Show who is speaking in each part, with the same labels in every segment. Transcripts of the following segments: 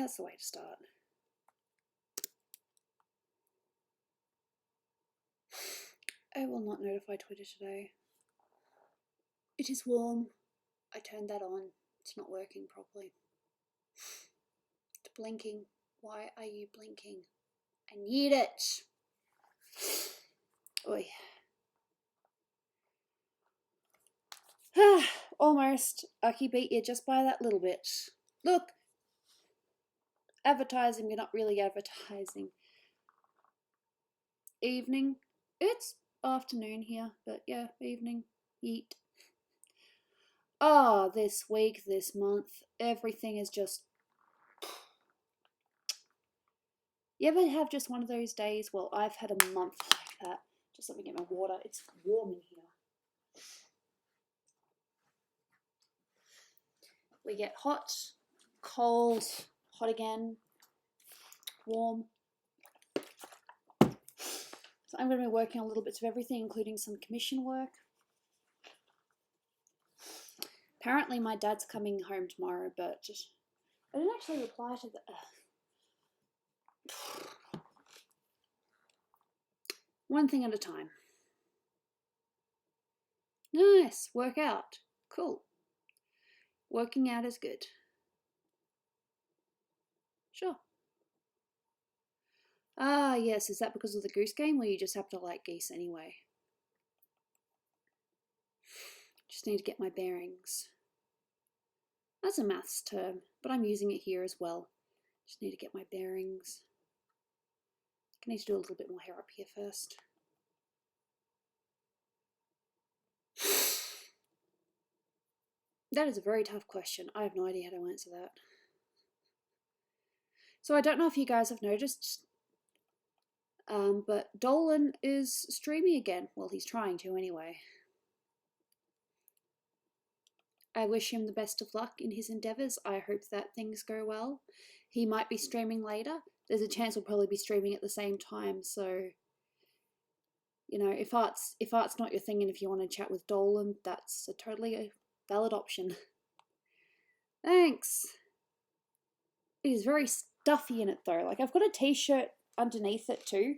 Speaker 1: That's the way to start. I will not notify Twitter today. It is warm. I turned that on. It's not working properly. It's blinking. Why are you blinking? I need it. Oi. Almost. Aki beat you just by that little bit. Look. Advertising, you're not really advertising. Evening. It's afternoon here, but yeah, evening. Yeet. Ah, this week, this month, everything is just... You ever have just one of those days? Well, I've had a month like that. Just let me get my water. It's warm in here. We get hot, cold, hot again, warm. So I'm going to be working on little bits of everything, including some commission work. Apparently my dad's coming home tomorrow, but I didn't actually reply to the... One thing at a time. Nice, work out. Cool. Working out is good. Sure. Ah, yes, is that because of the goose game, or you just happen to like geese anyway? Just need to get my bearings. That's a maths term, but I'm using it here as well. Just need to get my bearings. I need to do a little bit more hair up here first. That is a very tough question. I have no idea how to answer that. So I don't know if you guys have noticed, but Dolan is streaming again. Well, he's trying to anyway. I wish him the best of luck in his endeavours. I hope that things go well. He might be streaming later. There's a chance we'll probably be streaming at the same time, so, you know, if art's not your thing and if you want to chat with Dolan, that's totally a valid option. Thanks. It is very stuffy in it though. Like, I've got a t-shirt underneath it too,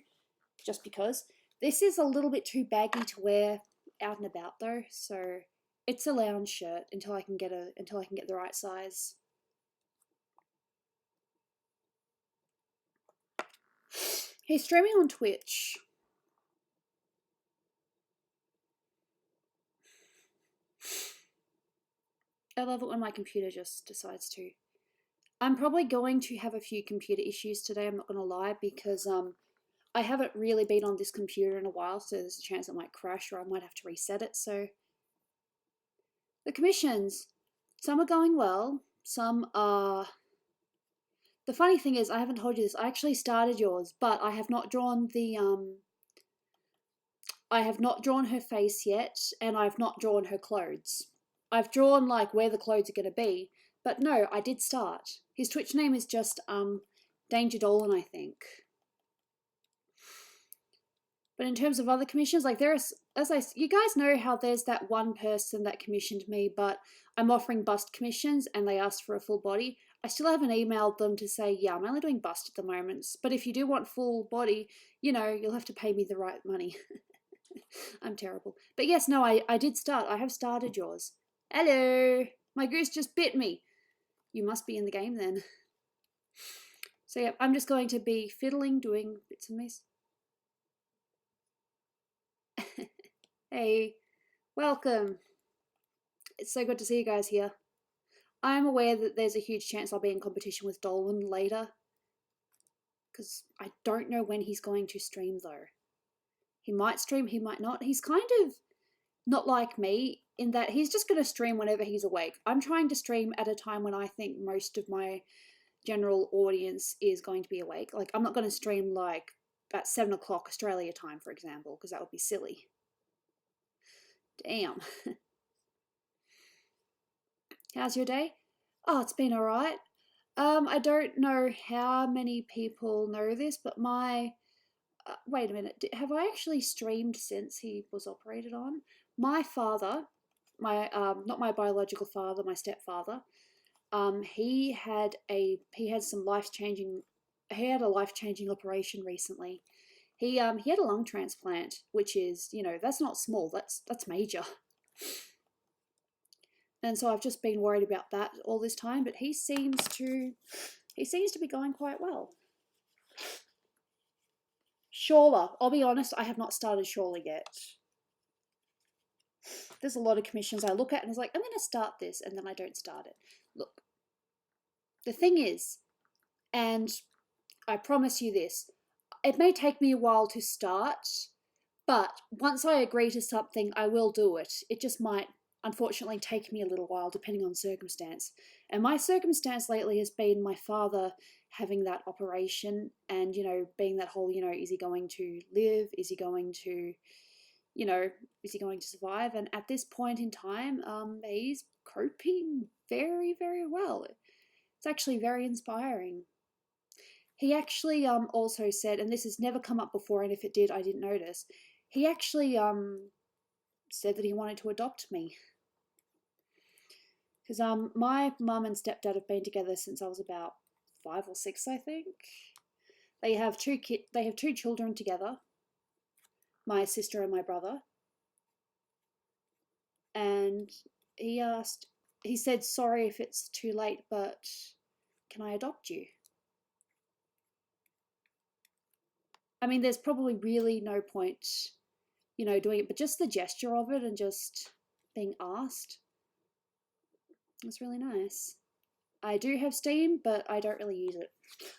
Speaker 1: just because. This is a little bit too baggy to wear out and about though, so it's a lounge shirt until I can get the right size. He's streaming on Twitch. I love it when my computer just decides to. I'm probably going to have a few computer issues today, I'm not going to lie, because I haven't really been on this computer in a while, so there's a chance it might crash or I might have to reset it. So the commissions, some are going well, some are... The funny thing is, I haven't told you this, I actually started yours, but I have not drawn the I have not drawn her face yet, and I've not drawn her clothes. I've drawn like where the clothes are going to be, but no, I did start. His Twitch name is just Danger Dolan, I think. But in terms of other commissions, like there's, you guys know how there's that one person that commissioned me, but I'm offering bust commissions and they asked for a full body. I still haven't emailed them to say, yeah, I'm only doing bust at the moment, but if you do want full body, you know, you'll have to pay me the right money. I'm terrible. But yes, no, I did start. I have started yours. Hello! My goose just bit me. You must be in the game then. So yeah, I'm just going to be fiddling, doing bits and pieces. Hey, welcome. It's so good to see you guys here. I'm aware that there's a huge chance I'll be in competition with Dolan later, because I don't know when he's going to stream though. He might stream, he might not. He's kind of not like me in that he's just going to stream whenever he's awake. I'm trying to stream at a time when I think most of my general audience is going to be awake. Like, I'm not going to stream like at 7 o'clock Australia time, for example, because that would be silly. Damn. How's your day? Oh, it's been alright. I don't know how many people know this, but my... wait a minute. Have I actually streamed since he was operated on? My father, not my biological father, my stepfather, he had a life-changing operation recently. He had a lung transplant, which is, that's not small, that's major. And so I've just been worried about that all this time, but he seems to be going quite well. Shawler, I'll be honest, I have not started Shawler yet. There's a lot of commissions I look at and it's like, I'm going to start this, and then I don't start it. Look, the thing is, and I promise you this, it may take me a while to start, but once I agree to something, I will do it. It just might, unfortunately, take me a little while, depending on circumstance. And my circumstance lately has been my father having that operation and, being that whole, is he going to live? Is he going to, is he going to survive? And at this point in time, he's coping very, very well. It's actually very inspiring. He actually also said, and this has never come up before, and if it did, I didn't notice. He actually said that he wanted to adopt me. Because my mum and stepdad have been together since I was about 5 or 6, I think. They have two children together, my sister and my brother. And he said, sorry if it's too late, but can I adopt you? I mean, there's probably really no point, doing it, but just the gesture of it and just being asked, it's really nice. I do have Steam, but I don't really use it.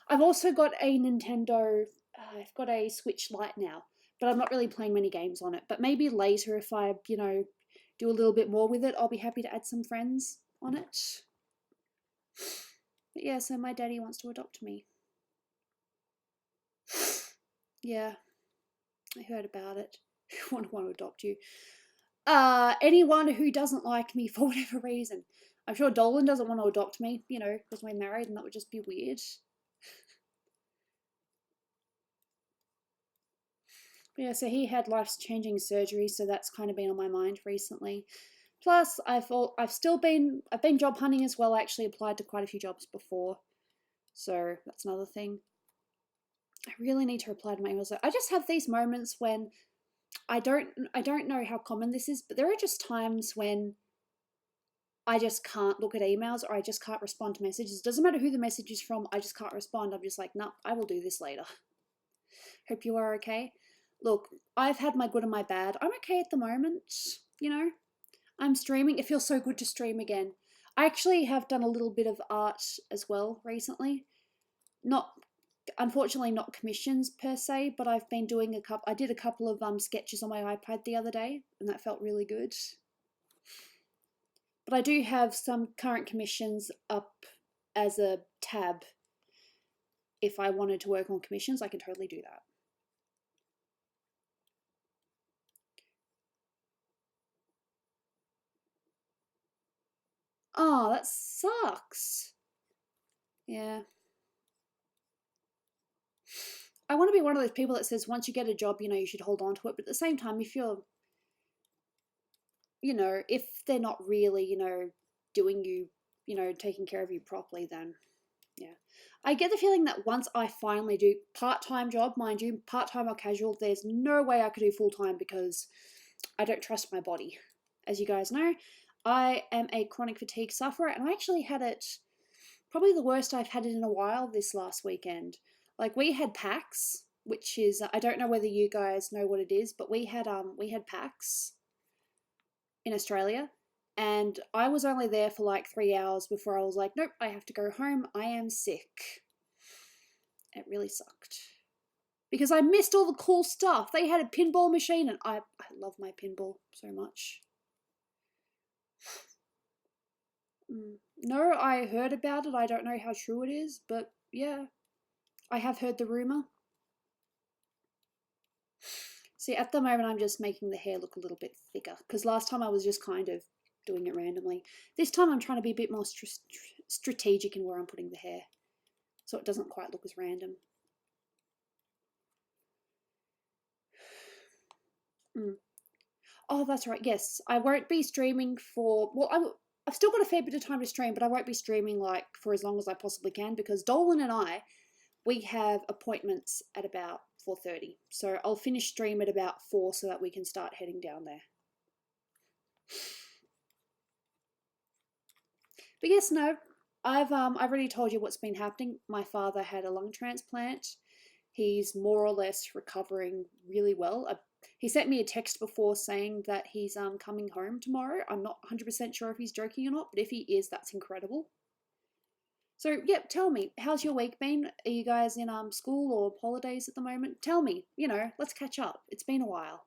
Speaker 1: I've also got a Nintendo, I've got a Switch Lite now, but I'm not really playing many games on it. But maybe later, if I, do a little bit more with it, I'll be happy to add some friends on it. But yeah, so my daddy wants to adopt me. Yeah, I heard about it. I want to adopt you. Anyone who doesn't like me for whatever reason. I'm sure Dolan doesn't want to adopt me, because we're married and that would just be weird. But yeah, so he had life-changing surgery, so that's kind of been on my mind recently. Plus, I've been job hunting as well. I actually applied to quite a few jobs before, so that's another thing. I really need to reply to my emails. I just have these moments when I don't know how common this is, but there are just times when I just can't look at emails or I just can't respond to messages. It doesn't matter who the message is from, I just can't respond. I'm just like, no, I will do this later. Hope you are okay. Look, I've had my good and my bad. I'm okay at the moment, I'm streaming. It feels so good to stream again. I actually have done a little bit of art as well recently. Unfortunately not commissions per se, but I've been doing I did a couple of sketches on my iPad the other day, and that felt really good. But I do have some current commissions up as a tab. If I wanted to work on commissions, I can totally do that. Oh, that sucks. Yeah. I want to be one of those people that says once you get a job, you should hold on to it. But at the same time, if you're, if they're not really, doing you, taking care of you properly, then yeah. I get the feeling that once I finally do part-time job, mind you, part-time or casual, there's no way I could do full-time because I don't trust my body. As you guys know, I am a chronic fatigue sufferer, and I actually had it, probably the worst I've had it in a while this last weekend. Like, we had PAX, which is, I don't know whether you guys know what it is, but we had PAX in Australia, and I was only there for like 3 hours before I was like, nope, I have to go home. I am sick. It really sucked. Because I missed all the cool stuff. They had a pinball machine, and I love my pinball so much. No, I heard about it. I don't know how true it is, but yeah, I have heard the rumor. See, at the moment, I'm just making the hair look a little bit thicker, because last time I was just kind of doing it randomly. This time I'm trying to be a bit more strategic in where I'm putting the hair, so it doesn't quite look as random. Oh, that's right. Yes, I won't be streaming for, well, I've still got a fair bit of time to stream, but I won't be streaming like for as long as I possibly can because Dolan and we have appointments at about 4:30. So I'll finish stream at about 4 so that we can start heading down there. But yes, no, I've already told you what's been happening. My father had a lung transplant. He's more or less recovering really well. He sent me a text before saying that he's coming home tomorrow. I'm not 100% sure if he's joking or not, but if he is, that's incredible. So, yeah, tell me, how's your week been? Are you guys in school or holidays at the moment? Tell me, let's catch up. It's been a while.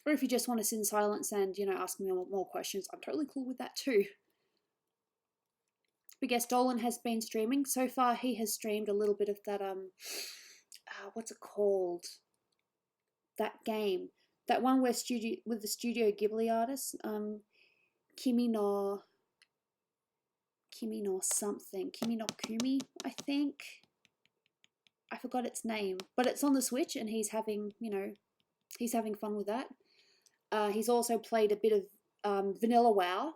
Speaker 1: Or if you just want to sit in silence and, ask me more questions, I'm totally cool with that too. But yes, Dolan has been streaming. So far, he has streamed a little bit of that, what's it called? That game. That one with the Studio Ghibli artist, Kimi no something. Kimi no Kumi, I think. I forgot its name. But it's on the Switch and he's having fun with that. He's also played a bit of Vanilla WoW.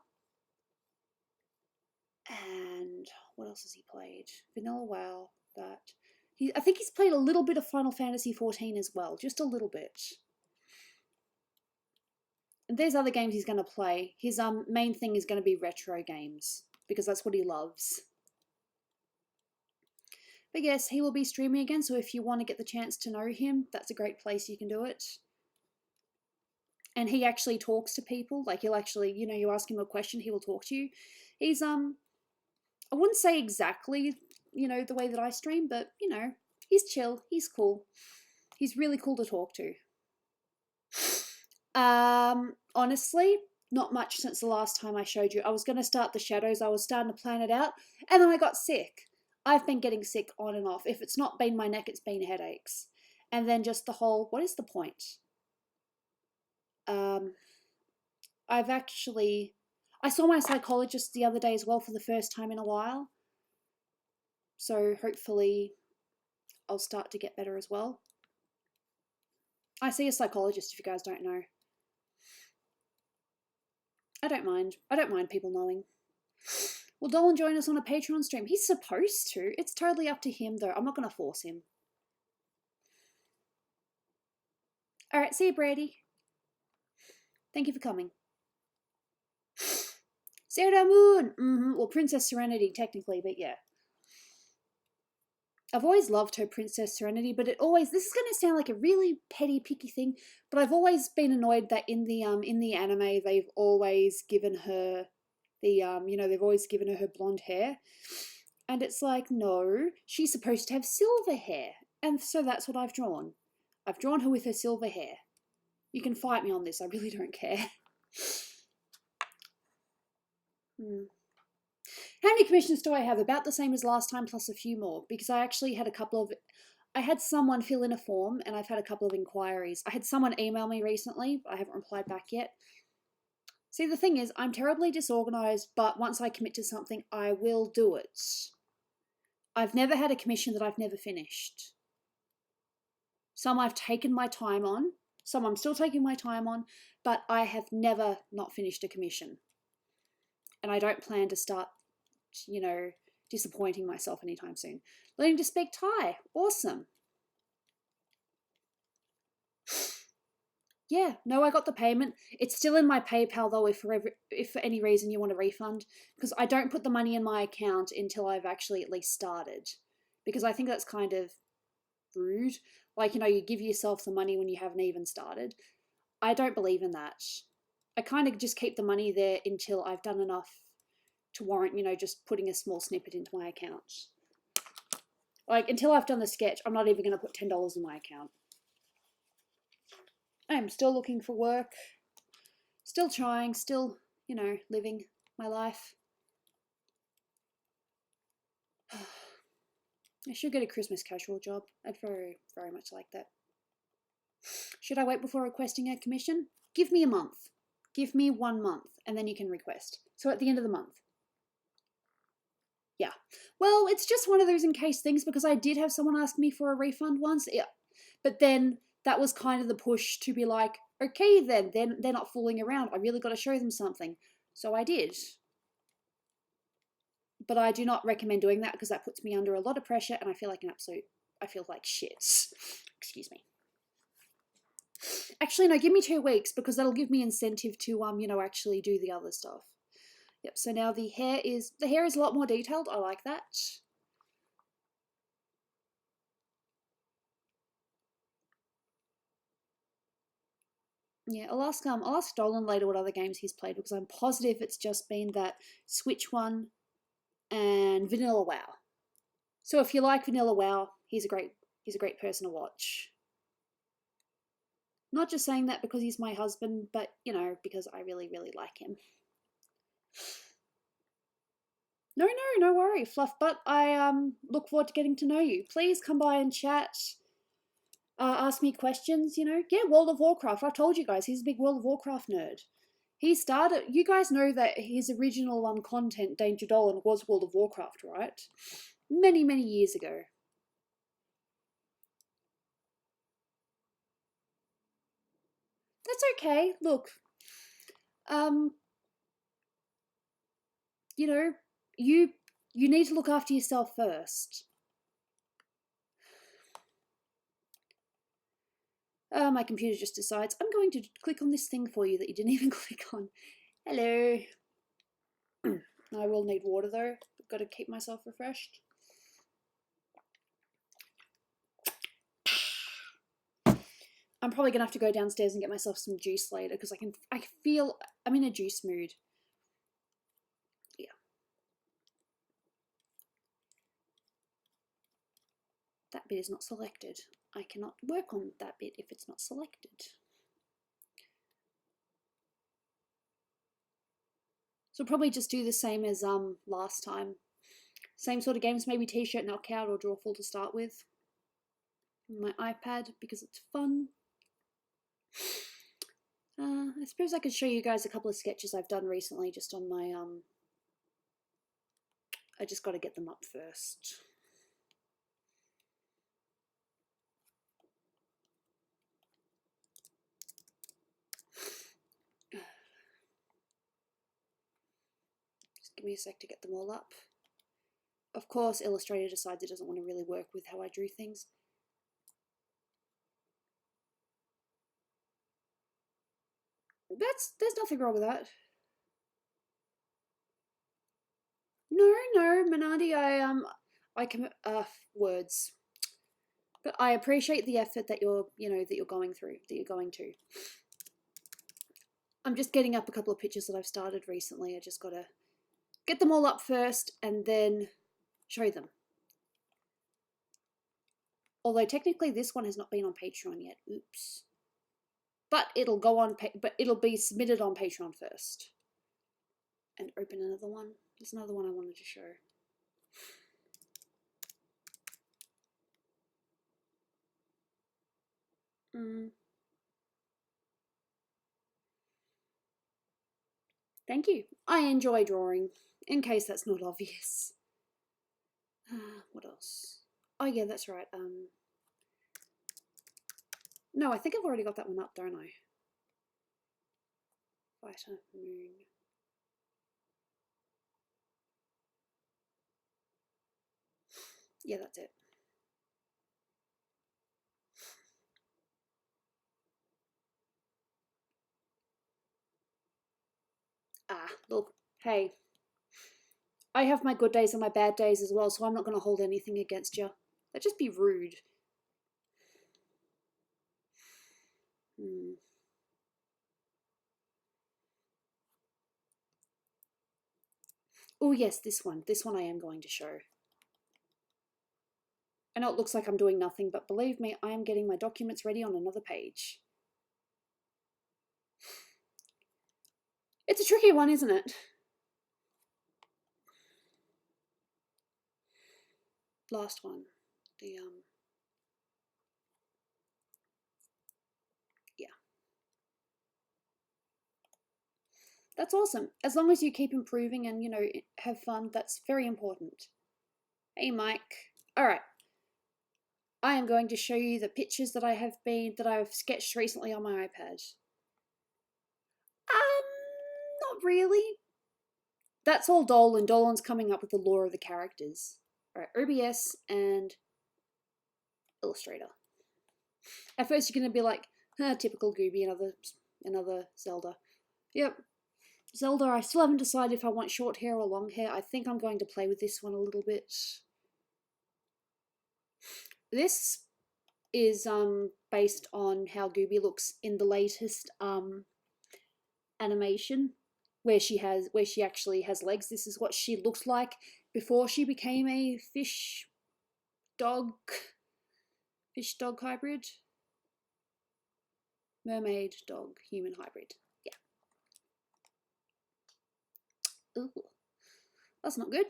Speaker 1: And what else has he played? Vanilla WoW, that. I think he's played a little bit of Final Fantasy XIV as well. Just a little bit. And there's other games he's going to play. His main thing is going to be retro games because that's what he loves. But yes, he will be streaming again, so if you want to get the chance to know him, that's a great place you can do it. And he actually talks to people. Like, he'll actually, you ask him a question, he will talk to you. He's, I wouldn't say exactly, the way that I stream, but, he's chill, he's cool. He's really cool to talk to. Honestly, not much since the last time I showed you. I was going to start the shadows. I was starting to plan it out, and then I got sick. I've been getting sick on and off. If it's not been my neck, it's been headaches. And then just the whole, what is the point? I saw my psychologist the other day as well for the first time in a while. So hopefully I'll start to get better as well. I see a psychologist if you guys don't know. I don't mind. I don't mind people knowing. Will Dolan join us on a Patreon stream? He's supposed to. It's totally up to him though. I'm not going to force him. Alright, see you, Brady. Thank you for coming. Sarah Moon! Well, Princess Serenity, technically, but yeah. I've always loved her Princess Serenity, but this is going to sound like a really petty, picky thing, but I've always been annoyed that in the anime, they've always given her they've always given her blonde hair. And it's like, no, she's supposed to have silver hair. And so that's what I've drawn. I've drawn her with her silver hair. You can fight me on this, I really don't care. How many commissions do I have? About the same as last time, plus a few more, because I actually had I had someone fill in a form, and I've had a couple of inquiries. I had someone email me recently, but I haven't replied back yet. See, the thing is, I'm terribly disorganized, but once I commit to something, I will do it. I've never had a commission that I've never finished. Some I've taken my time on, some I'm still taking my time on, but I have never not finished a commission. And I don't plan to start, disappointing myself anytime soon. Learning to speak Thai. Awesome. Yeah, no, I got the payment. It's still in my PayPal though, if for any reason you want a refund, because I don't put the money in my account until I've actually at least started, because I think that's kind of rude. Like, you give yourself the money when you haven't even started. I don't believe in that. I kind of just keep the money there until I've done enough to warrant, just putting a small snippet into my account. Like, until I've done the sketch, I'm not even going to put $10 in my account. I'm still looking for work, still trying, still, living my life. I should get a Christmas casual job. I'd very, very much like that. Should I wait before requesting a commission? Give me a month. Give me 1 month, and then you can request. So at the end of the month. Yeah. Well, it's just one of those in case things, because I did have someone ask me for a refund once. But then that was kind of the push to be like, okay, then they're not fooling around. I really got to show them something. So I did. But I do not recommend doing that because that puts me under a lot of pressure and I feel like I feel like shit. Excuse me. Actually, no, give me 2 weeks because that'll give me incentive to, actually do the other stuff. Yep, so now the hair is a lot more detailed. I like that. Yeah, I'll ask Dolan later what other games he's played because I'm positive it's just been that Switch one and Vanilla WoW. So if you like Vanilla WoW, he's a great person to watch. Not just saying that because he's my husband, but because I really, really like him. No worry, Fluff. But I look forward to getting to know you. Please come by and chat. Ask me questions. Yeah, World of Warcraft. I told you guys he's a big World of Warcraft nerd. He started. You guys know that his original content, Danger Dolan, was World of Warcraft, right? Many, many years ago. That's okay. Look, you you need to look after yourself first. My computer just decides I'm going to click on this thing for you that you didn't even click on. Hello. I will need water though. I've got to keep myself refreshed. I'm probably gonna have to go downstairs and get myself some juice later because I feel I'm in a juice mood. Yeah. That bit is not selected. I cannot work on that bit if it's not selected. So probably just do the same as last time. Same sort of games, maybe t-shirt knockout or drawful to start with. My iPad because it's fun. I suppose I could show you guys a couple of sketches I've done recently just on my I just got to get them up first. Just give me a sec to get them all up. Of course, Illustrator decides it doesn't want to really work with how I drew things. There's nothing wrong with that. No, Manandi, I can words. But I appreciate the effort that you're going through, that you're going to. I'm just getting up a couple of pictures that I've started recently. I just gotta get them all up first and then show them. Although technically this one has not been on Patreon yet. Oops. But it'll go on. But it'll be submitted on Patreon first. And open another one. There's another one I wanted to show. Thank you. I enjoy drawing, in case that's not obvious. What else? Oh yeah, that's right. No, I think I've already got that one up, don't I? Fighter, moon. Yeah, that's it. Look, hey. I have my good days and my bad days as well, so I'm not going to hold anything against you. That'd just be rude. Oh yes, this one. This one I am going to show. I know it looks like I'm doing nothing, but believe me, I am getting my documents ready on another page. It's a tricky one, isn't it? Last one. The yeah. That's awesome. As long as you keep improving and, have fun, that's very important. Hey, Mike. All right. I am going to show you the pictures that I've sketched recently on my iPad. Not really. That's all Dolan. Dolan's coming up with the lore of the characters. Alright, OBS and Illustrator. At first you're going to be like, typical Gooby, another Zelda. Yep. Zelda, I still haven't decided if I want short hair or long hair. I think I'm going to play with this one a little bit. This is based on how Gooby looks in the latest animation, where she actually has legs. This is what she looked like before she became a fish dog hybrid. Mermaid dog human hybrid. Yeah. Ooh. That's not good.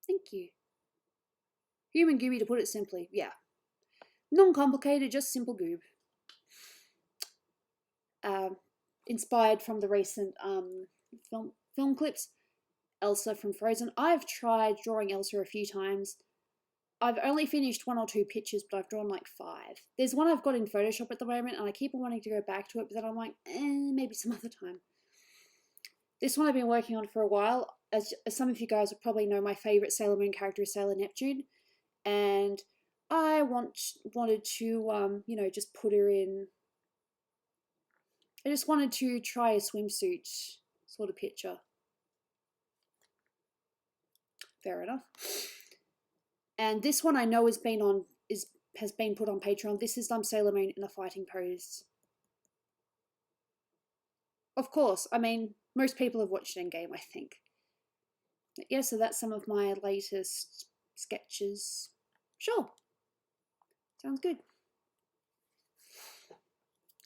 Speaker 1: Thank you. Human Gooby, to put it simply. Yeah. Non-complicated, just simple goob. Inspired from the recent film clips. Elsa from Frozen. I've tried drawing Elsa a few times. I've only finished 1 or 2 pictures, but I've drawn like 5. There's one I've got in Photoshop at the moment, and I keep on wanting to go back to it, but then I'm like, maybe some other time. This one I've been working on for a while. As some of you guys will probably know, my favourite Sailor Moon character is Sailor Neptune, and I wanted to, just put her in. I just wanted to try a swimsuit sort of picture. Fair enough. And this one I know has been put on Patreon. This is Sailor Moon in a fighting pose. Of course, I mean, most people have watched Endgame, I think. But yeah, so that's some of my latest sketches. Sure. Sounds good.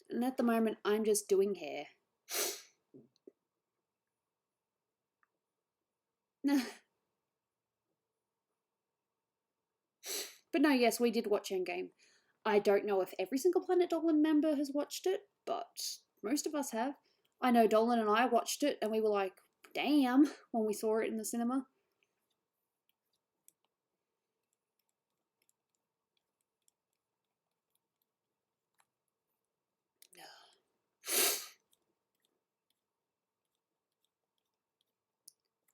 Speaker 1: And at the moment, I'm just doing hair. But no, yes, we did watch Endgame. I don't know if every single Planet Dolan member has watched it, but most of us have. I know Dolan and I watched it, and we were like, damn, when we saw it in the cinema.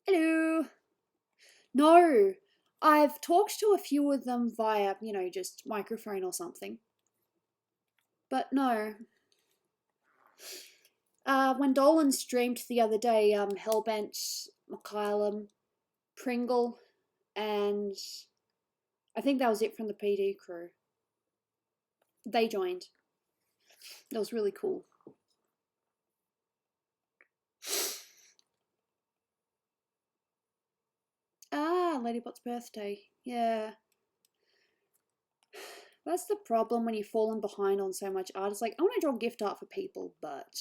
Speaker 1: Hello. No, I've talked to a few of them via, just microphone or something. But no. When Dolan streamed the other day, Hellbent, McKylum, Pringle, and I think that was it from the PD crew. They joined. That was really cool. Ladybot's birthday. Yeah. That's the problem when you've fallen behind on so much art. It's like, I want to draw gift art for people, but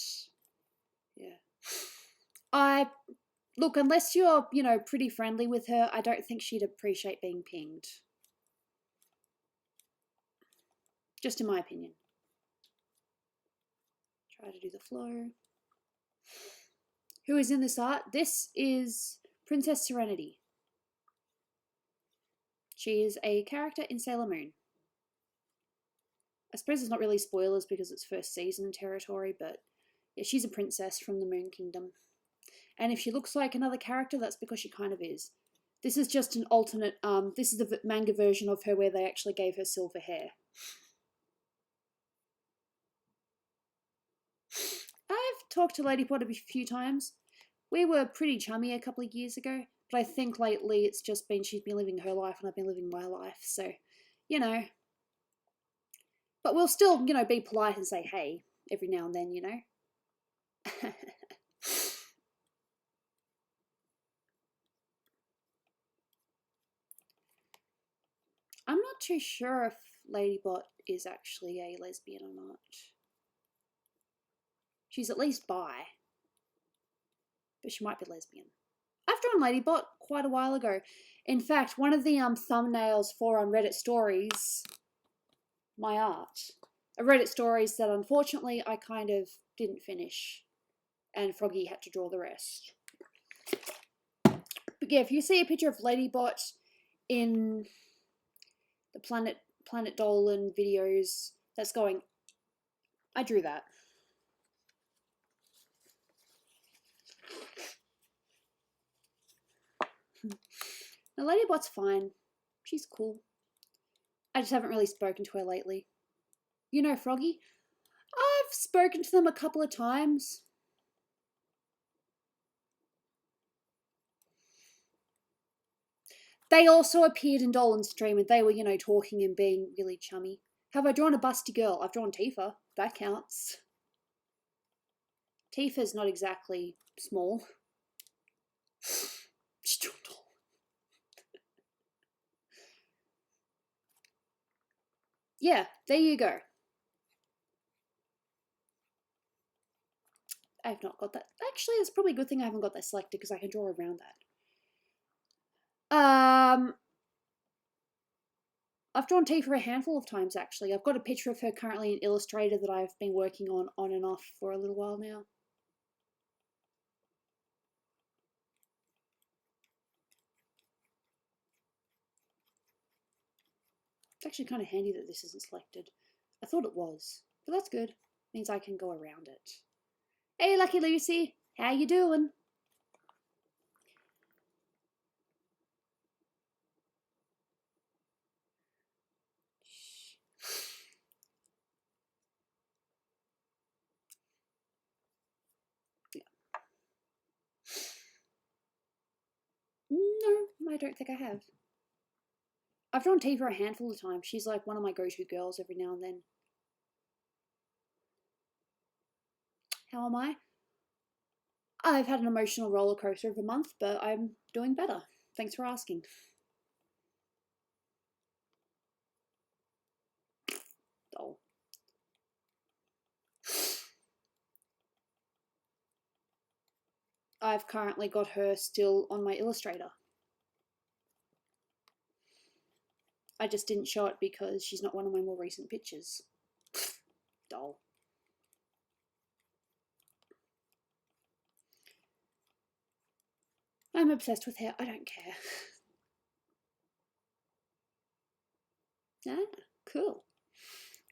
Speaker 1: yeah. Look, unless you're, pretty friendly with her, I don't think she'd appreciate being pinged. Just in my opinion. Try to do the flow. Who is in this art? This is Princess Serenity. She is a character in Sailor Moon. I suppose it's not really spoilers because it's first season territory, but yeah, she's a princess from the Moon Kingdom. And if she looks like another character, that's because she kind of is. This is just an alternate, this is the manga version of her where they actually gave her silver hair. I've talked to Lady Pot a few times. We were pretty chummy a couple of years ago, but I think lately it's just been she's been living her life and I've been living my life, so, But we'll still, be polite and say hey every now and then, I'm not too sure if Ladybot is actually a lesbian or not. She's at least bi, but she might be lesbian. I've drawn Ladybot quite a while ago. In fact, one of the thumbnails for Reddit Stories, my art, a Reddit Stories that unfortunately I kind of didn't finish, and Froggy had to draw the rest. But yeah, if you see a picture of Ladybot in the Planet Dolan videos that's going. I drew that. The Ladybot's fine. She's cool. I just haven't really spoken to her lately. You know Froggy? I've spoken to them a couple of times. They also appeared in Dolan's stream and they were, you know, talking and being really chummy. Have I drawn a busty girl? I've drawn Tifa. That counts. Tifa's not exactly small. Yeah, there you go. I've not got that. Actually, it's probably a good thing I haven't got that selected because I can draw around that. I've drawn Tifa a handful of times, actually. I've got a picture of her currently in Illustrator that I've been working on and off for a little while now. It's actually kind of handy that this isn't selected. I thought it was, but that's good. Means I can go around it. Hey, Lucky Lucy, how you doing? Yeah. No, I don't think I have. I've drawn Tifa a handful of times. She's like one of my go-to girls every now and then. How am I? I've had an emotional roller coaster of a month, but I'm doing better. Thanks for asking. Oh. I've currently got her still on my Illustrator. I just didn't show it because she's not one of my more recent pictures. Doll. I'm obsessed with hair. I don't care. Ah, cool.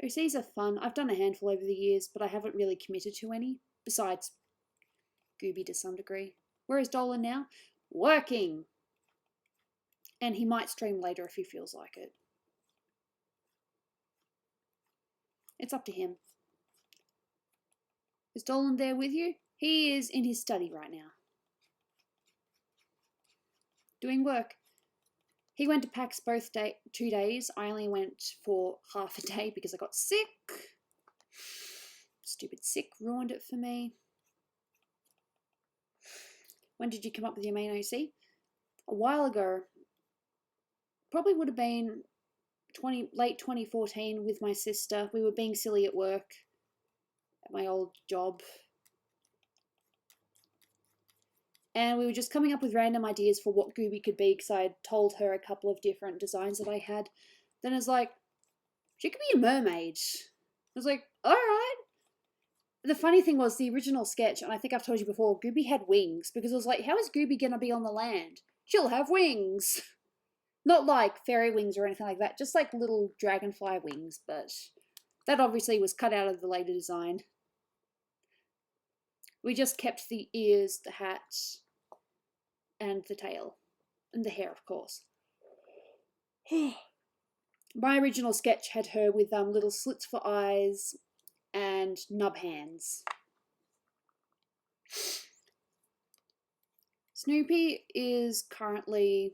Speaker 1: OCs are fun. I've done a handful over the years, but I haven't really committed to any, besides Gooby to some degree. Where is Dolan now? Working! And he might stream later if he feels like it. It's up to him. Is Dolan there with you? He is in his study right now. Doing work. He went to PAX both 2 days. I only went for half a day because I got sick. Stupid sick ruined it for me. When did you come up with your main OC? A while ago. Probably would have been late 2014 with my sister. We were being silly at work at my old job. And we were just coming up with random ideas for what Gooby could be because I had told her a couple of different designs that I had. Then it's like, she could be a mermaid. I was like, alright. The funny thing was the original sketch, and I think I've told you before, Gooby had wings because I was like, how is Gooby going to be on the land? She'll have wings. Not like fairy wings or anything like that, just like little dragonfly wings, but that obviously was cut out of the later design. We just kept the ears, the hat, and the tail. And the hair, of course. My original sketch had her with little slits for eyes and nub hands. Snoopy is currently,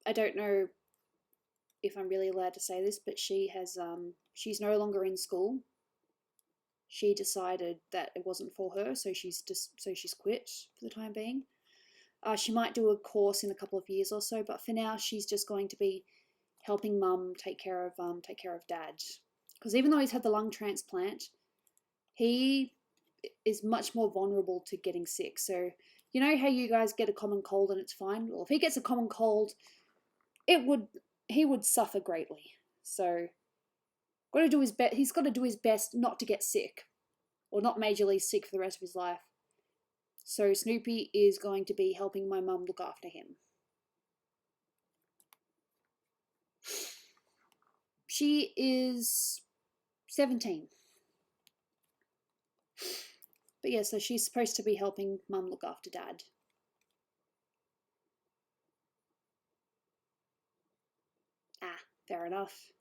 Speaker 1: I don't know if I'm really allowed to say this, but she has she's no longer in school. She decided that it wasn't for her, so she's quit for the time being. She might do a course in a couple of years or so, but for now she's just going to be helping Mum take care of Dad. Because even though he's had the lung transplant, he is much more vulnerable to getting sick. So you know how you guys get a common cold and it's fine? Well, if he gets a common cold, he would suffer greatly. So he's got to do his best not to get sick, or not majorly sick for the rest of his life. So Snoopy is going to be helping my mum look after him. She is 17. But yeah, so she's supposed to be helping Mum look after Dad. Ah, fair enough.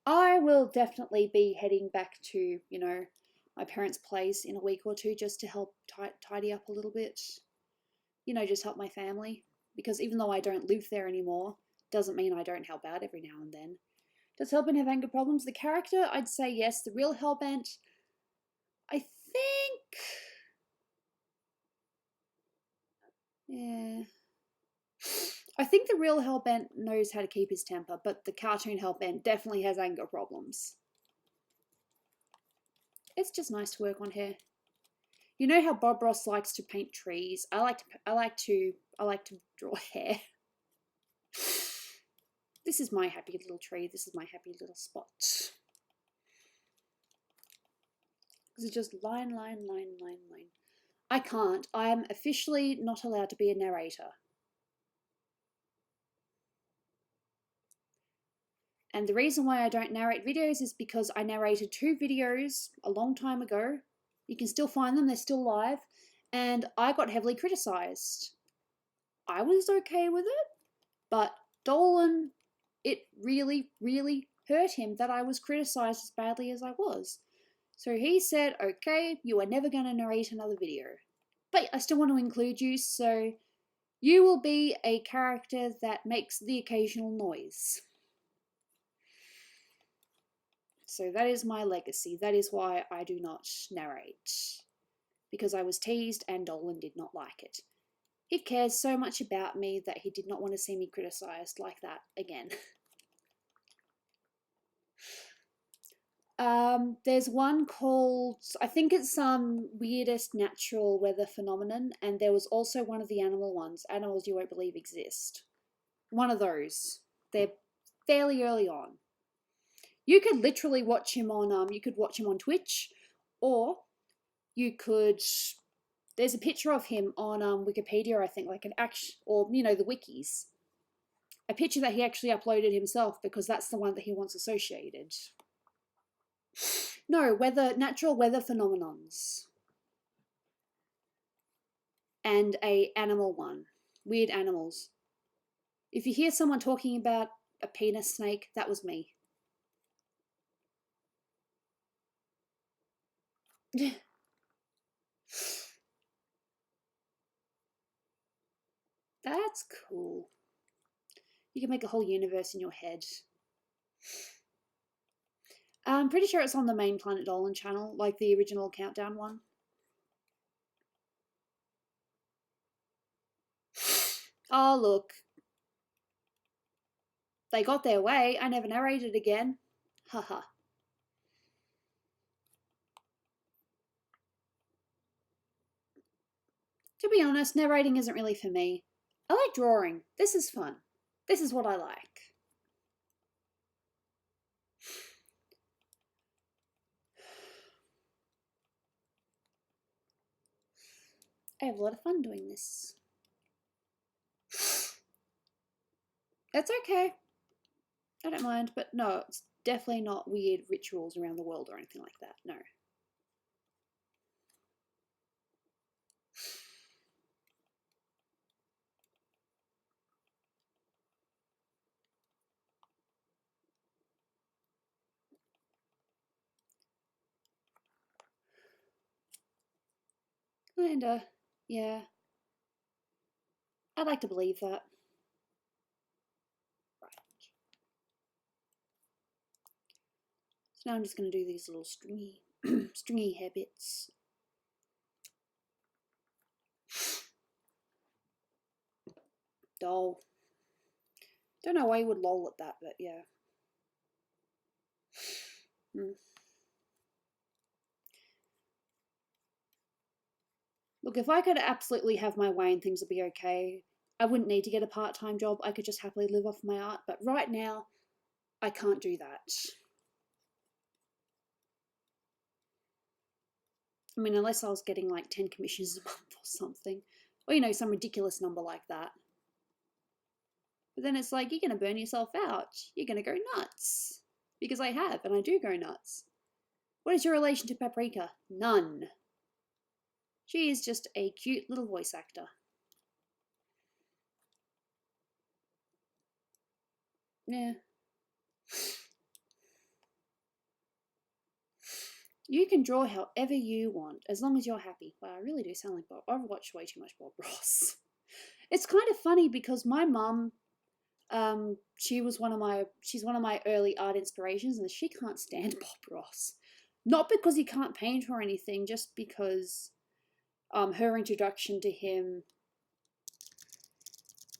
Speaker 1: I will definitely be heading back to, you know, my parents' place in a week or two just to help tidy up a little bit. You know, just help my family. Because even though I don't live there anymore, doesn't mean I don't help out every now and then. Does Hellbent have anger problems? The character, I'd say yes. The real Hellbent, I think... Yeah. I think the real Hellbent knows how to keep his temper, but the cartoon Hellbent definitely has anger problems. It's just nice to work on hair. You know how Bob Ross likes to paint trees? I like to draw hair. This is my happy little tree. This is my happy little spot. Because it's just line, line, line, line, line. I can't. I am officially not allowed to be a narrator. And the reason why I don't narrate videos is because I narrated 2 videos a long time ago. You can still find them, they're still live. And I got heavily criticised. I was okay with it, but Dolan, it really, really hurt him that I was criticised as badly as I was. So he said, okay, you are never going to narrate another video. But I still want to include you, so you will be a character that makes the occasional noise. So that is my legacy. That is why I do not narrate. Because I was teased and Dolan did not like it. He cares so much about me that he did not want to see me criticised like that again. There's one called, I think it's some weirdest natural weather phenomenon, and there was also one of the animal ones, animals you won't believe exist. One of those. They're fairly early on. You could literally watch him on, you could watch him on Twitch, or you could, there's a picture of him on Wikipedia, I think, like an action, or, you know, the wikis. A picture that he actually uploaded himself because that's the one that he wants associated. No, natural weather phenomenons. And a animal one. Weird animals. If you hear someone talking about a penis snake, that was me. That's cool. You can make a whole universe in your head. I'm pretty sure it's on the main Planet Dolan channel, like the original Countdown one. Oh, look. They got their way. I never narrated again. Haha. To be honest, narrating isn't really for me. I like drawing. This is fun. This is what I like. I have a lot of fun doing this. That's okay. I don't mind, but no, it's definitely not weird rituals around the world or anything like that. No. Kinda, yeah. I'd like to believe that. Right. So now I'm just going to do these little stringy, stringy hair bits. Doll. Don't know why you would lol at that, but yeah. Look, if I could absolutely have my way and things would be okay, I wouldn't need to get a part-time job. I could just happily live off my art. But right now, I can't do that. I mean, unless I was getting like 10 commissions a month or something. Or, you know, some ridiculous number like that. But then it's like, you're going to burn yourself out. You're going to go nuts. Because I have, and I do go nuts. What is your relation to Paprika? None. She is just a cute little voice actor. Yeah. You can draw however you want, as long as you're happy. Wow, I really do sound like Bob. I've watched way too much Bob Ross. It's kind of funny because my mum, she's one of my early art inspirations, and she can't stand Bob Ross. Not because he can't paint or anything, just because her introduction to him,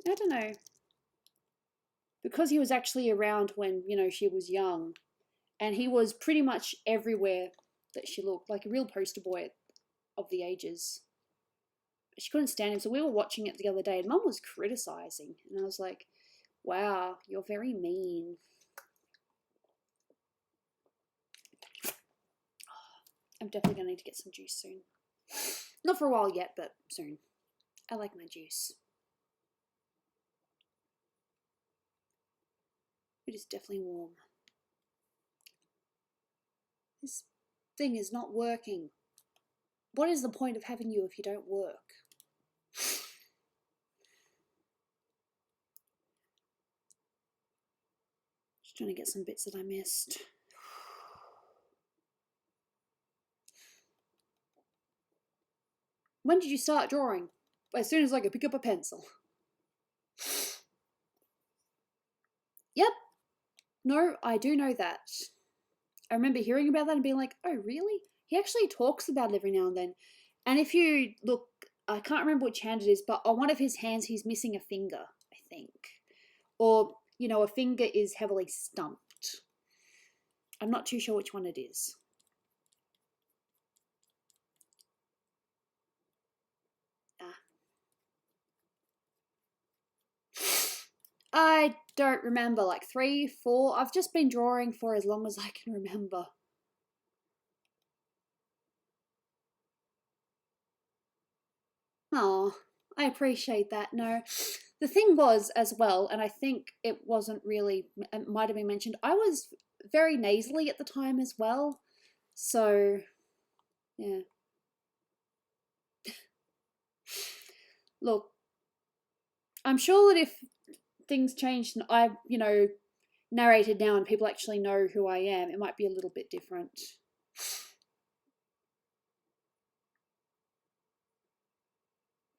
Speaker 1: I don't know, because he was actually around when, she was young, and he was pretty much everywhere that she looked, like a real poster boy of the ages. She couldn't stand him, so we were watching it the other day, and Mum was criticizing, and I was like, wow, you're very mean. I'm definitely going to need to get some juice soon. Not for a while yet, but soon. I like my juice. It is definitely warm. This thing is not working. What is the point of having you if you don't work? Just trying to get some bits that I missed. When did you start drawing? As soon as I could pick up a pencil. Yep. No, I do know that. I remember hearing about that and being like, oh, really? He actually talks about it every now and then. And if you look, I can't remember which hand it is, but on one of his hands, he's missing a finger, I think. Or, a finger is heavily stumped. I'm not too sure which one it is. I don't remember, like 3, 4. I've just been drawing for as long as I can remember. Oh, I appreciate that. No, the thing was as well, and I think it might have been mentioned, I was very nasally at the time as well. So, yeah. Look, I'm sure that if things changed and I, narrated now and people actually know who I am, it might be a little bit different.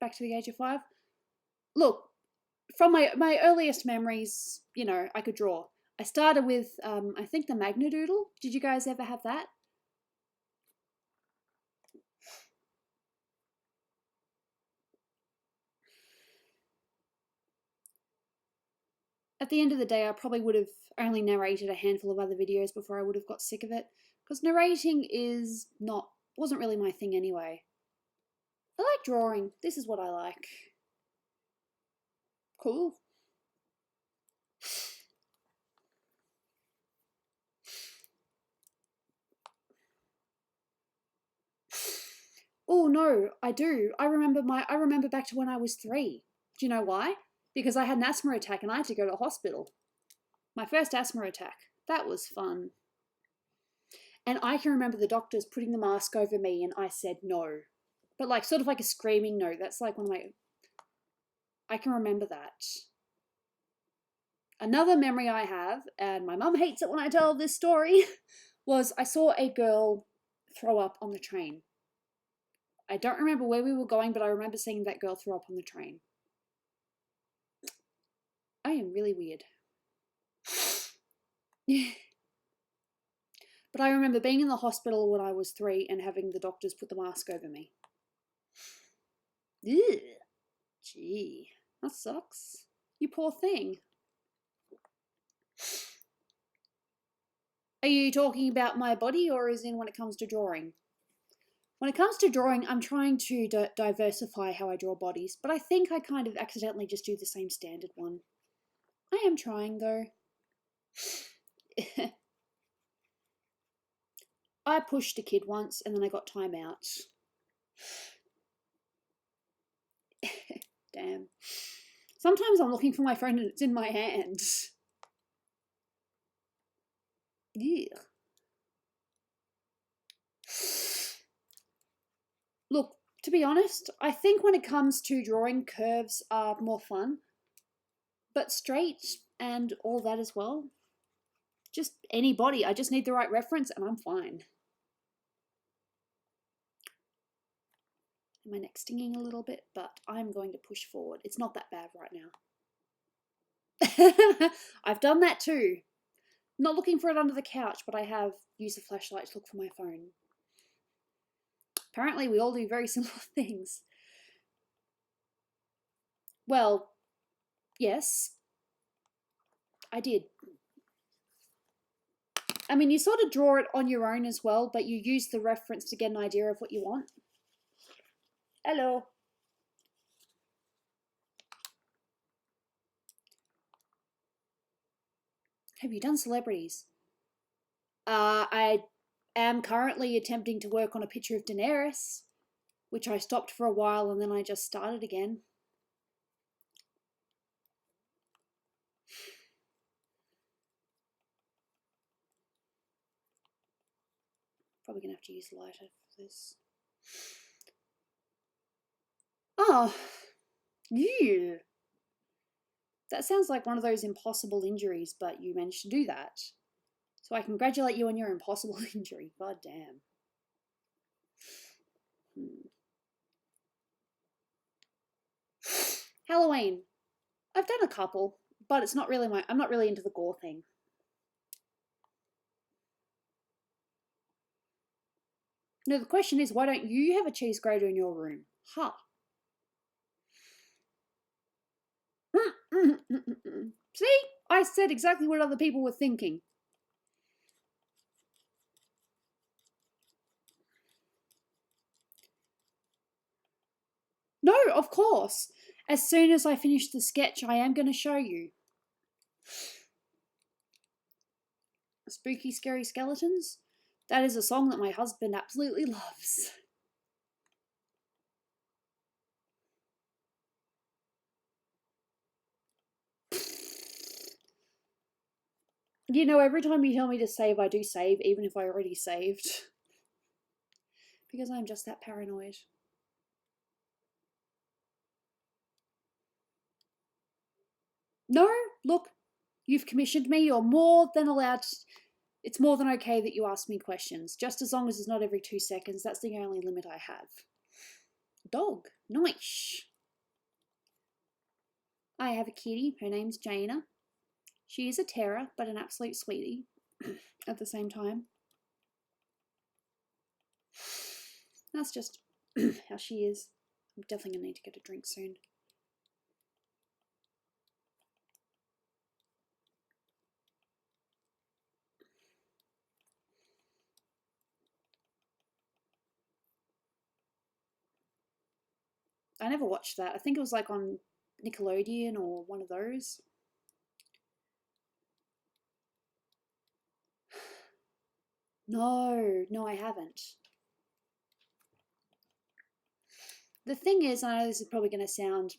Speaker 1: Back to the age of 5. Look, from my earliest memories, I could draw. I started with, I think, the Magnadoodle. Did you guys ever have that? At the end of the day, I probably would have only narrated a handful of other videos before I would have got sick of it, because narrating wasn't really my thing anyway. I like drawing. This is what I like. Cool. Oh no, I do. I remember back to when I was 3. Do you know why? Because I had an asthma attack and I had to go to the hospital. My first asthma attack. That was fun. And I can remember the doctors putting the mask over me and I said no. But like sort of like a screaming no. That's like I can remember that. Another memory I have, and my mum hates it when I tell this story, was I saw a girl throw up on the train. I don't remember where we were going, but I remember seeing that girl throw up on the train. I am really weird. But I remember being in the hospital when I was 3 and having the doctors put the mask over me. Ew. Gee, that sucks. You poor thing. Are you talking about my body, or is in when it comes to drawing? When it comes to drawing, I'm trying to diversify how I draw bodies, but I think I kind of accidentally just do the same standard one. I am trying, though. I pushed a kid once, and then I got time out. Damn. Sometimes I'm looking for my phone and it's in my hand. Yeah. Look, to be honest, I think when it comes to drawing, curves are more fun. But straight and all that as well. Just any body. I just need the right reference and I'm fine. My neck's stinging a little bit, but I'm going to push forward. It's not that bad right now. I've done that too. Not looking for it under the couch, but I have used a flashlight to look for my phone. Apparently we all do very similar things. Well, yes, I did. I mean, you sort of draw it on your own as well, but you use the reference to get an idea of what you want. Hello. Have you done celebrities? I am currently attempting to work on a picture of Daenerys, which I stopped for a while and then I just started again. Probably gonna have to use lighter for this. Oh, yeah. That sounds like one of those impossible injuries, but you managed to do that. So I congratulate you on your impossible injury. God damn. Halloween. I've done a couple, but it's not really I'm not really into the gore thing. No, the question is, why don't you have a cheese grater in your room? Huh. See? I said exactly what other people were thinking. No, of course. As soon as I finish the sketch, I am going to show you. Spooky, Scary Skeletons? That is a song that my husband absolutely loves. You know, every time you tell me to save, I do save, even if I already saved. Because I'm just that paranoid. No, look, you've commissioned me, you're more than allowed to, it's more than okay that you ask me questions, just as long as it's not every 2 seconds. That's the only limit I have. Dog, nice. I have a kitty, her name's Jaina. She is a terror, but an absolute sweetie at the same time. That's just how she is. I'm definitely going to need to get a drink soon. I never watched that. I think it was like on Nickelodeon or one of those. No, I haven't. The thing is, I know this is probably going to sound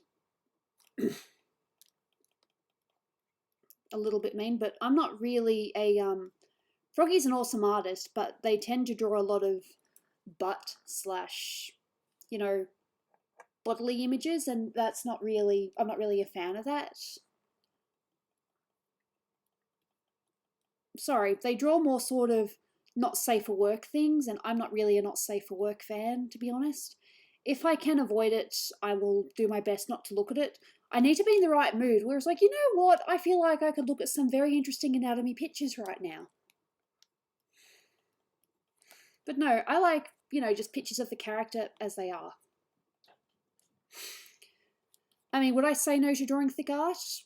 Speaker 1: a little bit mean, but I'm not really a Froggy's an awesome artist, but they tend to draw a lot of butt slash, you know, bodily images, and that's not really, I'm not really a fan of that. Sorry, they draw more sort of not safe for work things, and I'm not really a not safe for work fan, to be honest. If I can avoid it, I will do my best not to look at it. I need to be in the right mood, whereas, like, you know what? I feel like I could look at some very interesting anatomy pictures right now. But no, I like, you know, just pictures of the character as they are. I mean, would I say no to drawing thick art?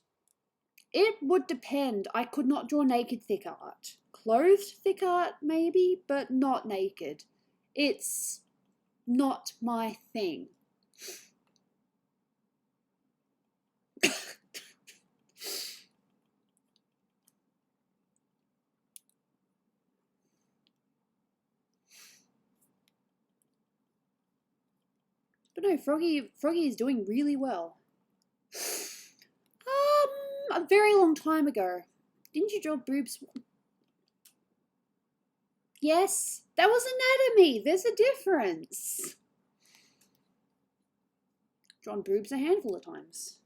Speaker 1: It would depend. I could not draw naked thick art. Clothed thick art, maybe, but not naked. It's not my thing. But no, Froggy is doing really well. very long time ago. Didn't you draw boobs? Yes, that was anatomy. There's a difference. Drawn boobs a handful of times.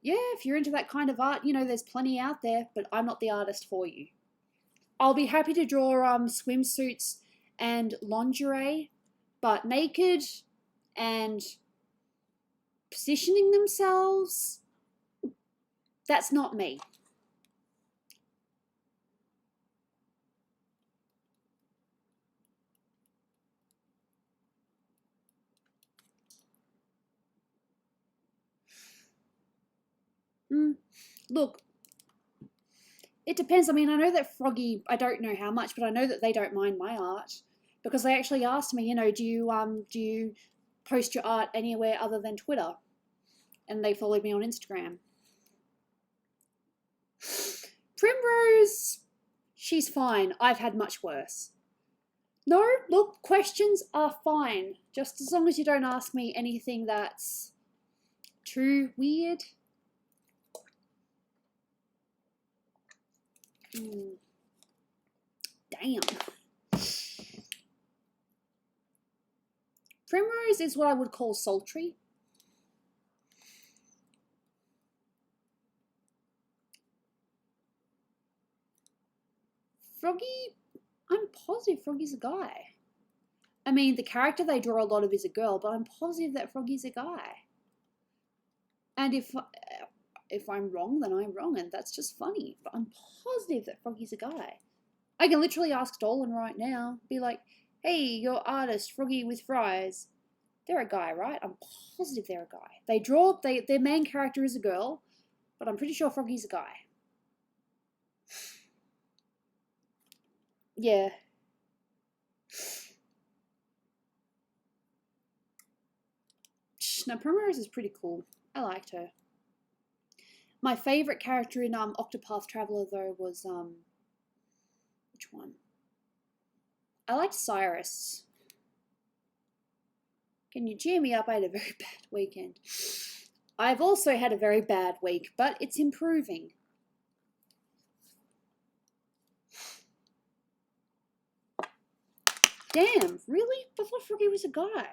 Speaker 1: Yeah, if you're into that kind of art, you know, there's plenty out there, but I'm not the artist for you. I'll be happy to draw swimsuits and lingerie, but naked and positioning themselves, that's not me. Look, it depends. I mean, I know that Froggy, I don't know how much, but I know that they don't mind my art because they actually asked me, you know, do you post your art anywhere other than Twitter? And they followed me on Instagram. Primrose, she's fine. I've had much worse. No, look, questions are fine. Just as long as you don't ask me anything that's too weird. Damn. Primrose is what I would call sultry. Froggy, I'm positive Froggy's a guy. I mean, the character they draw a lot of is a girl, but I'm positive that Froggy's a guy. And if I'm wrong, then I'm wrong, and that's just funny. But I'm positive that Froggy's a guy. I can literally ask Dolan right now, be like, hey, your artist, Froggy with fries. They're a guy, right? I'm positive they're a guy. Their main character is a girl, but I'm pretty sure Froggy's a guy. Yeah. Now, Primrose is pretty cool. I liked her. My favourite character in Octopath Traveler, though, was, which one? I liked Cyrus. Can you cheer me up? I had a very bad weekend. I've also had a very bad week, but it's improving. Damn, really? I thought Froggy was a guy.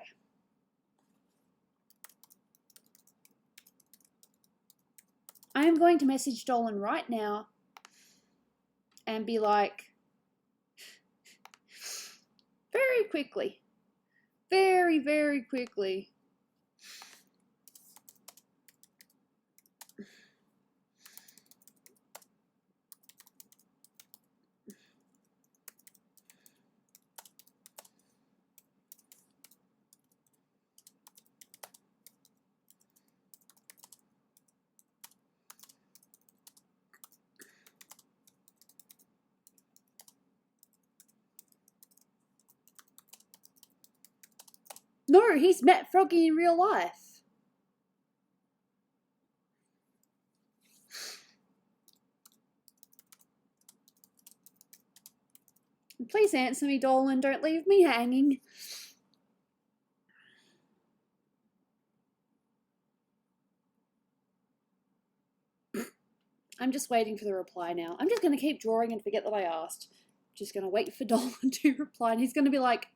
Speaker 1: I am going to message Dolan right now and be like, very quickly, very, very quickly. No, he's met Froggy in real life. Please answer me, Dolan. Don't leave me hanging. I'm just waiting for the reply now. I'm just going to keep drawing and forget that I asked. Just going to wait for Dolan to reply, and he's going to be like,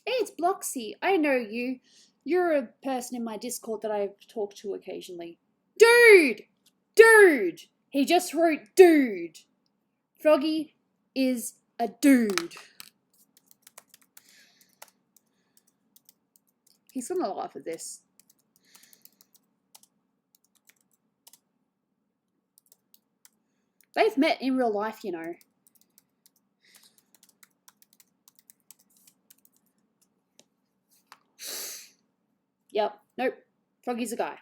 Speaker 1: hey, it's Bloxy. I know you. You're a person in my Discord that I talk to occasionally. Dude! Dude! He just wrote dude. Froggy is a dude. He's gonna laugh at this. They've met in real life, you know. Yep, nope. Froggy's a guy.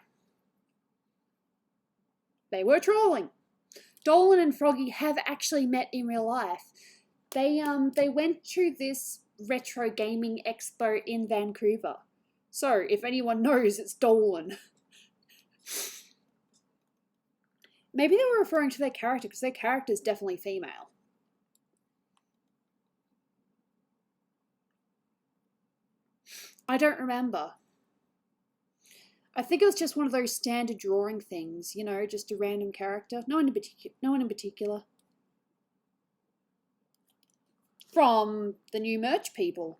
Speaker 1: They were trolling. Dolan and Froggy have actually met in real life. They went to this retro gaming expo in Vancouver. So, if anyone knows, it's Dolan. Maybe they were referring to their character, because their character is definitely female. I don't remember. I think it was just one of those standard drawing things, you know, just a random character. No one in particular. From the new merch people.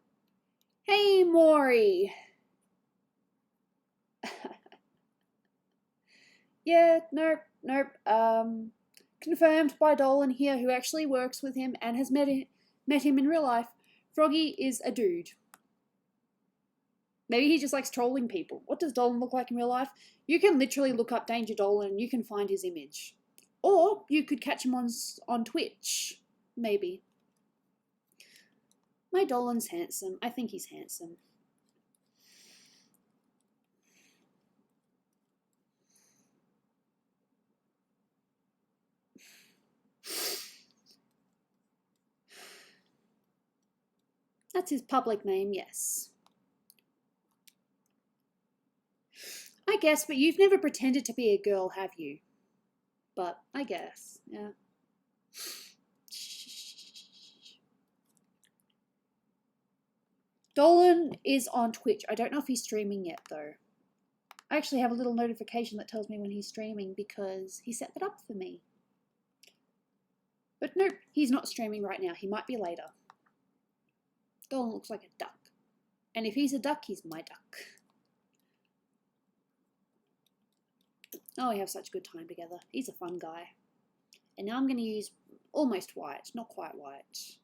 Speaker 1: Hey, Maury. Yeah, nope. Confirmed by Dolan here, who actually works with him and has met him in real life. Froggy is a dude. Maybe he just likes trolling people. What does Dolan look like in real life? You can literally look up Danger Dolan and you can find his image. Or you could catch him on Twitch. Maybe. My Dolan's handsome. I think he's handsome. That's his public name, yes. I guess, but you've never pretended to be a girl, have you? But I guess, yeah. Dolan is on Twitch. I don't know if he's streaming yet, though. I actually have a little notification that tells me when he's streaming because he set that up for me. But nope, he's not streaming right now. He might be later. Dolan looks like a duck. And if he's a duck, he's my duck. Oh, we have such a good time together. He's a fun guy. And now I'm going to use almost white, not quite white.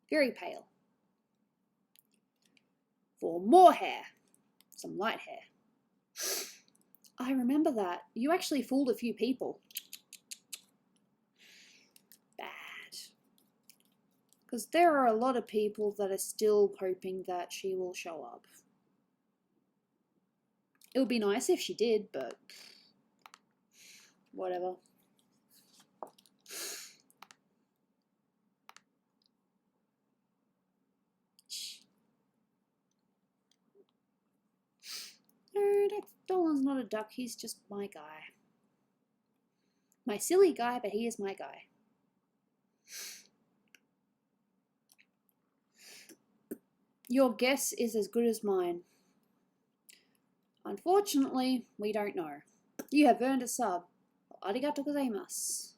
Speaker 1: Very pale. For more hair. Some light hair. I remember that. You actually fooled a few people. Bad. Because there are a lot of people that are still hoping that she will show up. It would be nice if she did, but whatever. No, Dolan's not a duck, he's just my guy. My silly guy, but he is my guy. Your guess is as good as mine. Unfortunately, we don't know. You have earned a sub. Arigato gozaimasu.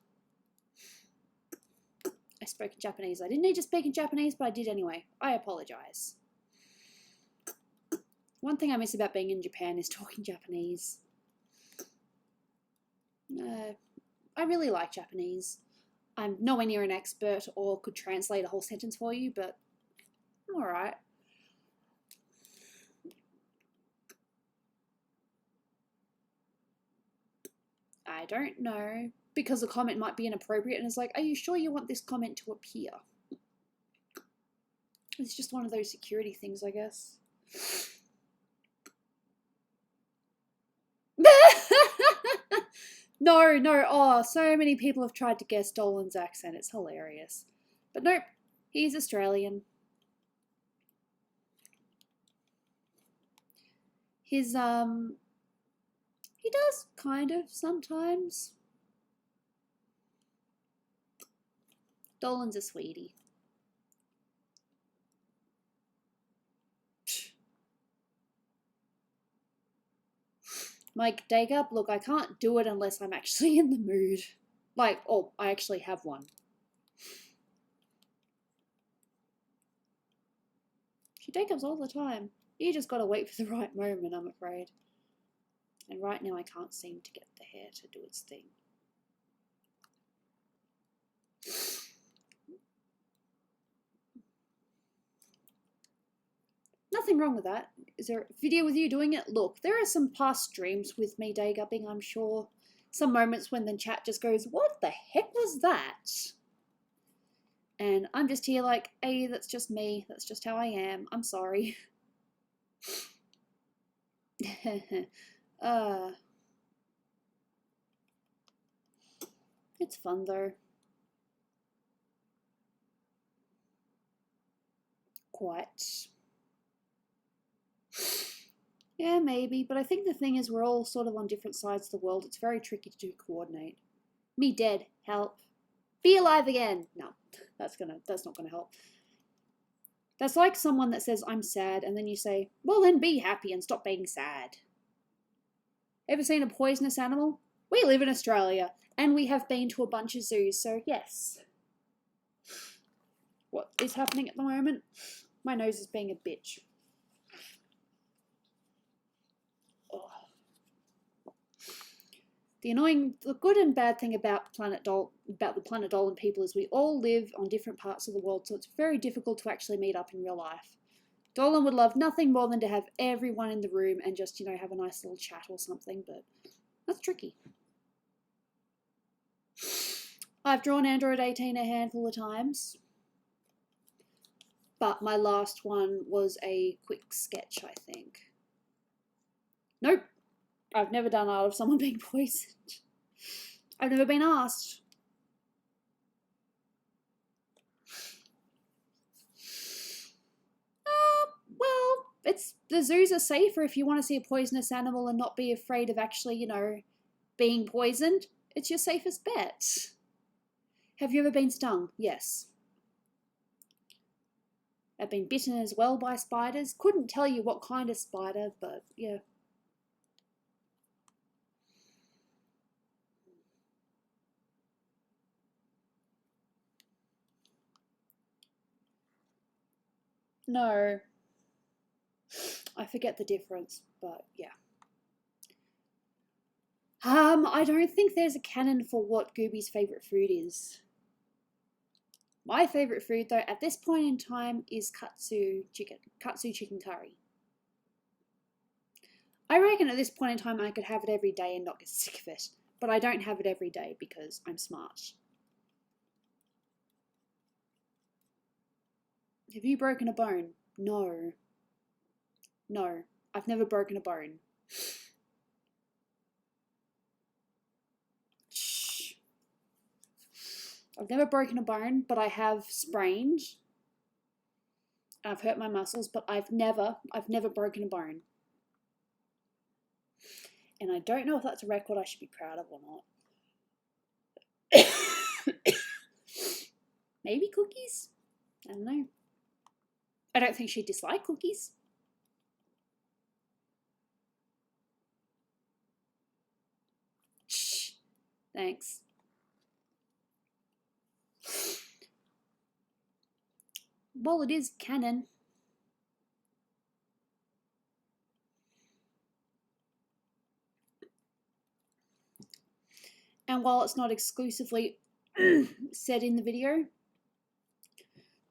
Speaker 1: I spoke in Japanese. I didn't need to speak in Japanese, but I did anyway. I apologize. One thing I miss about being in Japan is talking Japanese. I really like Japanese. I'm nowhere near an expert or could translate a whole sentence for you, but I'm alright. I don't know, because the comment might be inappropriate and it's like, are you sure you want this comment to appear? It's just one of those security things, I guess. No, oh, so many people have tried to guess Dolan's accent, it's hilarious. But nope, he's Australian. His, he does, kind of, sometimes. Dolan's a sweetie. Mike Dagup, look, I can't do it unless I'm actually in the mood. Like, oh, I actually have one. She Dagups all the time. You just gotta wait for the right moment, I'm afraid. And right now I can't seem to get the hair to do its thing. Nothing wrong with that. Is there a video with you doing it? Look, there are some past streams with me day-gupping, I'm sure. Some moments when the chat just goes, what the heck was that? And I'm just here like, hey, that's just me. That's just how I am. I'm sorry. It's fun though. Quite. Yeah, maybe, but I think the thing is we're all sort of on different sides of the world. It's very tricky to coordinate. Me dead, help. Be alive again. No, that's not gonna help. That's like someone that says, I'm sad, and then you say, well then be happy and stop being sad. Ever seen a poisonous animal? We live in Australia, and we have been to a bunch of zoos, so yes. What is happening at the moment? My nose is being a bitch. Oh. The good and bad thing about the Planet Dolan people is we all live on different parts of the world, so it's very difficult to actually meet up in real life. Dolan would love nothing more than to have everyone in the room and just, have a nice little chat or something, but that's tricky. I've drawn Android 18 a handful of times, but my last one was a quick sketch, I think. Nope. I've never done art of someone being poisoned. I've never been asked. Well, the zoos are safer if you want to see a poisonous animal and not be afraid of actually, being poisoned. It's your safest bet. Have you ever been stung? Yes. I've been bitten as well by spiders. Couldn't tell you what kind of spider, but yeah. No. I forget the difference, but yeah. I don't think there's a canon for what Gooby's favourite food is. My favourite food, though, at this point in time, is katsu chicken curry. I reckon at this point in time I could have it every day and not get sick of it, but I don't have it every day because I'm smart. Have you broken a bone? No. No, I've never broken a bone. Shh. I've never broken a bone, but I have sprained. I've hurt my muscles, but I've never broken a bone. And I don't know if that's a record I should be proud of or not. Maybe cookies? I don't know. I don't think she'd dislike cookies. Shh. Thanks. Well, it is canon. And while it's not exclusively said in the video,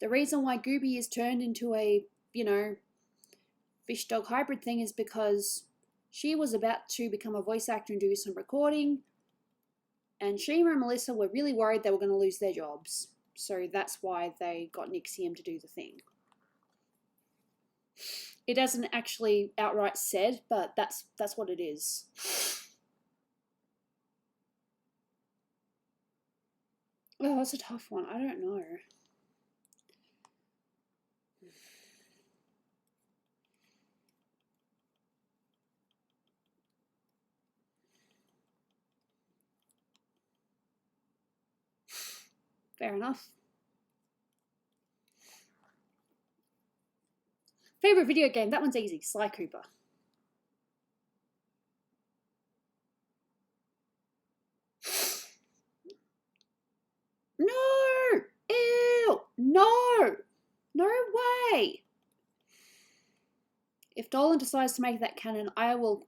Speaker 1: the reason why Gooby is turned into a, fish-dog hybrid thing is because she was about to become a voice actor and do some recording, and Shima and Melissa were really worried they were going to lose their jobs. So that's why they got Nixium to do the thing. It doesn't actually outright said, but that's what it is. Oh, that's a tough one. I don't know. Fair enough. Favorite video game? That one's easy. Sly Cooper. No! Ew! No! No way! If Dolan decides to make that canon, I will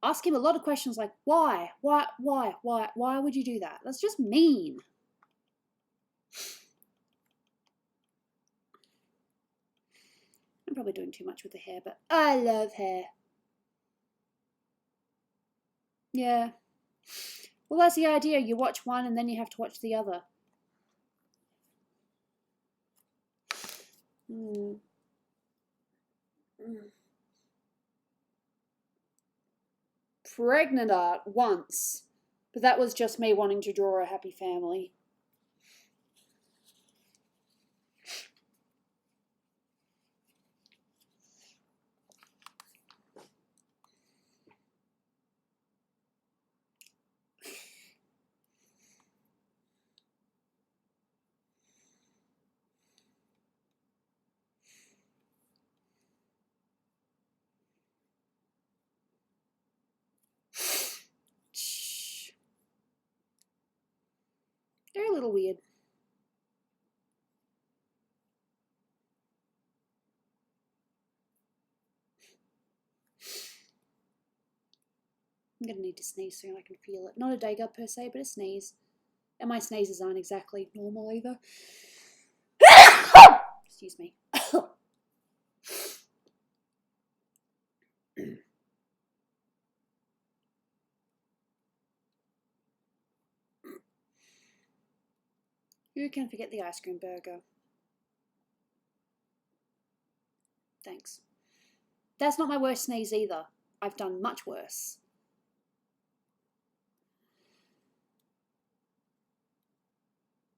Speaker 1: ask him a lot of questions like, why? Why would you do that? That's just mean. I'm probably doing too much with the hair, but I love hair. Yeah. Well, that's the idea. You watch one and then you have to watch the other. Pregnant art once, but that was just me wanting to draw a happy family. little weird. I'm going to need to sneeze soon, I can feel it. Not a dagger per se, but a sneeze. And my sneezes aren't exactly normal either. Excuse me. Who can forget the ice cream burger? Thanks. That's not my worst sneeze either. I've done much worse.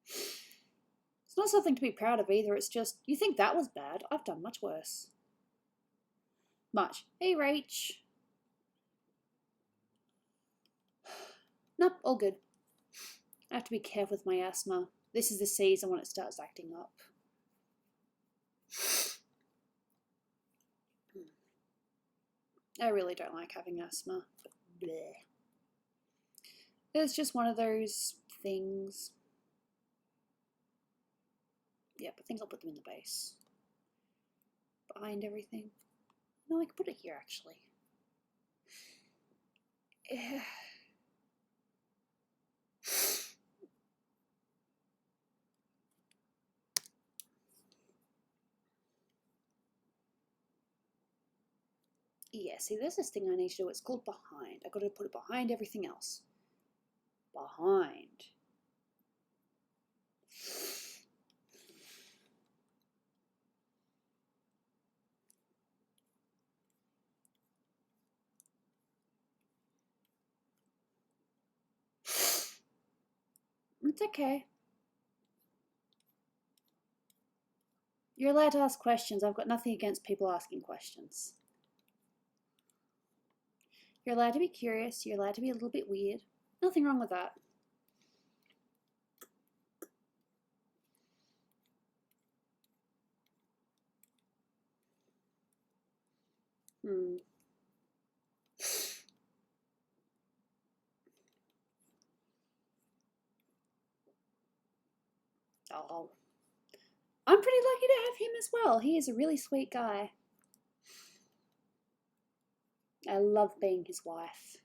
Speaker 1: It's not something to be proud of either, it's just, you think that was bad? I've done much worse. Much. Hey, Rach. Nope, all good. I have to be careful with my asthma. This is the season when it starts acting up. I really don't like having asthma. But bleh. It's just one of those things. Yep, I think I'll put them in the base. Behind everything. No, I can put it here actually. Yeah. Yeah, see, there's this thing I need to do. It's called behind. I've got to put it behind everything else. Behind. It's okay. You're allowed to ask questions. I've got nothing against people asking questions. You're allowed to be curious. You're allowed to be a little bit weird. Nothing wrong with that. Oh. I'm pretty lucky to have him as well. He is a really sweet guy. I love being his wife.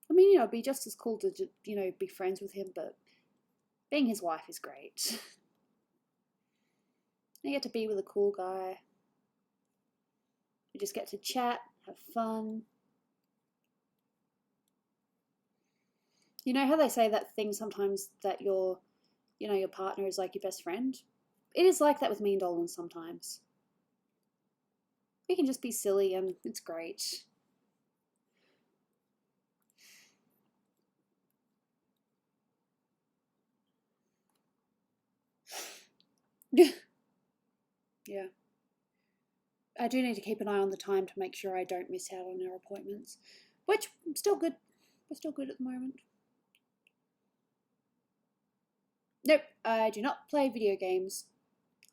Speaker 1: I mean, you know, it'd be just as cool to, you know, be friends with him, but being his wife is great. I get to be with a cool guy. We just get to chat, have fun. You know how they say that thing sometimes that your partner is like your best friend? It is like that with me and Dolan sometimes. We can just be silly and it's great. Yeah. I do need to keep an eye on the time to make sure I don't miss out on our appointments. Which, still good. We're still good at the moment. Nope, I do not play video games.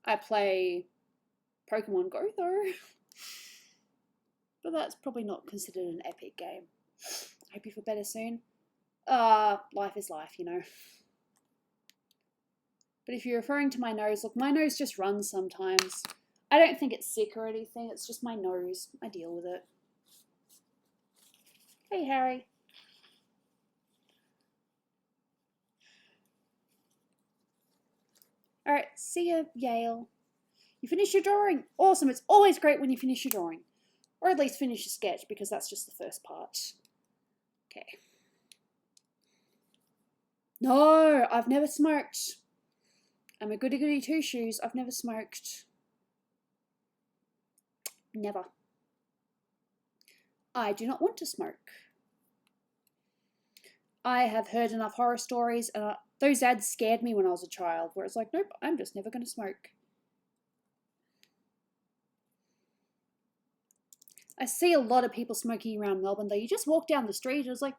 Speaker 1: I play Pokemon Go though. But that's probably not considered an epic game. I hope you feel better soon. Life is life, you know. But if you're referring to my nose, look, my nose just runs sometimes. I don't think it's sick or anything, it's just my nose. I deal with it. Hey, Harry. Alright, see ya, Yale. You finished your drawing? Awesome, it's always great when you finish your drawing. Or at least finish your sketch, because that's just the first part. Okay. No, I've never smoked. I'm a goody-goody two-shoes. I've never smoked. Never. I do not want to smoke. I have heard enough horror stories, and those ads scared me when I was a child, where it's like, nope, I'm just never going to smoke. I see a lot of people smoking around Melbourne, though. You just walk down the street, and it's like,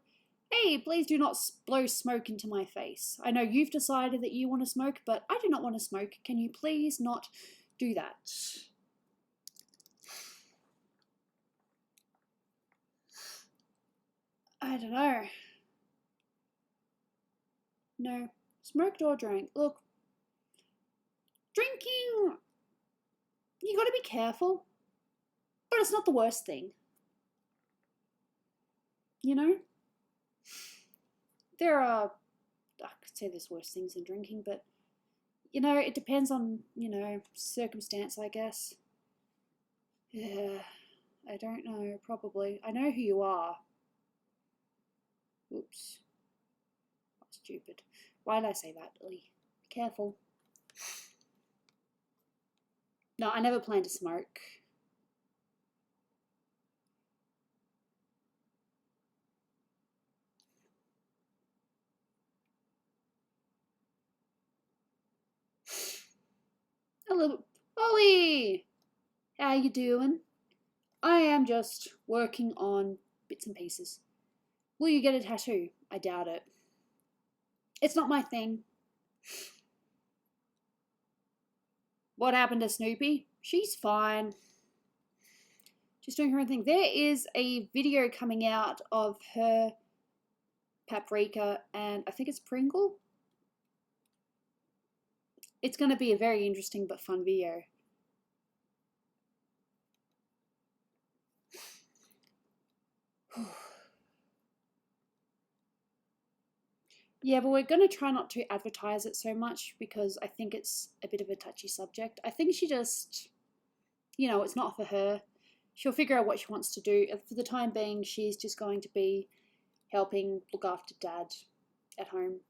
Speaker 1: hey, please do not blow smoke into my face. I know you've decided that you want to smoke, but I do not want to smoke. Can you please not do that? I don't know. No. Smoked or drank? Look, drinking, you gotta be careful. But it's not the worst thing. You know? There are, I could say there's worse things than drinking, but, you know, it depends on, you know, circumstance, I guess. Yeah, I don't know, probably. I know who you are. Oops. That's stupid. Why did I say that, Lee? Be careful. No, I never plan to smoke. Hello, Ollie! How you doing? I am just working on bits and pieces. Will you get a tattoo? I doubt it. It's not my thing. What happened to Snoopy? She's fine. Just doing her own thing. There is a video coming out of her, Paprika, and I think it's Pringle. It's going to be a very interesting but fun video. Yeah, but we're going to try not to advertise it so much because I think it's a bit of a touchy subject. I think she just, you know, it's not for her. She'll figure out what she wants to do. For the time being, she's just going to be helping look after Dad at home.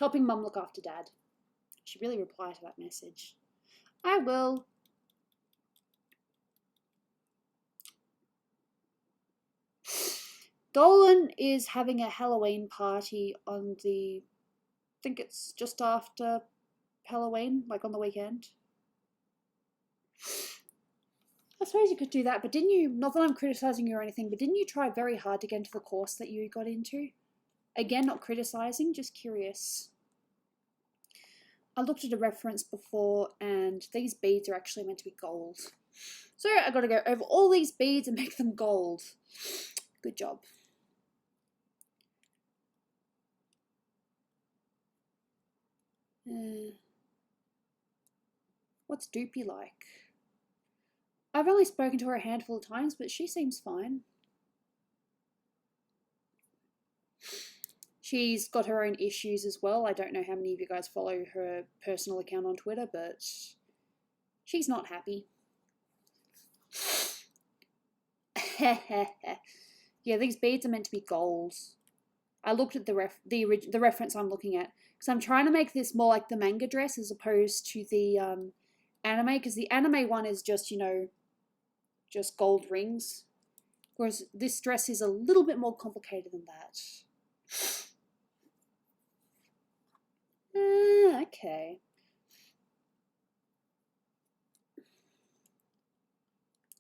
Speaker 1: Helping Mum look after Dad. She really replied to that message. I will. Dolan is having a Halloween party on the, I think it's just after Halloween, like on the weekend. I suppose you could do that, but didn't you, not that I'm criticising you or anything, but didn't you try very hard to get into the course that you got into? Again, not criticising, just curious. I looked at a reference before and these beads are actually meant to be gold. So I got to go over all these beads and make them gold. Good job. What's Doopy like? I've only spoken to her a handful of times, but she seems fine. She's got her own issues as well. I don't know how many of you guys follow her personal account on Twitter, but she's not happy. Yeah, these beads are meant to be gold. I looked at the reference I'm looking at because I'm trying to make this more like the manga dress as opposed to the anime, because the anime one is just, you know, just gold rings, whereas this dress is a little bit more complicated than that. Okay.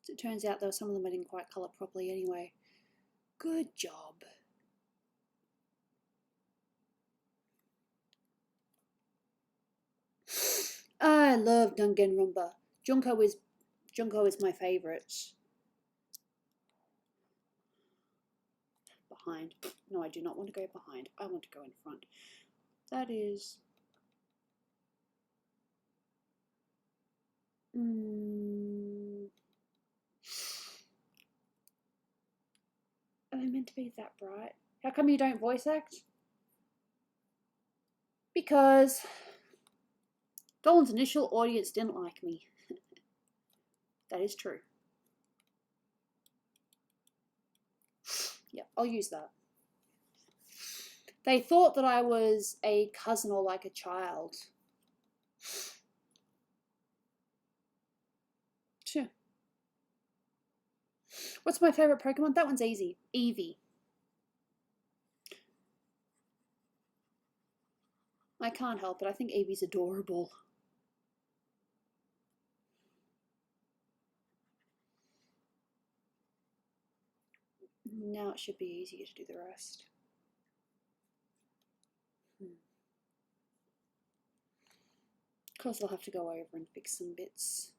Speaker 1: It turns out though some of them I didn't quite colour properly anyway. Good job. I love Danganronpa. Junko is my favourite. Behind. No, I do not want to go behind. I want to go in front. That is... Are they meant to be that bright? How come you don't voice act? Because Dolan's initial audience didn't like me. That is true. Yeah, I'll use that. They thought that I was a cousin or like a child. Sure. What's my favourite Pokemon? That one's easy. Eevee. I can't help it. I think Eevee's adorable. Now it should be easier to do the rest. Of course I'll have to go over and fix some bits.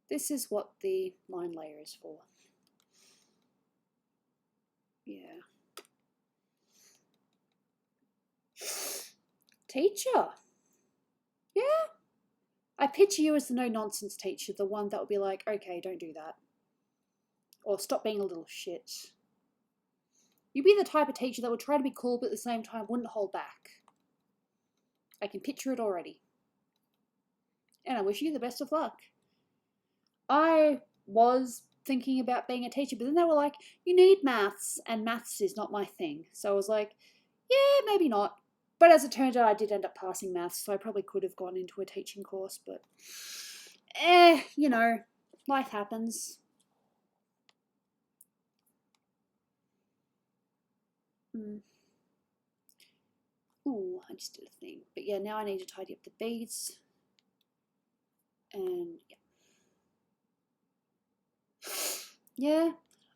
Speaker 1: This is what the line layer is for. Yeah. Teacher. Yeah. I picture you as the no-nonsense teacher, the one that would be like, okay, don't do that. Or stop being a little shit. You'd be the type of teacher that would try to be cool, but at the same time wouldn't hold back. I can picture it already. And I wish you the best of luck. I was thinking about being a teacher, but then they were like, you need maths, and maths is not my thing. So I was like, yeah, maybe not. But as it turned out, I did end up passing maths, so I probably could have gone into a teaching course, but you know, life happens. Ooh, I just did a thing. But yeah, now I need to tidy up the beads. And yeah,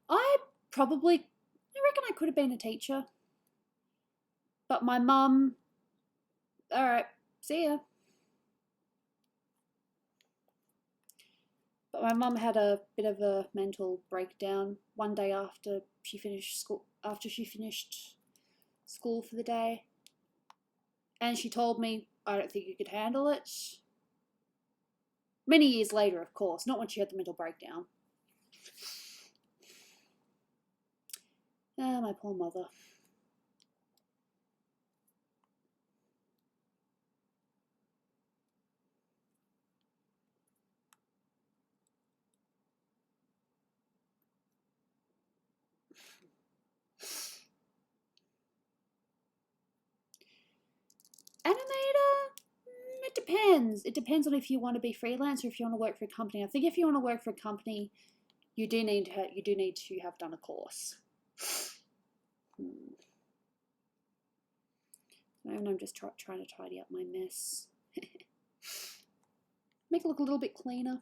Speaker 1: I reckon I could have been a teacher. But my mum, alright, see ya. But my mum had a bit of a mental breakdown one day after she finished school for the day. And she told me, I don't think you could handle it. Many years later, of course, not when she had the mental breakdown. Ah, my poor mother. Animator? It depends. It depends on if you want to be freelance or if you want to work for a company. I think if you want to work for a company, you do need to have done a course. And I'm just trying to tidy up my mess. Make it look a little bit cleaner.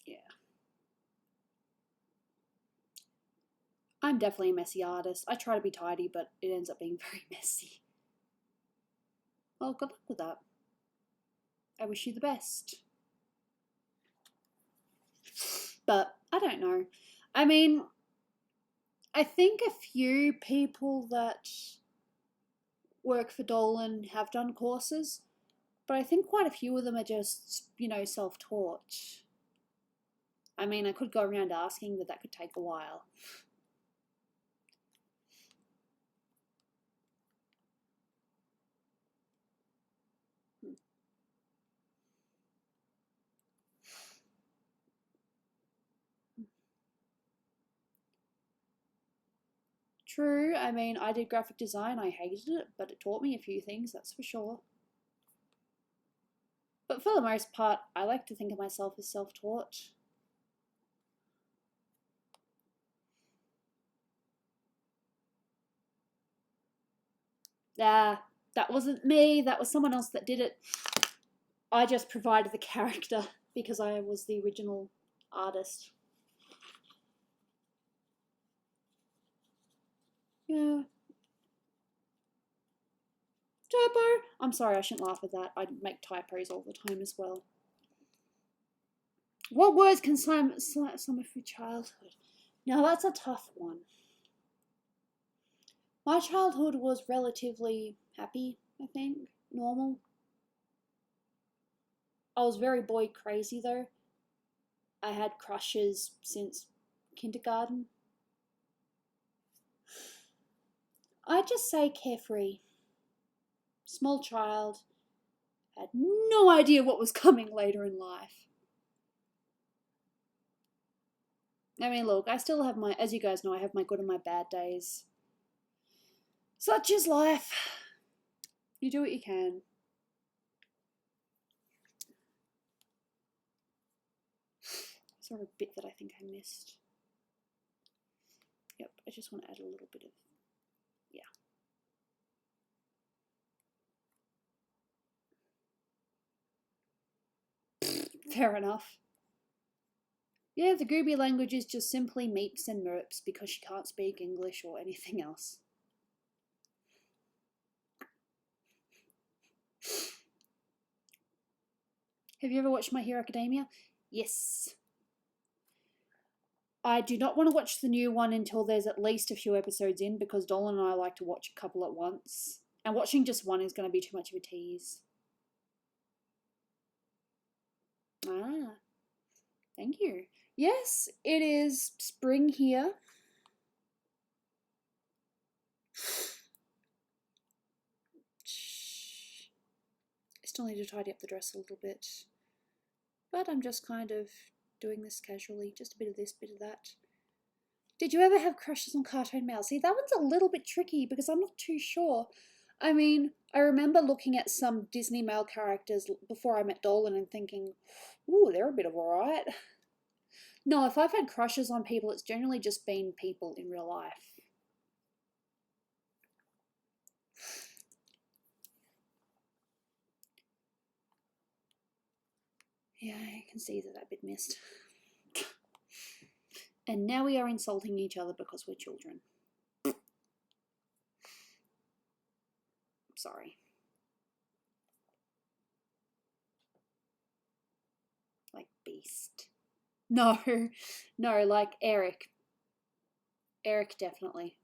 Speaker 1: Yeah. I'm definitely a messy artist. I try to be tidy, but it ends up being very messy. Well, good luck with that. I wish you the best. But I don't know. I mean, I think a few people that work for Dolan have done courses, but I think quite a few of them are just, self-taught. I mean, I could go around asking, but that could take a while. True, I mean, I did graphic design, I hated it, but it taught me a few things, that's for sure. But for the most part, I like to think of myself as self-taught. Ah, that wasn't me, that was someone else that did it. I just provided the character because I was the original artist. Yeah. Typo! I'm sorry, I shouldn't laugh at that. I make typos all the time as well. What words can sum up your childhood? Now that's a tough one. My childhood was relatively happy, I think. Normal. I was very boy crazy though. I had crushes since kindergarten. I'd just say carefree. Small child. Had no idea what was coming later in life. I mean, look, I still have as you guys know, I have my good and my bad days. Such is life. You do what you can. Sort of a bit that I think I missed. Yep, I just want to add a little bit of, yeah. Fair enough. Yeah, the Gooby language is just simply meeps and merps because she can't speak English or anything else. Have you ever watched My Hero Academia? Yes. I do not want to watch the new one until there's at least a few episodes in, because Dolan and I like to watch a couple at once. And watching just one is going to be too much of a tease. Ah, thank you. Yes, it is spring here. I still need to tidy up the dress a little bit. But I'm just kind of doing this casually. Just a bit of this, bit of that. Did you ever have crushes on cartoon males? See, that one's a little bit tricky because I'm not too sure. I mean, I remember looking at some Disney male characters before I met Dolan and thinking, ooh, they're a bit of alright. No, if I've had crushes on people, it's generally just been people in real life. Yeah, I can see that bit missed. And now we are insulting each other because we're children. Sorry. Like Beast. No, no, like Eric. Eric, definitely.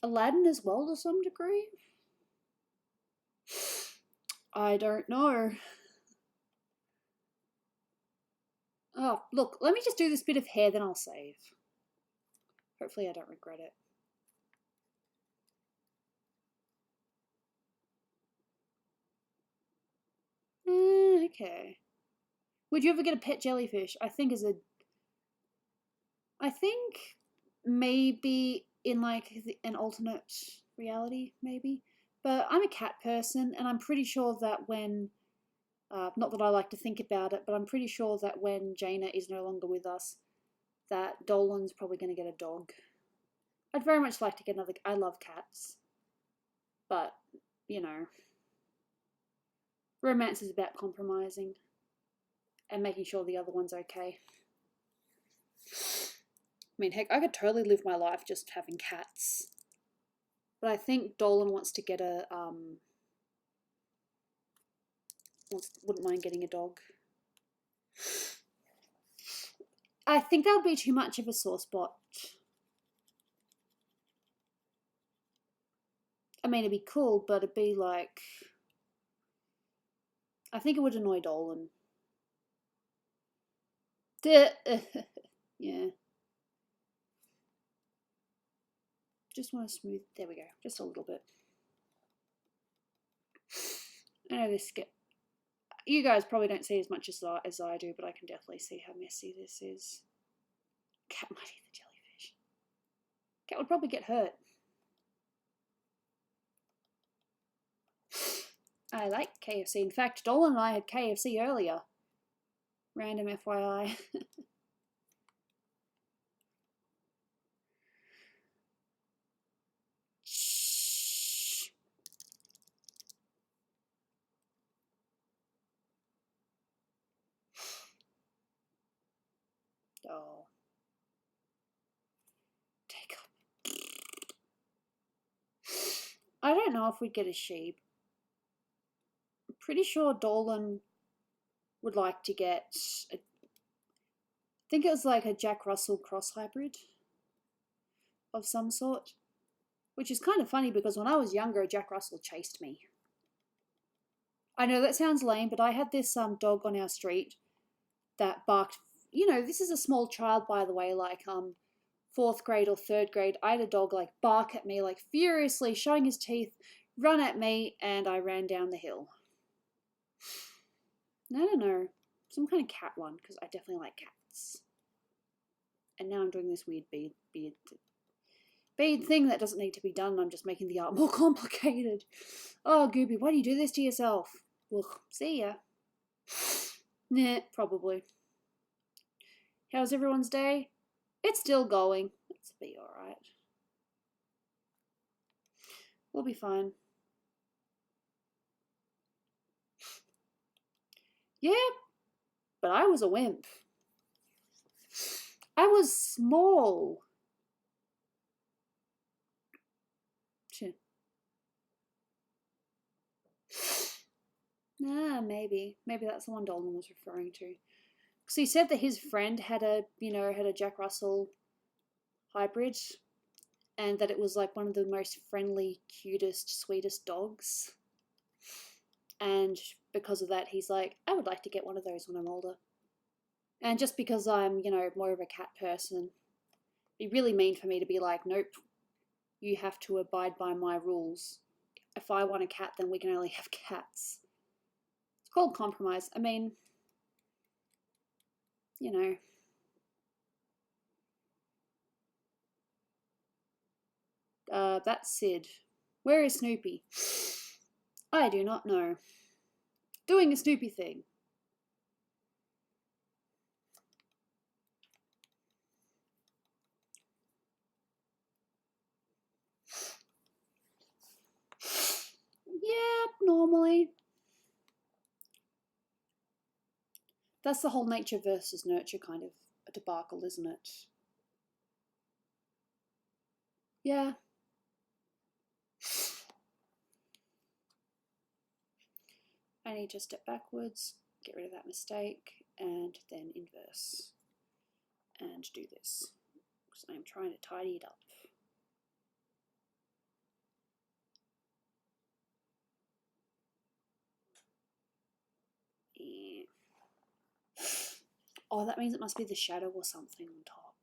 Speaker 1: Aladdin as well to some degree? I don't know. Oh, look, let me just do this bit of hair, then I'll save. Hopefully I don't regret it. Okay. Would you ever get a pet jellyfish? I think maybe in like an alternate reality, maybe. But I'm a cat person, and I'm pretty sure that when, not that I like to think about it, but I'm pretty sure that when Jaina is no longer with us, that Dolan's probably going to get a dog. I'd very much like to get another. I love cats, but you know, romance is about compromising and making sure the other one's okay. I mean, heck, I could totally live my life just having cats. But I think Dolan wants to get a, wouldn't mind getting a dog. I think that would be too much of a sore spot. I mean, it'd be cool, but it'd be like, I think it would annoy Dolan. Yeah. Just want to smooth, there we go, just a little bit. I know this you guys probably don't see as much as I do, but I can definitely see how messy this is. Cat might eat the jellyfish. Cat would probably get hurt. I like KFC. In fact, Dolan and I had KFC earlier. Random FYI. Shh. Oh. Take up. I don't know if we'd get a sheep. I'm pretty sure Dolan would like to get I think it was like a Jack Russell cross hybrid of some sort. Which is kind of funny because when I was younger, Jack Russell chased me. I know that sounds lame, but I had this dog on our street that barked. You know, this is a small child, by the way, like 4th grade or 3rd grade. I had a dog like bark at me, like furiously, showing his teeth, run at me, and I ran down the hill. I don't know, some kind of cat one, because I definitely like cats. And now I'm doing this weird bead thing that doesn't need to be done. I'm just making the art more complicated. Oh, Gooby, why do you do this to yourself? Ugh, see ya. Nah, probably. How's everyone's day? It's still going. Let's be alright. We'll be fine. Yeah, but I was a wimp. I was small. Maybe. Maybe that's the one Dolan was referring to. Because he said that his friend had a, had a Jack Russell hybrid, and that it was like one of the most friendly, cutest, sweetest dogs. And because of that, he's like, I would like to get one of those when I'm older. And just because I'm, more of a cat person, it'd be really mean for me to be like, nope, you have to abide by my rules. If I want a cat, then we can only have cats. It's called compromise. I mean, that's Sid. Where is Snoopy? I do not know. Doing a Snoopy thing. Yep, normally. That's the whole nature versus nurture kind of a debacle, isn't it? Yeah. I need to step backwards, get rid of that mistake, and then inverse. And do this, because I'm trying to tidy it up. Yeah. Oh, that means it must be the shadow or something on top.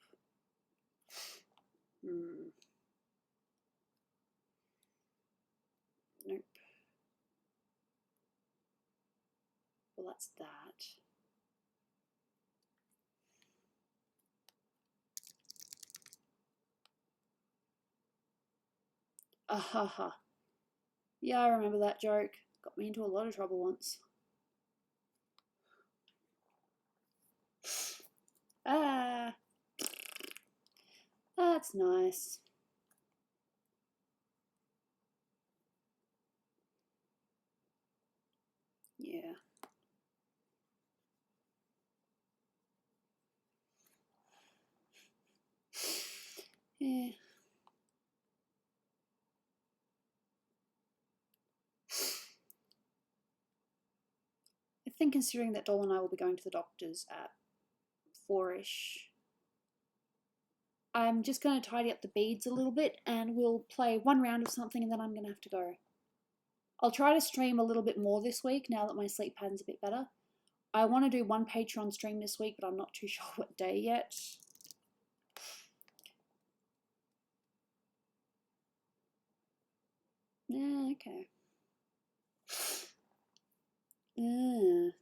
Speaker 1: Nope. Well, that's that. Ahaha. Yeah, I remember that joke. Got me into a lot of trouble once. Ah. That's nice. Yeah. Yeah. I think considering that Dolan and I will be going to the doctor's at 4ish, I'm just going to tidy up the beads a little bit and we'll play one round of something and then I'm going to have to go. I'll try to stream a little bit more this week now that my sleep pattern's a bit better. I want to do one Patreon stream this week, but I'm not too sure what day yet. Yeah, okay.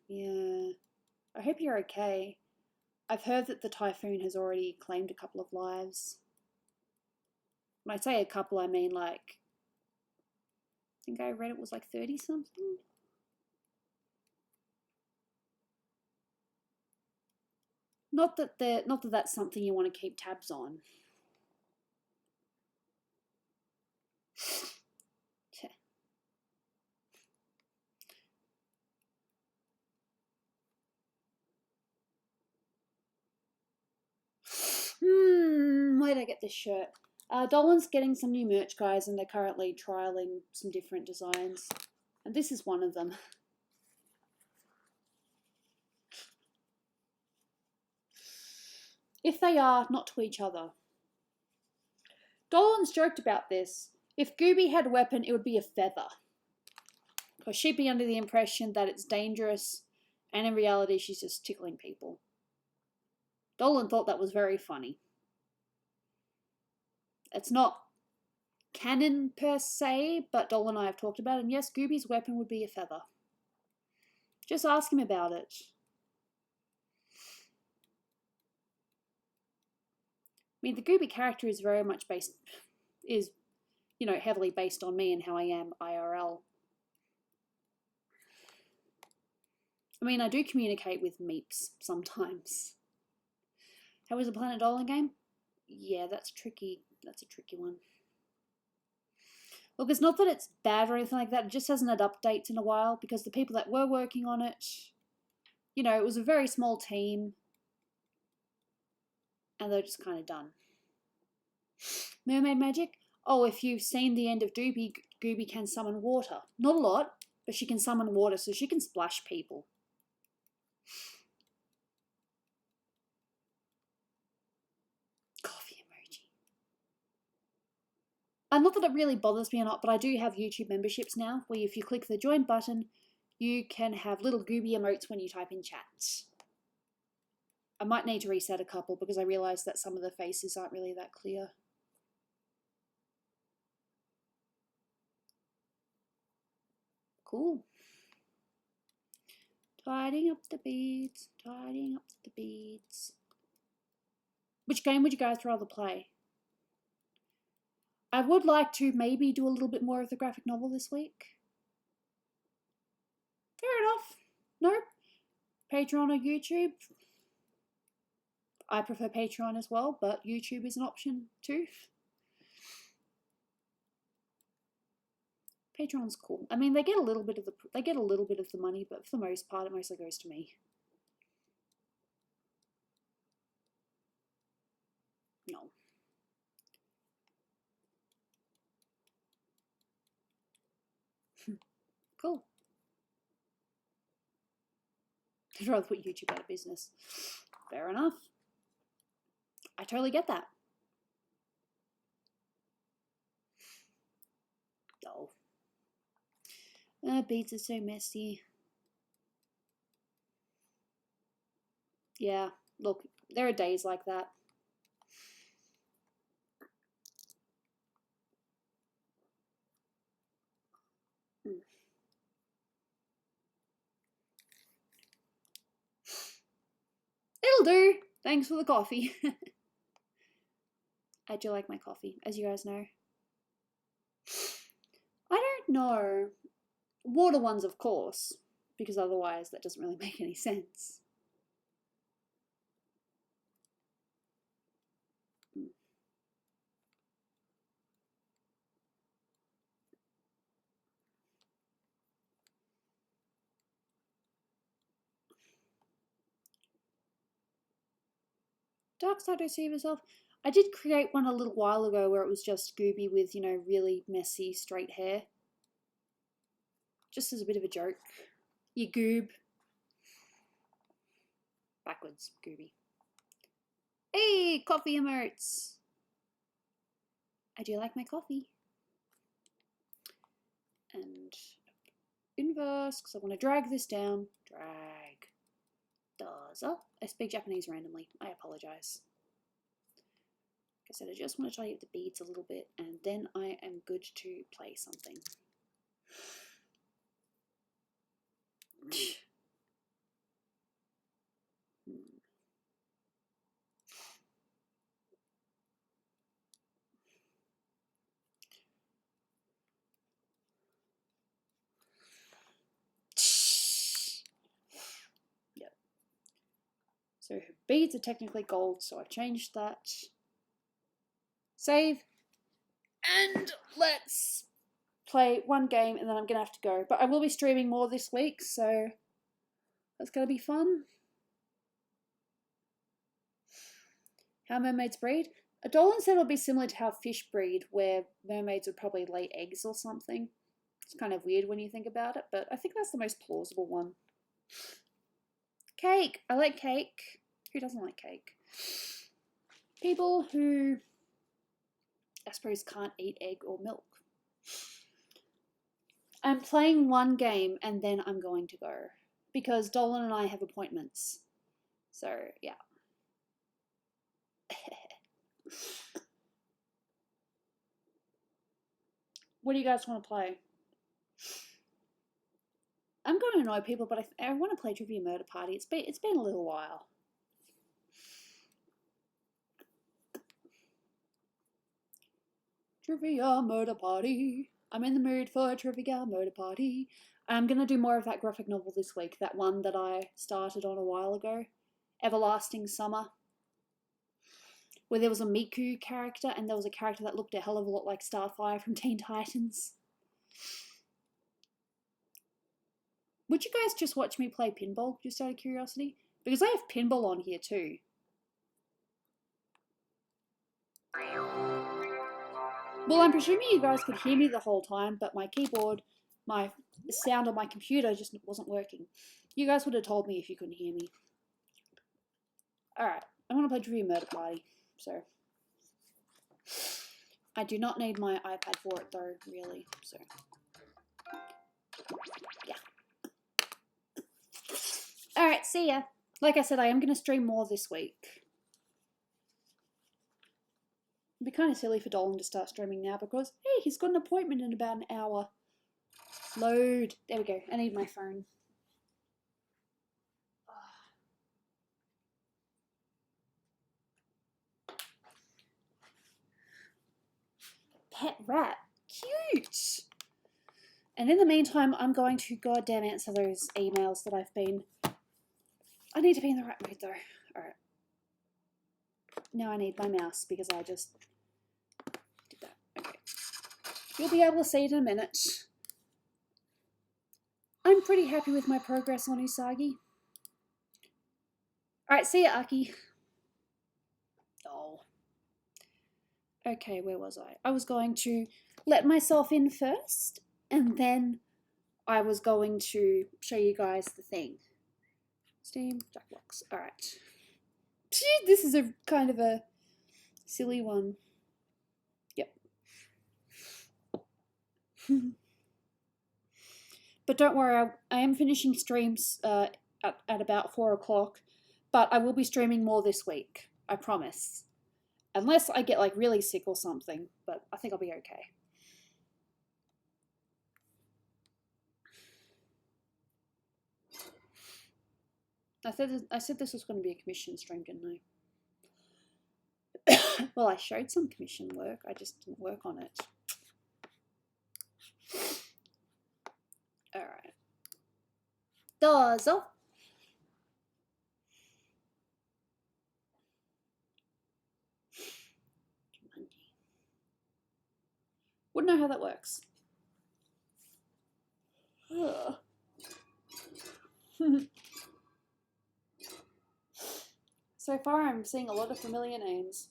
Speaker 1: Yeah. I hope you're okay. I've heard that the typhoon has already claimed a couple of lives. When I say a couple, I mean like, I think I read it was like 30 something. Not that that's something you want to keep tabs on. Where'd I get this shirt? Dolan's getting some new merch, guys, and they're currently trialing some different designs. And this is one of them. If they are, not to each other. Dolan's joked about this. If Gooby had a weapon, it would be a feather. Because she'd be under the impression that it's dangerous, and in reality, she's just tickling people. Dolan thought that was very funny. It's not canon per se, but Dolan and I have talked about it, and yes, Gooby's weapon would be a feather. Just ask him about it. I mean, the Gooby character is very much heavily based on me and how I am IRL. I mean, I do communicate with meeps sometimes. How is the Planet Dolan game? Yeah, that's tricky. That's a tricky one. Look, it's not that it's bad or anything like that. It just hasn't had updates in a while because the people that were working on it, it was a very small team and they're just kind of done. Mermaid magic? Oh, if you've seen the end of Gooby can summon water. Not a lot, But she can summon water, so she can splash people. Coffee emoji. Not that it really bothers me or not, but I do have YouTube memberships now, where if you click the join button, you can have little Gooby emotes when you type in chat. I might need to reset a couple because I realised that some of the faces aren't really that clear. Cool. Tidying up the beads, tidying up the beads. Which game would you guys rather play? I would like to maybe do a little bit more of the graphic novel this week. Fair enough. No? Patreon or YouTube? I prefer Patreon as well, but YouTube is an option too. Patreon's cool. I mean, they get a little bit of the money, but for the most part, it mostly goes to me. No. Cool. I'd rather put YouTube out of business. Fair enough. I totally get that. Oh. Beads are so messy. Yeah, look, there are days like that. It'll do. Thanks for the coffee. I do like my coffee, as you guys know. I don't know. Water ones, of course, because otherwise that doesn't really make any sense. Dark side, don't see yourself. I did create one a little while ago where it was just Gooby with, you know, really messy straight hair. Just as a bit of a joke. You goob. Backwards, Gooby. Hey, coffee emotes. I do like my coffee. And inverse, because I want to drag this down. Drag. Does. I speak Japanese randomly. I apologize. Like I said, I just want to tidy up the beads a little bit, and then I am good to play something. Yep. So her beads are technically gold, so I've changed that. Save. And let's play one game, and then I'm going to have to go. But I will be streaming more this week, so that's going to be fun. How mermaids breed? Dolan said it'll be similar to how fish breed, where mermaids would probably lay eggs or something. It's kind of weird when you think about it, but I think that's the most plausible one. Cake! I like cake. Who doesn't like cake? People who, I suppose, can't eat egg or milk. I'm playing one game and then I'm going to go, because Dolan and I have appointments. So, yeah. What do you guys want to play? I'm going to annoy people, but I want to play Trivia Murder Party. It's been a little while. Trivia Murder Party. I'm in the mood for a Trivia Murder Party. I'm going to do more of that graphic novel this week, that one that I started on a while ago. Everlasting Summer. Where there was a Miku character and there was a character that looked a hell of a lot like Starfire from Teen Titans. Would you guys just watch me play pinball, just out of curiosity? Because I have pinball on here too. Well, I'm presuming you guys could hear me the whole time, but my keyboard my sound on my computer just wasn't working. You guys would have told me if you couldn't hear me. Alright, I want to play Trivia Murder Party, so... I do not need my iPad for it though, really, so... Yeah. Alright, see ya. Like I said, I am going to stream more this week. It'd be kind of silly for Dolan to start streaming now because, hey, he's got an appointment in about an hour. Load. There we go. I need my phone. Pet rat. Cute. And in the meantime, I'm going to goddamn answer those emails that I've been... I need to be in the right mood though. Alright. Now I need my mouse because I just did that. Okay. You'll be able to see it in a minute. I'm pretty happy with my progress on Usagi. Alright, see ya, Aki. Oh. Okay, where was I? I was going to let myself in first, and then I was going to show you guys the thing. Steam, Jackbox. Alright. This is a kind of a silly one. Yep. But don't worry, I am finishing streams at about 4 o'clock, but I will be streaming more this week. I promise. Unless I get like really sick or something, but I think I'll be okay. I said this was going to be a commission stream, didn't I? Well, I showed some commission work. I just didn't work on it. Alright. Dozo. Wouldn't know how that works. So far, I'm seeing a lot of familiar names.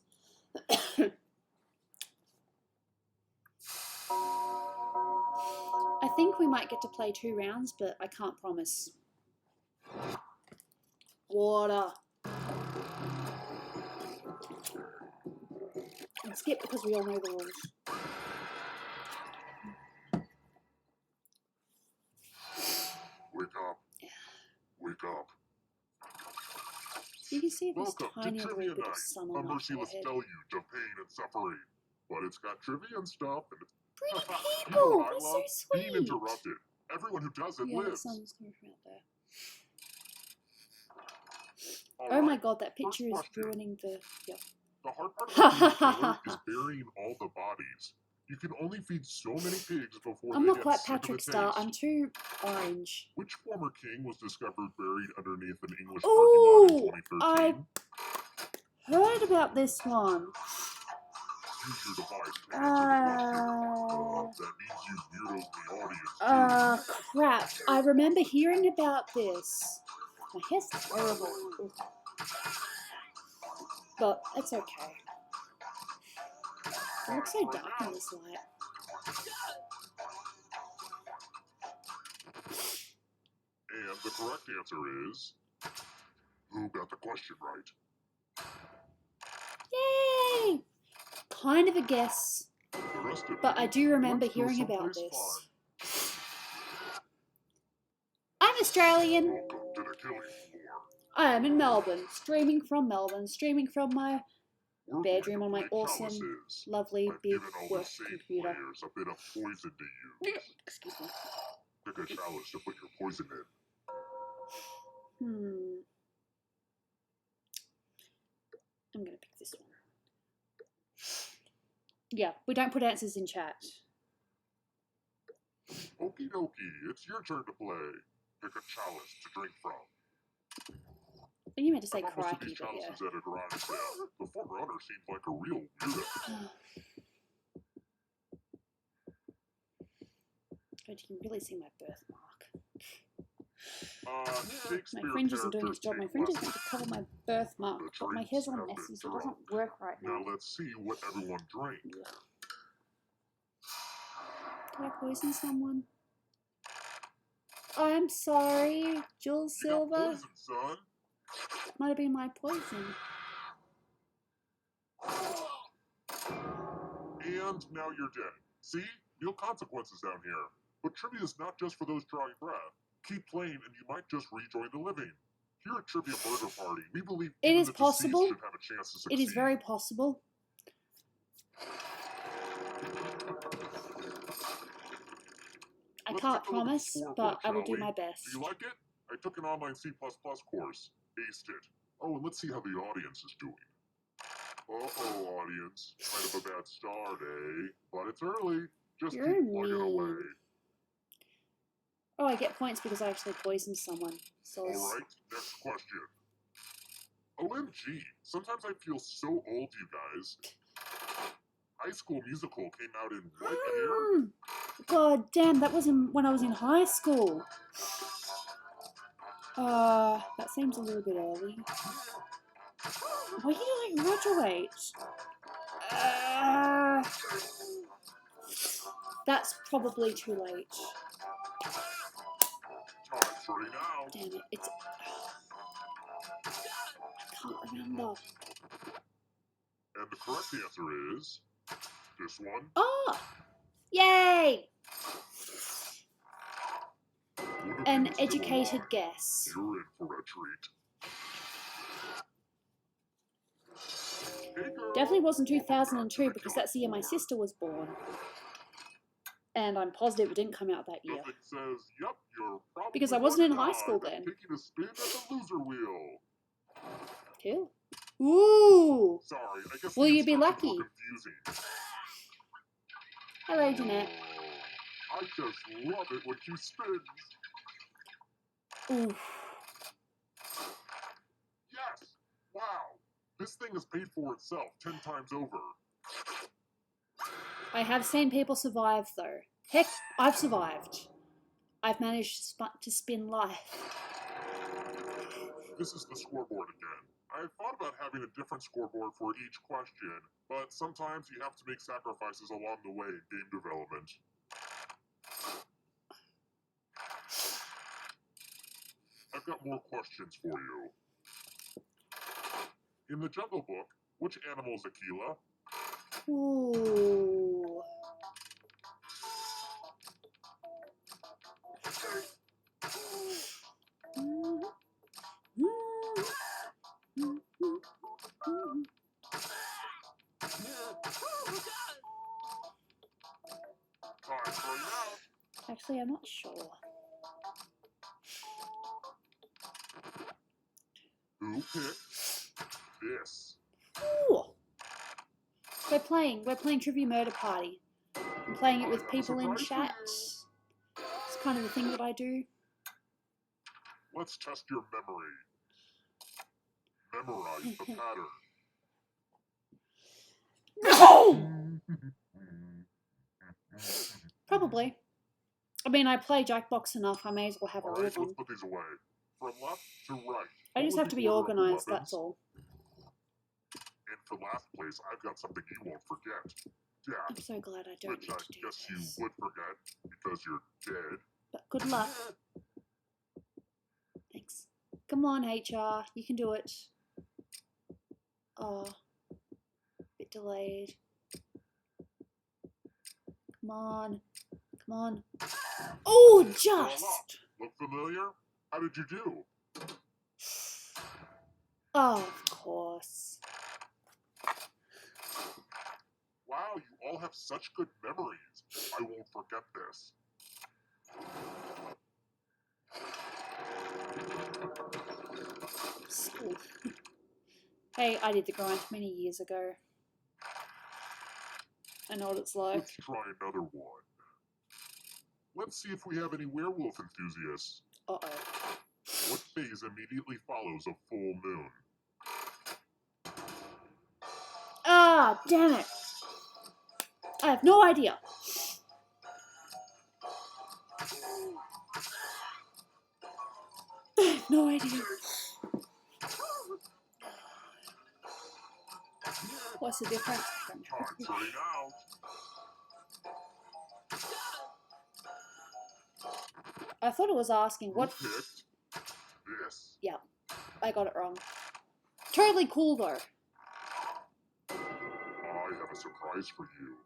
Speaker 1: I think we might get to play 2 rounds, but I can't promise. Water. And skip because we all know the rules.
Speaker 2: Wake up. Wake up.
Speaker 1: You can see this
Speaker 2: Welcome
Speaker 1: tiny
Speaker 2: to
Speaker 1: little
Speaker 2: Trivia
Speaker 1: bit of
Speaker 2: Night,
Speaker 1: sun
Speaker 2: a
Speaker 1: on my
Speaker 2: merciless
Speaker 1: forehead.
Speaker 2: deluge of pain and suffering. But it's got trivia and stuff and...
Speaker 1: Pretty
Speaker 2: You know
Speaker 1: people!
Speaker 2: what I
Speaker 1: That's so
Speaker 2: love?
Speaker 1: sweet!
Speaker 2: Being interrupted. Everyone who does it
Speaker 1: Yeah, the
Speaker 2: lives.
Speaker 1: sun's coming from out there.
Speaker 2: All
Speaker 1: Oh my
Speaker 2: right,
Speaker 1: god, that picture is
Speaker 2: question.
Speaker 1: ruining the... Yep.
Speaker 2: The hard part of being a killer is burying all the bodies. You can only feed so many pigs before
Speaker 1: I'm
Speaker 2: they
Speaker 1: not
Speaker 2: get
Speaker 1: quite
Speaker 2: sick of the
Speaker 1: Patrick Star,
Speaker 2: taste.
Speaker 1: I'm too orange.
Speaker 2: Which former king was discovered buried underneath an English
Speaker 1: Ooh,
Speaker 2: parking lot in 2013?
Speaker 1: I heard about this one.
Speaker 2: Use your device to answer the question. That means you muted the audience too.
Speaker 1: Crap. I remember hearing about this. My hair's terrible. Ooh. But it's okay. It looks so dark in this light.
Speaker 2: And the correct answer is... Who got the question right?
Speaker 1: Yay! Kind of a guess.
Speaker 2: The rest of
Speaker 1: But
Speaker 2: you,
Speaker 1: I do remember
Speaker 2: let's go
Speaker 1: hearing about
Speaker 2: someplace
Speaker 1: this.
Speaker 2: fun.
Speaker 1: I'm Australian.
Speaker 2: Welcome to the killing floor.
Speaker 1: I am in Melbourne, streaming from Melbourne, streaming from my
Speaker 2: We're
Speaker 1: bedroom
Speaker 2: going
Speaker 1: on
Speaker 2: to
Speaker 1: my
Speaker 2: play
Speaker 1: awesome,
Speaker 2: chalices.
Speaker 1: lovely,
Speaker 2: I've
Speaker 1: big
Speaker 2: given all the
Speaker 1: work
Speaker 2: safe
Speaker 1: computer.
Speaker 2: players a bit of poison to use.
Speaker 1: Excuse me.
Speaker 2: Pick a chalice to put your poison in.
Speaker 1: I'm gonna pick this one. Yeah, we don't put answers in chat.
Speaker 2: Okie dokie, it's your turn to play. Pick a chalice to drink from.
Speaker 1: I think you meant to say
Speaker 2: I thought most of
Speaker 1: crikey,
Speaker 2: these
Speaker 1: but yeah.
Speaker 2: chalices at a garage sale. The former owner seemed like a real weirdo.
Speaker 1: God, you can really see my birthmark.
Speaker 2: Shakespeare
Speaker 1: My fringe isn't doing its
Speaker 2: characters
Speaker 1: job. My
Speaker 2: take
Speaker 1: fringe is meant
Speaker 2: lessons.
Speaker 1: to cover my birthmark,
Speaker 2: The
Speaker 1: but my
Speaker 2: drinks
Speaker 1: hair's all
Speaker 2: have been
Speaker 1: messy, so it
Speaker 2: drunk.
Speaker 1: doesn't work right now.
Speaker 2: Now let's see what everyone drank.
Speaker 1: Did I poison someone? I'm sorry, Jules
Speaker 2: You got
Speaker 1: Silver.
Speaker 2: poisoned, son.
Speaker 1: Might have been my poison.
Speaker 2: And now you're dead. See? Real consequences down here. But trivia is not just for those drawing breath. Keep playing and you might just rejoin the living. Here at Trivia Murder Party, we believe
Speaker 1: It
Speaker 2: even
Speaker 1: is
Speaker 2: the
Speaker 1: possible.
Speaker 2: deceased should have a chance to succeed.
Speaker 1: It is very possible. I can't promise, but I will do my best.
Speaker 2: Do you like it? I took an online C++ course. Aced it. Oh, and let's see how the audience is doing. Uh-oh, audience. Kind of a bad start, eh? But it's early. Just
Speaker 1: You're
Speaker 2: keep plugging
Speaker 1: mean.
Speaker 2: away.
Speaker 1: Oh, I get points because I actually poisoned someone. So
Speaker 2: Alright, next question. OMG, sometimes I feel so old, you guys. High School Musical came out in what year?
Speaker 1: God damn, that was when I was in high school. That seems a little bit early. Why did I graduate? That's probably too late.
Speaker 2: Time's running out.
Speaker 1: Damn it, it's... I can't remember.
Speaker 2: And the correct answer is... this one.
Speaker 1: Oh! Yay! An educated guess.
Speaker 2: You're in for a treat. Hey girl.
Speaker 1: Definitely wasn't 2002 because that's the year my sister was born. And I'm positive it didn't come out that year.
Speaker 2: Nothing says, yep, you're probably
Speaker 1: Because I wasn't in high
Speaker 2: alive
Speaker 1: school
Speaker 2: and
Speaker 1: then.
Speaker 2: taking a spin at the loser wheel.
Speaker 1: Cool. Ooh!
Speaker 2: Sorry, I guess
Speaker 1: Will
Speaker 2: the
Speaker 1: you be
Speaker 2: instructions
Speaker 1: lucky?
Speaker 2: were confusing.
Speaker 1: Hello, Jeanette.
Speaker 2: I just love it when she spins.
Speaker 1: Ooh.
Speaker 2: Yes! Wow! This thing has paid for itself 10 times over.
Speaker 1: I have seen people survive, though. Heck, I've survived. I've managed to spin life.
Speaker 2: This is the scoreboard again. I thought about having a different scoreboard for each question, but sometimes you have to make sacrifices along the way in game development. I've got more questions for you. In the Jungle Book, which animal is Aquila?
Speaker 1: Ooh.
Speaker 2: Time's running out.
Speaker 1: Actually, I'm not sure.
Speaker 2: Who picked this?
Speaker 1: Ooh. We're playing Trivia Murder Party. I'm playing it with people in chat. It's kind of the thing that I do.
Speaker 2: Let's test your memory. Memorize the pattern.
Speaker 1: Probably. I mean, I play Jackbox enough, I may as well have a
Speaker 2: Alright,
Speaker 1: rhythm.
Speaker 2: let's put these away. From left to right.
Speaker 1: I just have to be organised, that's all.
Speaker 2: And for last place, I've got something you won't forget. Death.
Speaker 1: I'm so glad I don't
Speaker 2: Which
Speaker 1: need
Speaker 2: I
Speaker 1: to do
Speaker 2: guess
Speaker 1: this.
Speaker 2: you would forget because you're dead.
Speaker 1: But good luck. Thanks. Come on, HR. You can do it. Oh. Bit delayed. Come on. Come on. Oh, just!
Speaker 2: Look familiar? How did you do?
Speaker 1: Oh, of course.
Speaker 2: Wow, you all have such good memories. I won't forget this.
Speaker 1: School. Hey, I did the grind many years ago. I know what it's like.
Speaker 2: Let's try another one. Let's see if we have any werewolf enthusiasts.
Speaker 1: Uh-oh.
Speaker 2: What phase immediately follows a full moon?
Speaker 1: Ah, damn it. I have no idea. I have no idea. What's the difference?
Speaker 2: Time's running out.
Speaker 1: I thought it was asking
Speaker 2: Who
Speaker 1: what.
Speaker 2: picked this?
Speaker 1: Yeah, I got it wrong. Totally cool though.
Speaker 2: I have a surprise for you.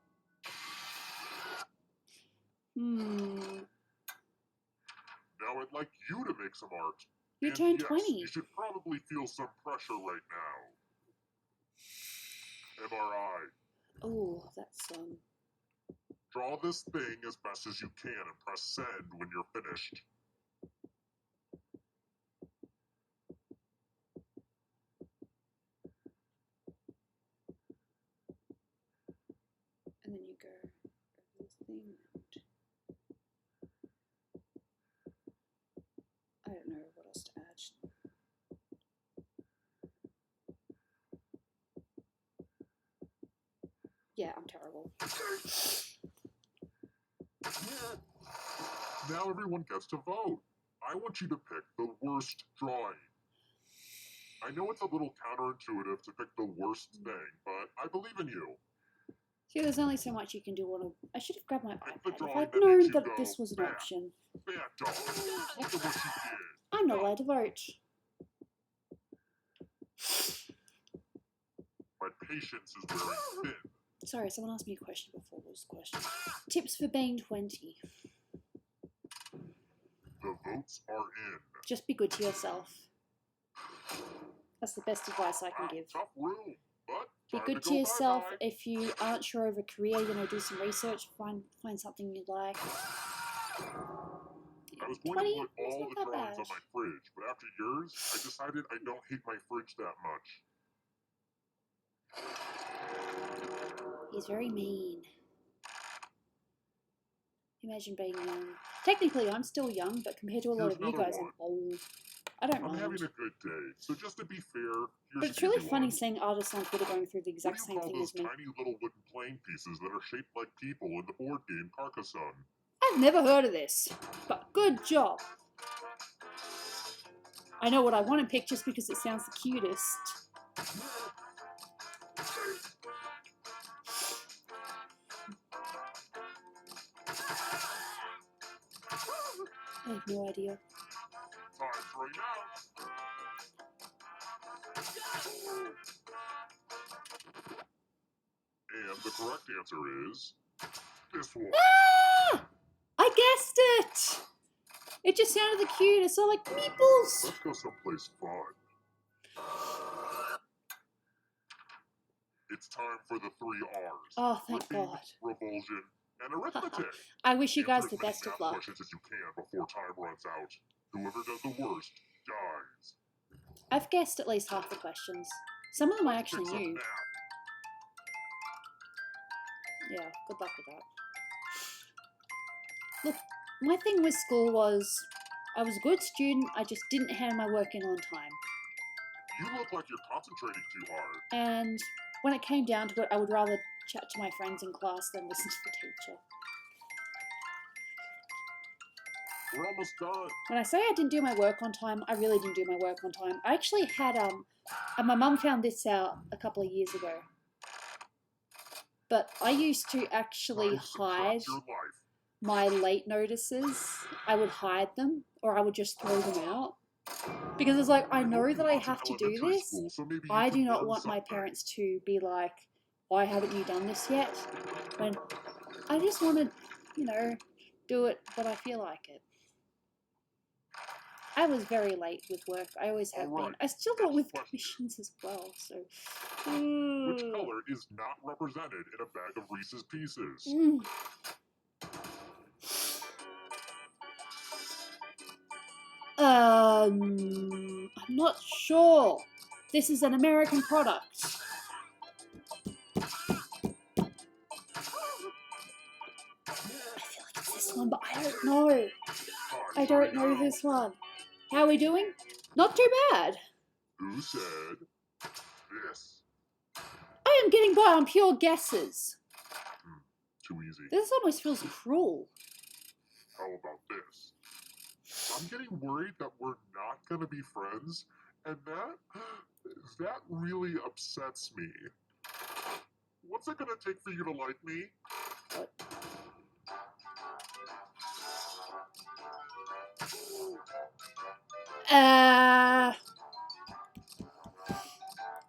Speaker 2: Now I'd like you to make some art.
Speaker 1: You
Speaker 2: And
Speaker 1: turned
Speaker 2: yes,
Speaker 1: 20.
Speaker 2: You should probably feel some pressure right now. MRI.
Speaker 1: Oh, that's
Speaker 2: Draw this thing as best as you can and press send when you're finished.
Speaker 1: and then you go over this thing. I don't know what else to add. Yeah, I'm terrible.
Speaker 2: Now everyone gets to vote. I want you to pick the worst drawing. I know it's a little counterintuitive to pick the worst thing, but I believe in you.
Speaker 1: See, there's only so much you can do on a... I should have grabbed my
Speaker 2: Pick the
Speaker 1: iPad if
Speaker 2: drawing
Speaker 1: I'd
Speaker 2: that
Speaker 1: known
Speaker 2: makes you
Speaker 1: that
Speaker 2: go,
Speaker 1: this was an
Speaker 2: "Bad,
Speaker 1: option.
Speaker 2: Bad dog. Look at what she did.
Speaker 1: I'm not allowed to vote.
Speaker 2: My patience is wearing thin.
Speaker 1: Sorry, someone asked me a question before this question. Tips for being 20.
Speaker 2: The votes are in.
Speaker 1: Just be good to yourself. That's the best advice I can
Speaker 2: Wow,
Speaker 1: give.
Speaker 2: tough room, but
Speaker 1: Be
Speaker 2: time
Speaker 1: good
Speaker 2: to
Speaker 1: to
Speaker 2: go
Speaker 1: yourself.
Speaker 2: bye-bye.
Speaker 1: If you aren't sure of a career, do some research, find something you like.
Speaker 2: I was going
Speaker 1: 20?
Speaker 2: to put
Speaker 1: It's
Speaker 2: all
Speaker 1: not
Speaker 2: the
Speaker 1: that
Speaker 2: drawings
Speaker 1: bad.
Speaker 2: on my fridge, but after yours, I decided I don't hate my fridge that much.
Speaker 1: He's very mean. Imagine being young. Technically, I'm still young, but compared to a lot
Speaker 2: Here's
Speaker 1: of you
Speaker 2: another
Speaker 1: guys, I'm
Speaker 2: one.
Speaker 1: old. I don't
Speaker 2: I'm
Speaker 1: mind.
Speaker 2: having a good day, so just to be fair,
Speaker 1: But
Speaker 2: here's
Speaker 1: it's
Speaker 2: an
Speaker 1: really
Speaker 2: easy
Speaker 1: funny
Speaker 2: one.
Speaker 1: seeing artists on Twitter going through the
Speaker 2: What
Speaker 1: exact
Speaker 2: do you
Speaker 1: same
Speaker 2: call
Speaker 1: thing
Speaker 2: those
Speaker 1: as me.
Speaker 2: tiny little wooden playing pieces that are shaped like people in the board game Carcassonne?
Speaker 1: I've never heard of this, but good job. I know what I want to pick just because it sounds the cutest. I have no idea.
Speaker 2: Time's right now. And the correct answer is this one.
Speaker 1: Ah! I guessed it! It just sounded the cutest. So like meeples.
Speaker 2: Let's go someplace fun. It's time for the 3 R's.
Speaker 1: Oh, thank
Speaker 2: Ripping,
Speaker 1: God.
Speaker 2: revulsion, and arithmetic.
Speaker 1: I wish you guys
Speaker 2: Answer
Speaker 1: the
Speaker 2: as many
Speaker 1: best of
Speaker 2: math
Speaker 1: luck.
Speaker 2: questions as you can before time runs out. Whoever does the worst dies.
Speaker 1: I've guessed at least half the questions. Some of them I
Speaker 2: Let's pick
Speaker 1: actually
Speaker 2: some
Speaker 1: knew.
Speaker 2: math.
Speaker 1: Yeah, good luck with that. Look, my thing with school was I was a good student, I just didn't hand my work in on time.
Speaker 2: You look like you're concentrating too hard.
Speaker 1: And when it came down to it, I would rather chat to my friends in class than listen to the teacher.
Speaker 2: We're almost done.
Speaker 1: When I say I didn't do my work on time, I really didn't do my work on time. I actually had, and my mum found this out a couple of years ago. But I used to actually hide
Speaker 2: Your life.
Speaker 1: my late notices. I would hide them, or I would just throw them out. Because it's like, I know that I have to do this.
Speaker 2: School, so maybe
Speaker 1: I do not
Speaker 2: learn
Speaker 1: want my
Speaker 2: something.
Speaker 1: parents to be like, why haven't you done this yet? When I just want to, do it when I feel like it. I was very late with work. I always have been. I still do it with commissions as well. So,
Speaker 2: Which color is not represented in a bag of Reese's Pieces?
Speaker 1: I'm not sure. This is an American product. I feel like it's this one, but I don't know. I don't know this one. How are we doing? Not too bad.
Speaker 2: Who said this?
Speaker 1: I am getting by on pure guesses.
Speaker 2: Too easy.
Speaker 1: This almost feels cruel.
Speaker 2: How about this? I'm getting worried that we're not going to be friends, and that really upsets me. What's it going to take for you to like me?
Speaker 1: What?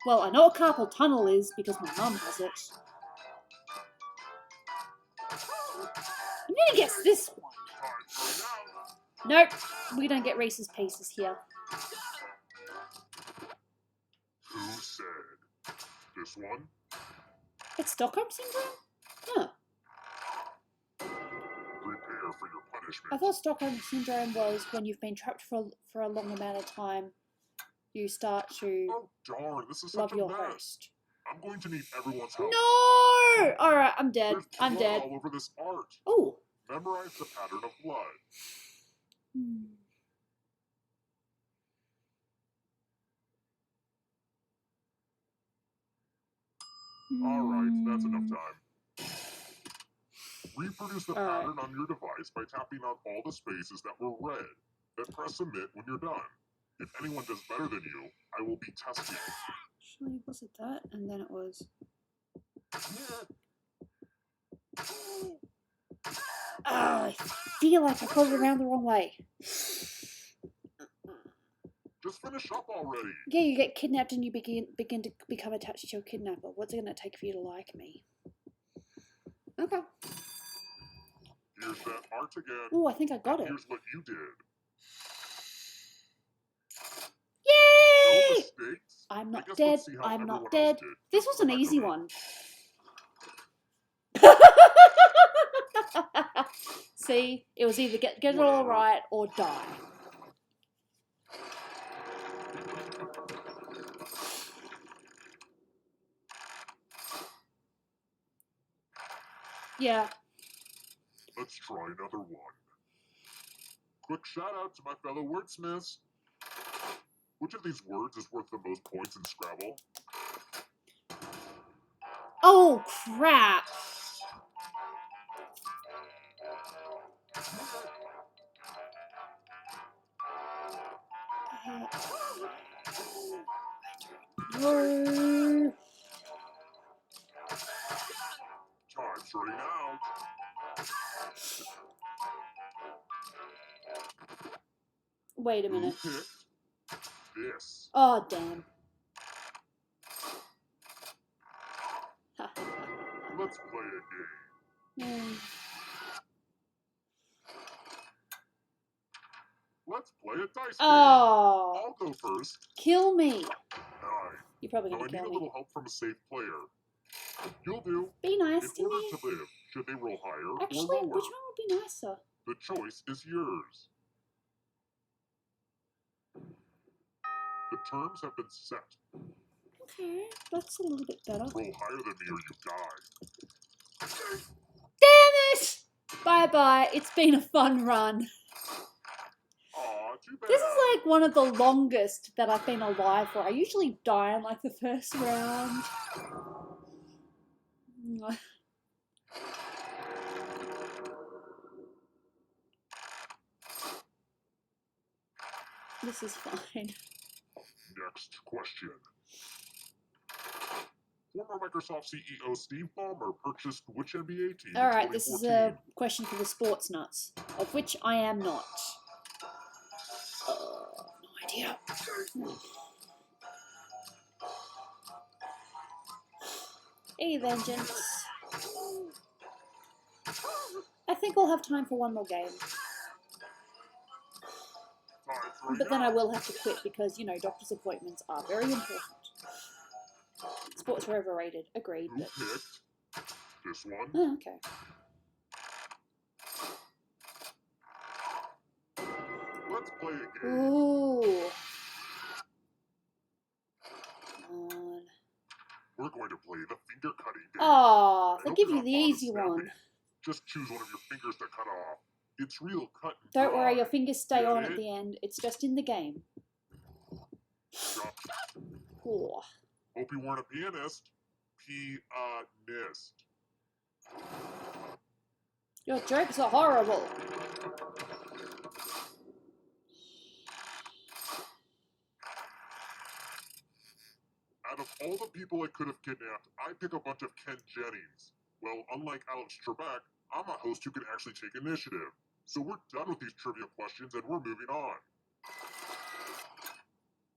Speaker 1: Well, I know what carpal tunnel is because my mum has it. I'm gonna guess this one. Nope, we don't get Reese's Pieces here.
Speaker 2: Who said? This one?
Speaker 1: It's Stockholm Syndrome? Huh.
Speaker 2: Prepare for your punishment.
Speaker 1: I thought Stockholm Syndrome was when you've been trapped for a long amount of time, you start to
Speaker 2: Oh darn, this is
Speaker 1: love
Speaker 2: such a
Speaker 1: your
Speaker 2: mess.
Speaker 1: host.
Speaker 2: I'm going to need everyone's help.
Speaker 1: No! Alright, I'm dead.
Speaker 2: There's
Speaker 1: I'm
Speaker 2: blood
Speaker 1: dead.
Speaker 2: all over this art.
Speaker 1: Oh.
Speaker 2: Memorize the pattern of blood. Alright, that's enough time. Reproduce the pattern on your device by tapping on all the spaces that were red. Then press submit when you're done. If anyone does better than you, I will be testing.
Speaker 1: Actually, was it that? And then it was... I feel like I put it around the wrong way.
Speaker 2: Just finish up already.
Speaker 1: Yeah, you get kidnapped and you begin to become attached to your kidnapper. What's it going to take for you to like me? Okay.
Speaker 2: Here's that art again.
Speaker 1: Oh, I think I got it.
Speaker 2: Here's what you did.
Speaker 1: Yay!
Speaker 2: No mistakes.
Speaker 1: I'm not dead. I'm not dead. This was an easy one. See, it was either get it all right or die. Yeah.
Speaker 2: Let's try another one. Quick shout out to my fellow wordsmiths. Which of these words is worth the most points in Scrabble?
Speaker 1: Oh, crap. No.
Speaker 2: Time's running out.
Speaker 1: Wait a minute.
Speaker 2: Who picked this?
Speaker 1: Oh, damn.
Speaker 2: Let's play a game. Let's play a dice game.
Speaker 1: Oh.
Speaker 2: I'll go first.
Speaker 1: Kill me.
Speaker 2: 9.
Speaker 1: You're probably
Speaker 2: Now
Speaker 1: going
Speaker 2: I
Speaker 1: to
Speaker 2: need
Speaker 1: kill
Speaker 2: a
Speaker 1: me.
Speaker 2: little help from a safe player. You'll do.
Speaker 1: Be nice
Speaker 2: In
Speaker 1: to
Speaker 2: order
Speaker 1: me.
Speaker 2: to live, should they roll higher
Speaker 1: Actually,
Speaker 2: or lower?
Speaker 1: which one would be nicer?
Speaker 2: The choice is yours. The terms have been set.
Speaker 1: Okay, that's a little bit better.
Speaker 2: Roll higher than me or you die.
Speaker 1: Damn it! Bye-bye. It's been a fun run.
Speaker 2: Aw, too bad.
Speaker 1: This is like one of the longest that I've been alive for. I usually die in like the first round. This is fine.
Speaker 2: Next question. Former Microsoft CEO Steve Ballmer purchased which NBA team
Speaker 1: Alright,
Speaker 2: in 2014?
Speaker 1: this is a question for the sports nuts, of which I am not. No idea. Hey, Vengeance. I think I'll have time for one more game. But then I will have to quit because, you know, doctor's appointments are very important. Sports are overrated. Agreed.
Speaker 2: Who
Speaker 1: But...
Speaker 2: picked this one?
Speaker 1: Oh, okay.
Speaker 2: Let's play a game.
Speaker 1: Ooh. Come on.
Speaker 2: We're going to play the finger cutting game.
Speaker 1: Aw, they
Speaker 2: hope
Speaker 1: give
Speaker 2: you're
Speaker 1: you
Speaker 2: not
Speaker 1: the
Speaker 2: fond of
Speaker 1: easy
Speaker 2: snapping.
Speaker 1: one.
Speaker 2: Just choose one of your fingers to cut off. It's real cut and
Speaker 1: Don't
Speaker 2: dry.
Speaker 1: worry, your fingers stay
Speaker 2: Get
Speaker 1: on
Speaker 2: it?
Speaker 1: at the end. It's just in the game. Oh.
Speaker 2: Hope you weren't a pianist. Pianist.
Speaker 1: Your jokes are horrible.
Speaker 2: Out of all the people I could have kidnapped, I pick a bunch of Ken Jennings. Well, unlike Alex Trebek, I'm a host who can actually take initiative. So we're done with these trivia questions and we're moving on.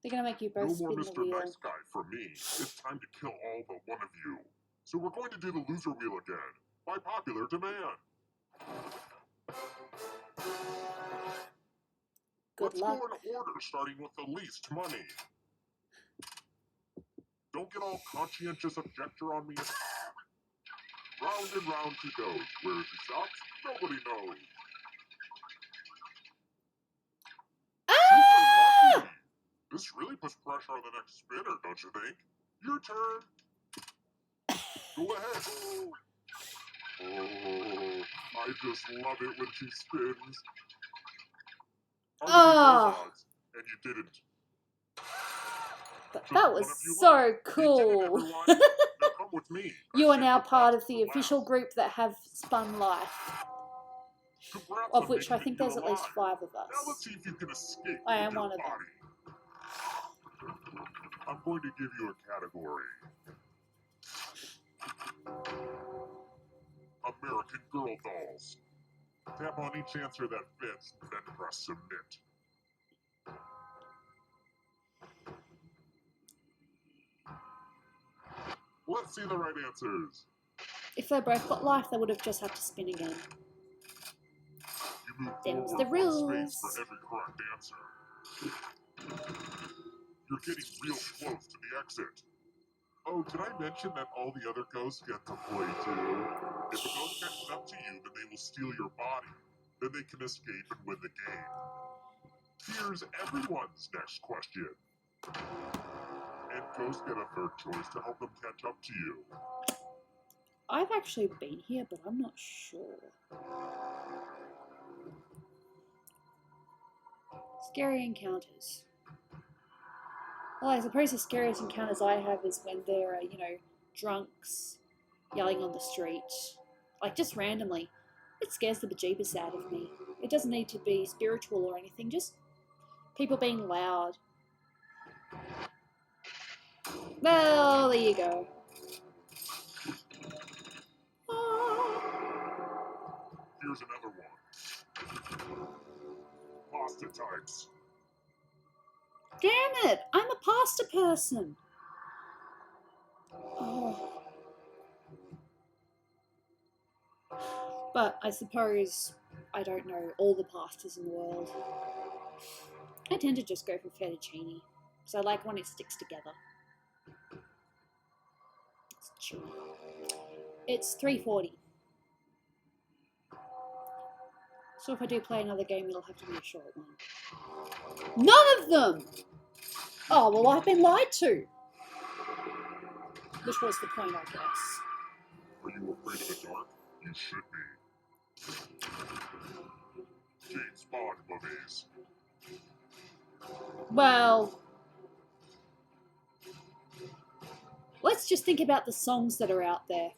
Speaker 1: They're gonna make you
Speaker 2: No
Speaker 1: both
Speaker 2: more
Speaker 1: spin the
Speaker 2: Mr.
Speaker 1: wheel.
Speaker 2: Nice Guy for me. It's time to kill all but one of you. So we're going to do the loser wheel again, by popular demand.
Speaker 1: Good
Speaker 2: Let's
Speaker 1: luck.
Speaker 2: go in order, starting with the least money. Don't get all conscientious objector on me. Round and round he goes. Where he stops, nobody knows.
Speaker 1: Ah!
Speaker 2: Super lucky. This really puts pressure on the next spinner, don't you think? Your turn. Go ahead. Oh, I just love it when she spins.
Speaker 1: Oh,
Speaker 2: Odds, and you didn't.
Speaker 1: that was so cool.
Speaker 2: Now come with me.
Speaker 1: You are now part of the official group that have spun life.
Speaker 2: Congrats
Speaker 1: Of
Speaker 2: on
Speaker 1: which I
Speaker 2: making
Speaker 1: think
Speaker 2: it
Speaker 1: there's at least
Speaker 2: alive.
Speaker 1: 5 of
Speaker 2: Now let's
Speaker 1: us.
Speaker 2: see if you can escape.
Speaker 1: I am
Speaker 2: your
Speaker 1: one of them.
Speaker 2: body. I'm going to give you a category. American Girl dolls. Tap on each answer that fits, then press submit. Let's see the right answers.
Speaker 1: If they both got life, they would have just had to spin again.
Speaker 2: You move
Speaker 1: Them's
Speaker 2: forward
Speaker 1: the
Speaker 2: one
Speaker 1: rules.
Speaker 2: space for every correct answer. You're getting real close to the exit. Oh, did I mention that all the other ghosts get to play too? If a ghost catches up to you, then they will steal your body. Then they can escape and win the game. Here's everyone's next question. And ghosts get a third choice to help them catch up to you.
Speaker 1: I've actually been here, but I'm not sure. Scary encounters. Well, I suppose the scariest encounters I have is when there are, drunks yelling on the street. Like, just randomly. It scares the bejeebus out of me. It doesn't need to be spiritual or anything, just people being loud. Well, there you go.
Speaker 2: Here's another one. Pasta types.
Speaker 1: Damn it! I'm a pasta person! Oh. But I suppose I don't know all the pastas in the world. I tend to just go for fettuccine, because I like when it sticks together. It's chewy. It's 3:40. So if I do play another game, it'll have to be a short one. None of them! Oh, well, I've been lied to. Which was the point, I guess.
Speaker 2: Are you afraid of the dark? You should be. James Bond movies.
Speaker 1: Well, let's just think about the songs that are out there.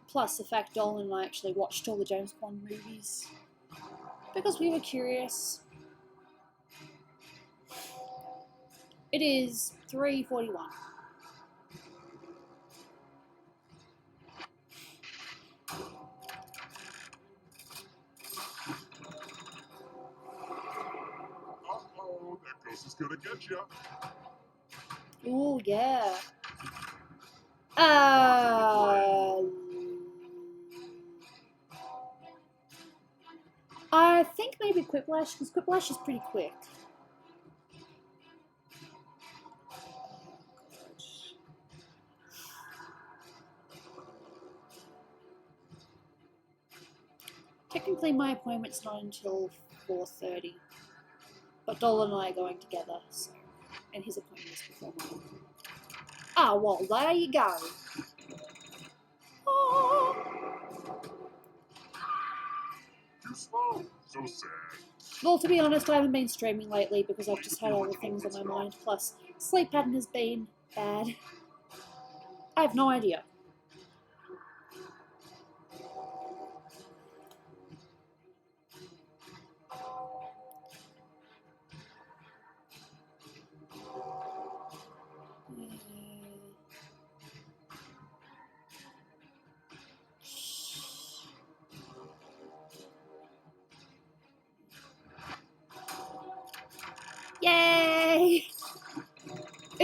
Speaker 1: Plus the fact Dolan and I actually watched all the James Bond movies. Because we were curious. It is 3:41.
Speaker 2: Uh-oh, that ghost is gonna get you.
Speaker 1: Ooh, yeah. I think maybe Quiplash, because Quiplash is pretty quick. Technically, my appointment's not until 4:30, but Dolan and I are going together, so, and his appointment is before mine. Ah, well, there you go.
Speaker 2: Too slow. So sad.
Speaker 1: Well, to be honest, I haven't been streaming lately because I've just had other things on my mind, plus sleep pattern has been bad. I have no idea.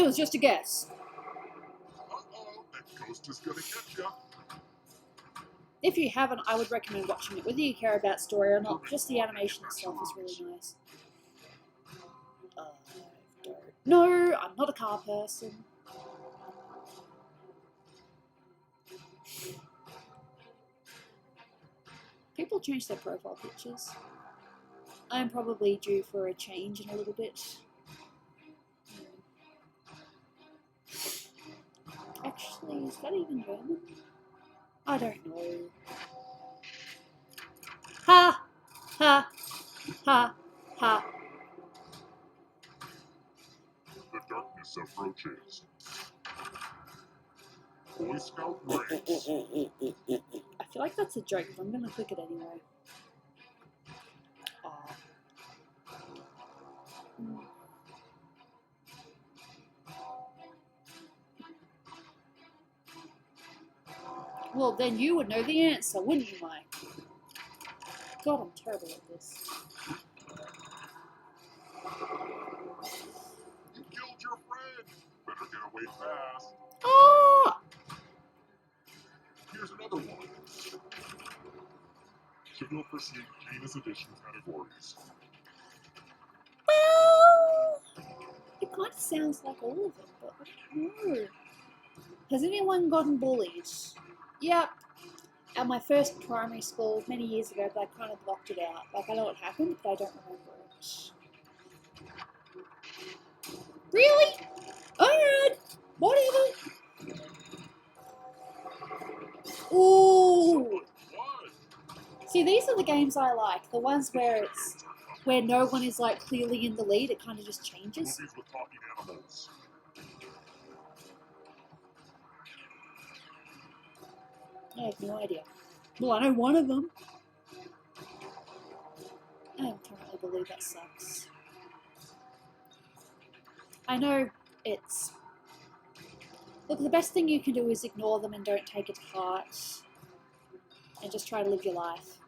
Speaker 1: It was just a guess.
Speaker 2: Uh-oh, that ghost is gonna get ya.
Speaker 1: If you haven't, I would recommend watching it, whether you care about story or not. Just the animation itself is really nice. No, I'm not a car person. People change their profile pictures. I'm probably due for a change in a little bit. Actually, is that even German? I don't know. Ha! Ha! Ha! Ha!
Speaker 2: The darkness approaches. Boy Scout ranks.
Speaker 1: I feel like that's a joke, but I'm gonna click it anyway. Aw. Well, then you would know the answer, wouldn't you, Mike? God, I'm terrible at this.
Speaker 2: You killed your friend. Better get away fast.
Speaker 1: Ah!
Speaker 2: Here's another one. Trivial Pursuit Genus Edition categories.
Speaker 1: Well, it kind of sounds like all of them, but I don't know. Has anyone gotten bullied? Yep. At my first primary school many years ago, but I kind of blocked it out. Like, I know what happened, but I don't remember it. Really? Alright. Whatever. Ooh. See, these are the games I like. The ones where no one is like clearly in the lead. It kind of just changes.
Speaker 2: Movies with talking animals.
Speaker 1: I have no idea. Well, I know one of them. I currently believe that sucks. I know it's... Look, the best thing you can do is ignore them and don't take it to heart. And just try to live your life.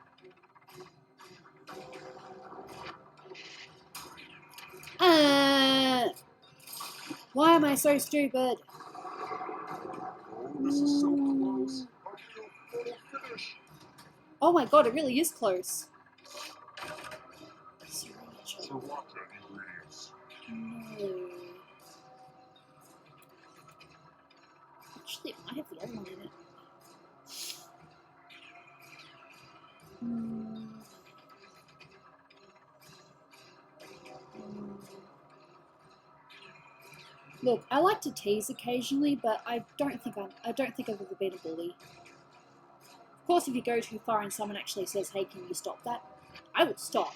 Speaker 1: Why am I so stupid?
Speaker 2: Oh, this is so close. I'll finish.
Speaker 1: Oh my god, it really is close.
Speaker 2: Sriracha ingredients.
Speaker 1: No. Actually, it might have the other one in it. Look, I like to tease occasionally, but I don't think I've ever been a bully. Of course, if you go too far and someone actually says, "Hey, can you stop that?" I will stop.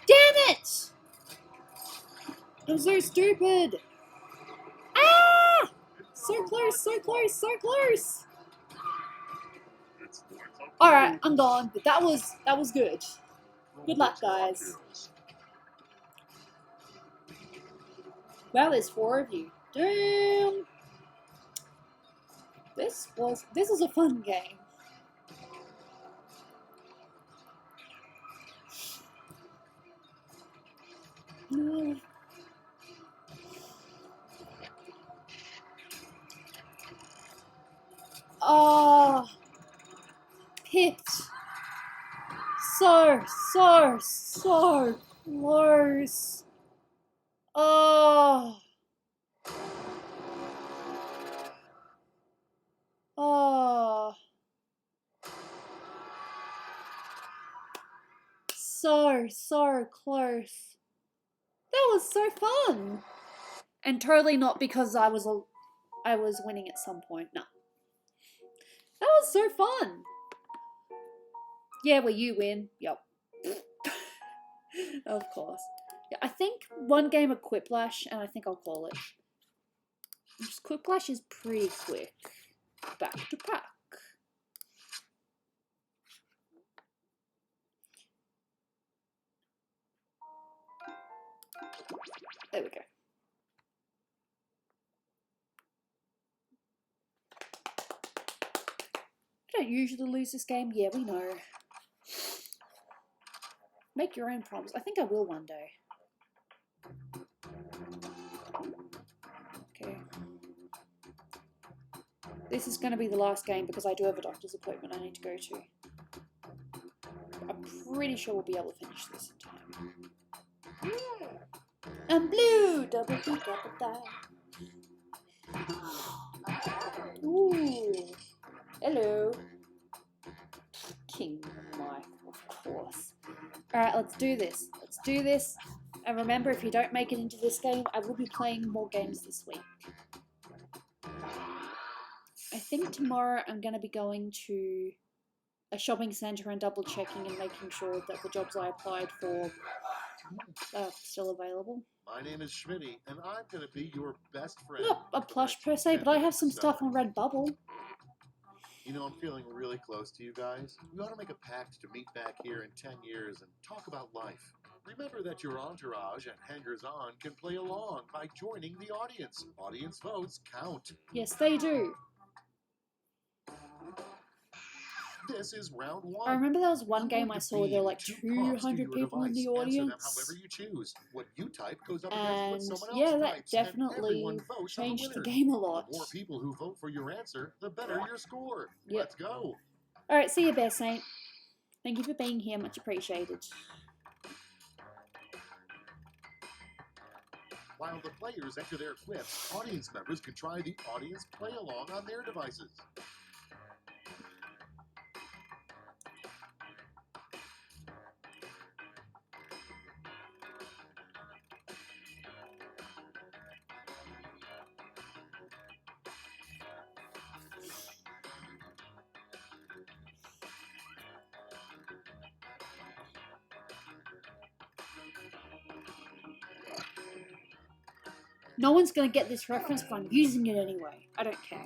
Speaker 1: Damn it! I'm so stupid. Ah! So close, so close, so close. All right, I'm gone. But that was good. Good luck, guys. Wow, there's 4 of you. Damn. This is a fun game. No. Oh, pipped. So close. Oh. Oh. So close. That was so fun. And totally not because I was winning at some point. No. That was so fun. Yeah, well, you win. Yep. Of course. Yeah, I think one game of Quiplash, and I think I'll call it. Quiplash is pretty quick. Back to back. There we go. I don't usually lose this game. Yeah, we know. Make your own promise. I think I will one day. This is going to be the last game because I do have a doctor's appointment I need to go to. I'm pretty sure we'll be able to finish this in time. I'm blue! Double blue, double die. Ooh. Hello. King Mike, of course. Alright, let's do this. Let's do this. And remember, if you don't make it into this game, I will be playing more games this week. I think tomorrow I'm going to be going to a shopping centre and double checking and making sure that the jobs I applied for are still available.
Speaker 3: My name is Schmitty, and I'm going to be your best friend.
Speaker 1: Not a plush per se, but I have some stuff on Redbubble.
Speaker 3: You know, I'm feeling really close to you guys. We ought to make a pact to meet back here in 10 years and talk about life. Remember that your entourage and hangers-on can play along by joining the audience. Audience votes count.
Speaker 1: Yes, they do.
Speaker 3: This is round one.
Speaker 1: I remember there was one game I saw, there were like 200 people in the audience.
Speaker 3: However you choose. What you type goes up
Speaker 1: And
Speaker 3: against what someone
Speaker 1: yeah,
Speaker 3: else
Speaker 1: that
Speaker 3: types,
Speaker 1: definitely changed the game a lot.
Speaker 3: The more people who vote for your answer, the better your score.
Speaker 1: Yep.
Speaker 3: Let's go.
Speaker 1: Alright, see you, Bear Saint. Thank you for being here, much appreciated.
Speaker 3: While the players enter their quips, audience members can try the audience play-along on their devices.
Speaker 1: No one's gonna get this reference, but I'm using it anyway. I don't care.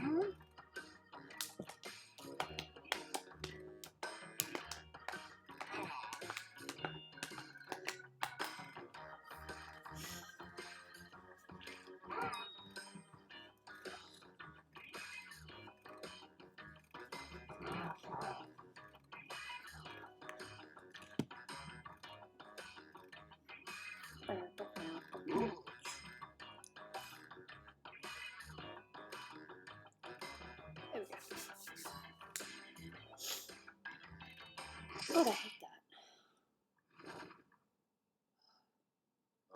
Speaker 1: God, I hate that.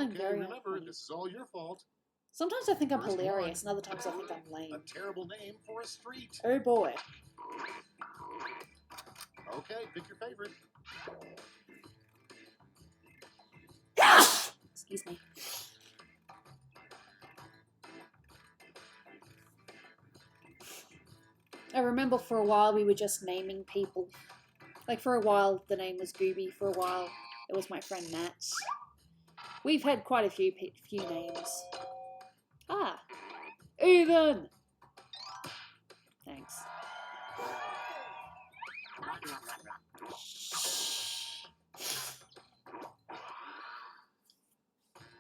Speaker 1: I'm
Speaker 3: Okay,
Speaker 1: very
Speaker 3: remember,
Speaker 1: unfunny.
Speaker 3: this is all your fault.
Speaker 1: Sometimes I think I'm
Speaker 3: First
Speaker 1: hilarious,
Speaker 3: one.
Speaker 1: and other times I think I'm
Speaker 3: A
Speaker 1: lame.
Speaker 3: terrible name for a street.
Speaker 1: Oh boy.
Speaker 3: Okay, pick your favorite.
Speaker 1: Excuse me. I remember for a while we were just naming people. Like for a while the name was Gooby, for a while it was my friend Matt. We've had quite a few names. Ah! Ethan! Thanks.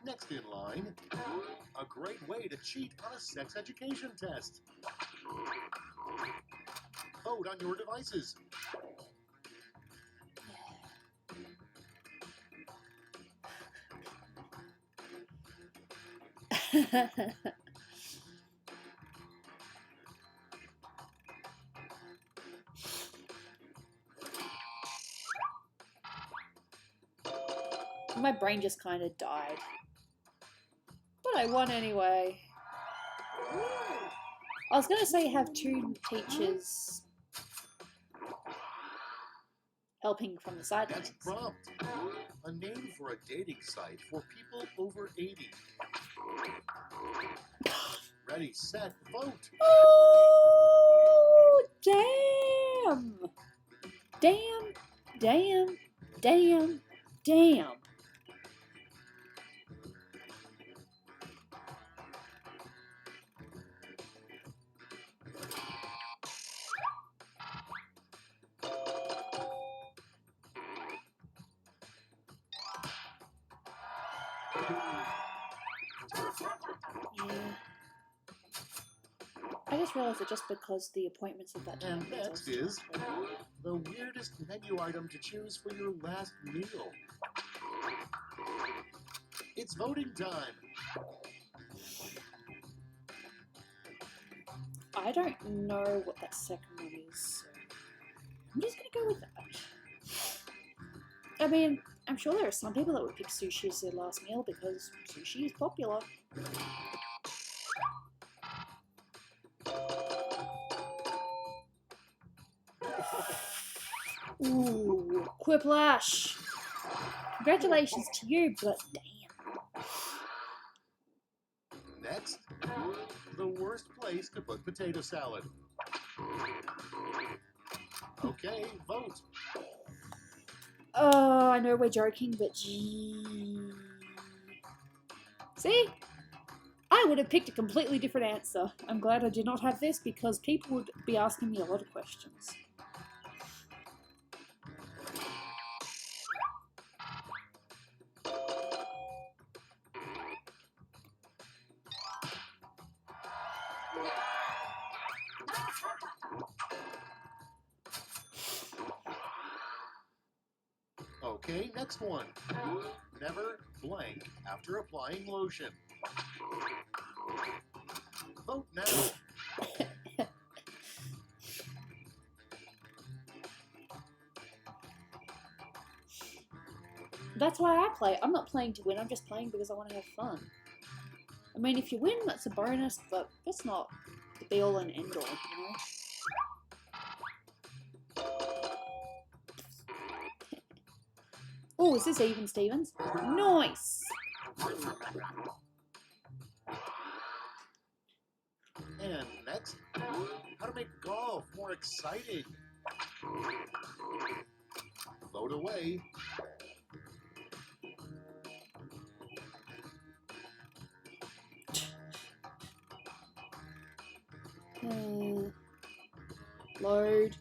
Speaker 3: Next in line, a great way to cheat on a sex education test. Vote on your devices.
Speaker 1: My brain just kind of died. But I won anyway. I was going to say have 2 teachers helping from the sidelines.
Speaker 3: Next prompt, a name for a dating site for people over 80. Ready, set, vote.
Speaker 1: Oh, damn! Damn, damn, damn, damn. Yeah. I just realized that just because the appointments at that time.
Speaker 3: And next is the weirdest menu item to choose for your last meal. It's voting time.
Speaker 1: I don't know what that second one is, so I'm just gonna go with that. I mean, I'm sure there are some people that would pick sushi as their last meal because sushi is popular. Ooh, Quiplash! Congratulations to you, but damn.
Speaker 3: Next, the worst place to put potato salad. Okay, vote.
Speaker 1: Oh, I know we're joking, but gee. See? I would have picked a completely different answer. I'm glad I did not have this because people would be asking me a lot of questions.
Speaker 3: Okay, next one. Never blank after applying lotion. Vote now.
Speaker 1: That's why I play. I'm not playing to win, I'm just playing because I want to have fun. I mean, if you win, that's a bonus, but that's not the be-all and end-all, you know? Oh, is this even, Stevens? Nice!
Speaker 3: And next, how to make golf more exciting. Vote away.
Speaker 1: Load.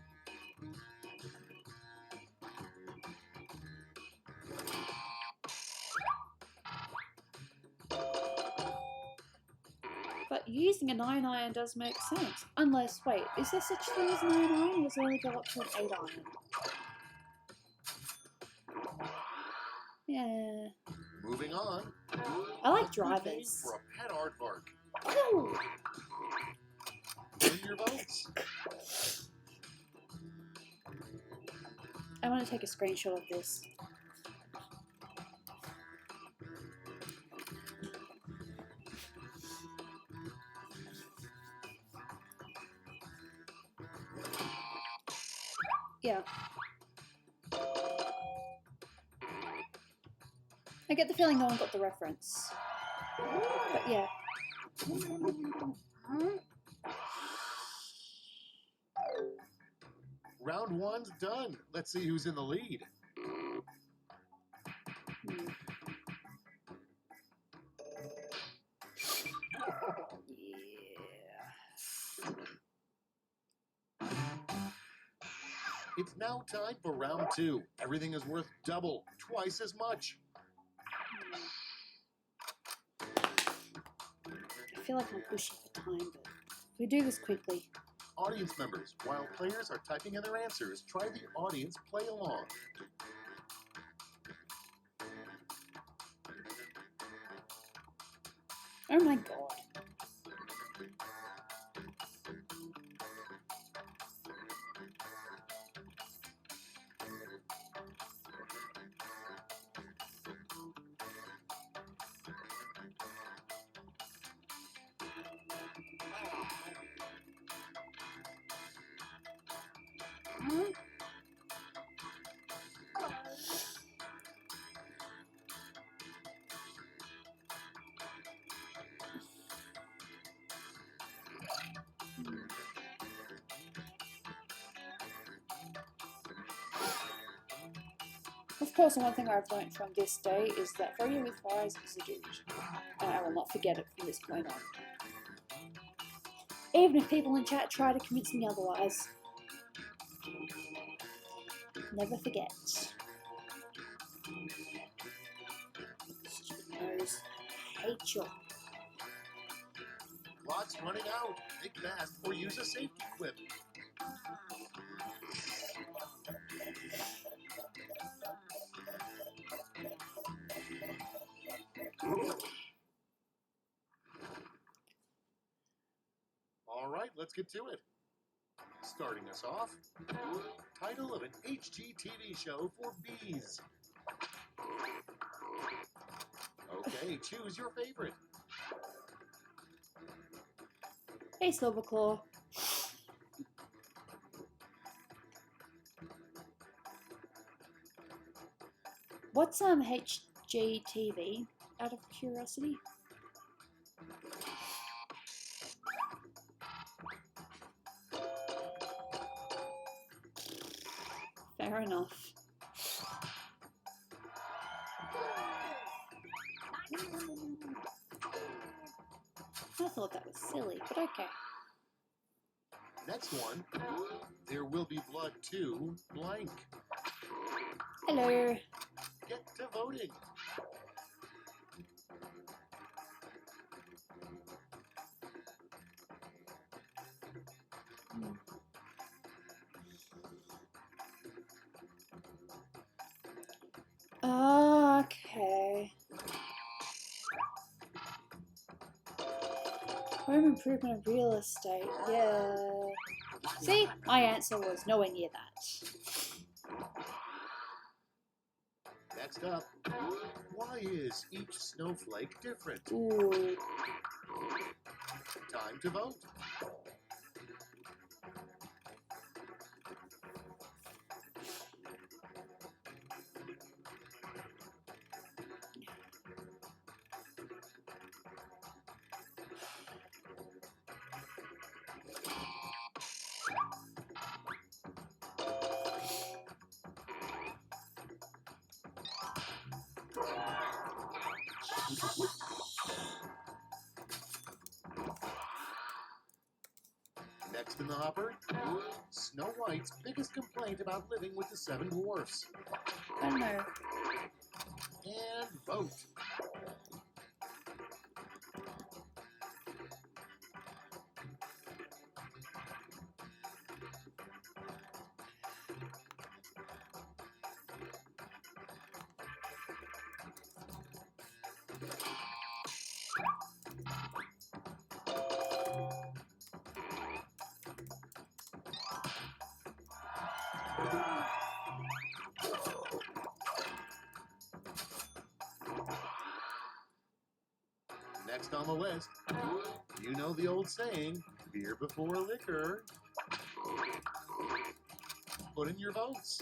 Speaker 1: But using a 9 iron does make sense. Unless, wait, is there such thing as 9 iron or does it only go up to an 8 iron? Yeah.
Speaker 3: Moving on.
Speaker 1: I like
Speaker 3: A good name
Speaker 1: drivers.
Speaker 3: for a pet aardvark.
Speaker 1: Oh!
Speaker 3: Bring your votes.
Speaker 1: I want to take a screenshot of this. Yeah. I get the feeling no one got the reference. But yeah.
Speaker 3: Round one's done. Let's see who's in the lead. It's now time for round two. Everything is worth double, twice as much.
Speaker 1: I feel like I'm pushing for time, but we do this quickly.
Speaker 3: Audience members, while players are typing in their answers, try the audience play along.
Speaker 1: Oh my god. Of course, the one thing I've learned from this day is that Froyo with flies is a dude, and I will not forget it from this point on. Even if people in chat try to convince me otherwise. Never forget. Stupid nose. Hate you.
Speaker 3: Clock's running out. Think fast or use a safety quip. All right, let's get to it. Starting us off, title of an HGTV show for bees. Okay, choose your favorite.
Speaker 1: Hey, Silverclaw. What's HGTV? Out of curiosity. Fair enough. I thought that was silly, but okay.
Speaker 3: Next one, There Will Be Blood 2, blank.
Speaker 1: Hello.
Speaker 3: Get to voting.
Speaker 1: Okay. Home improvement and real estate. Yeah. See, my answer was nowhere near that.
Speaker 3: Next up, why is each snowflake different?
Speaker 1: Ooh.
Speaker 3: Time to vote. Next in the hopper, Snow White's biggest complaint about living with the 7 dwarfs.
Speaker 1: I don't know.
Speaker 3: And vote. Next on the list, you know the old saying, beer before liquor. Put in your votes.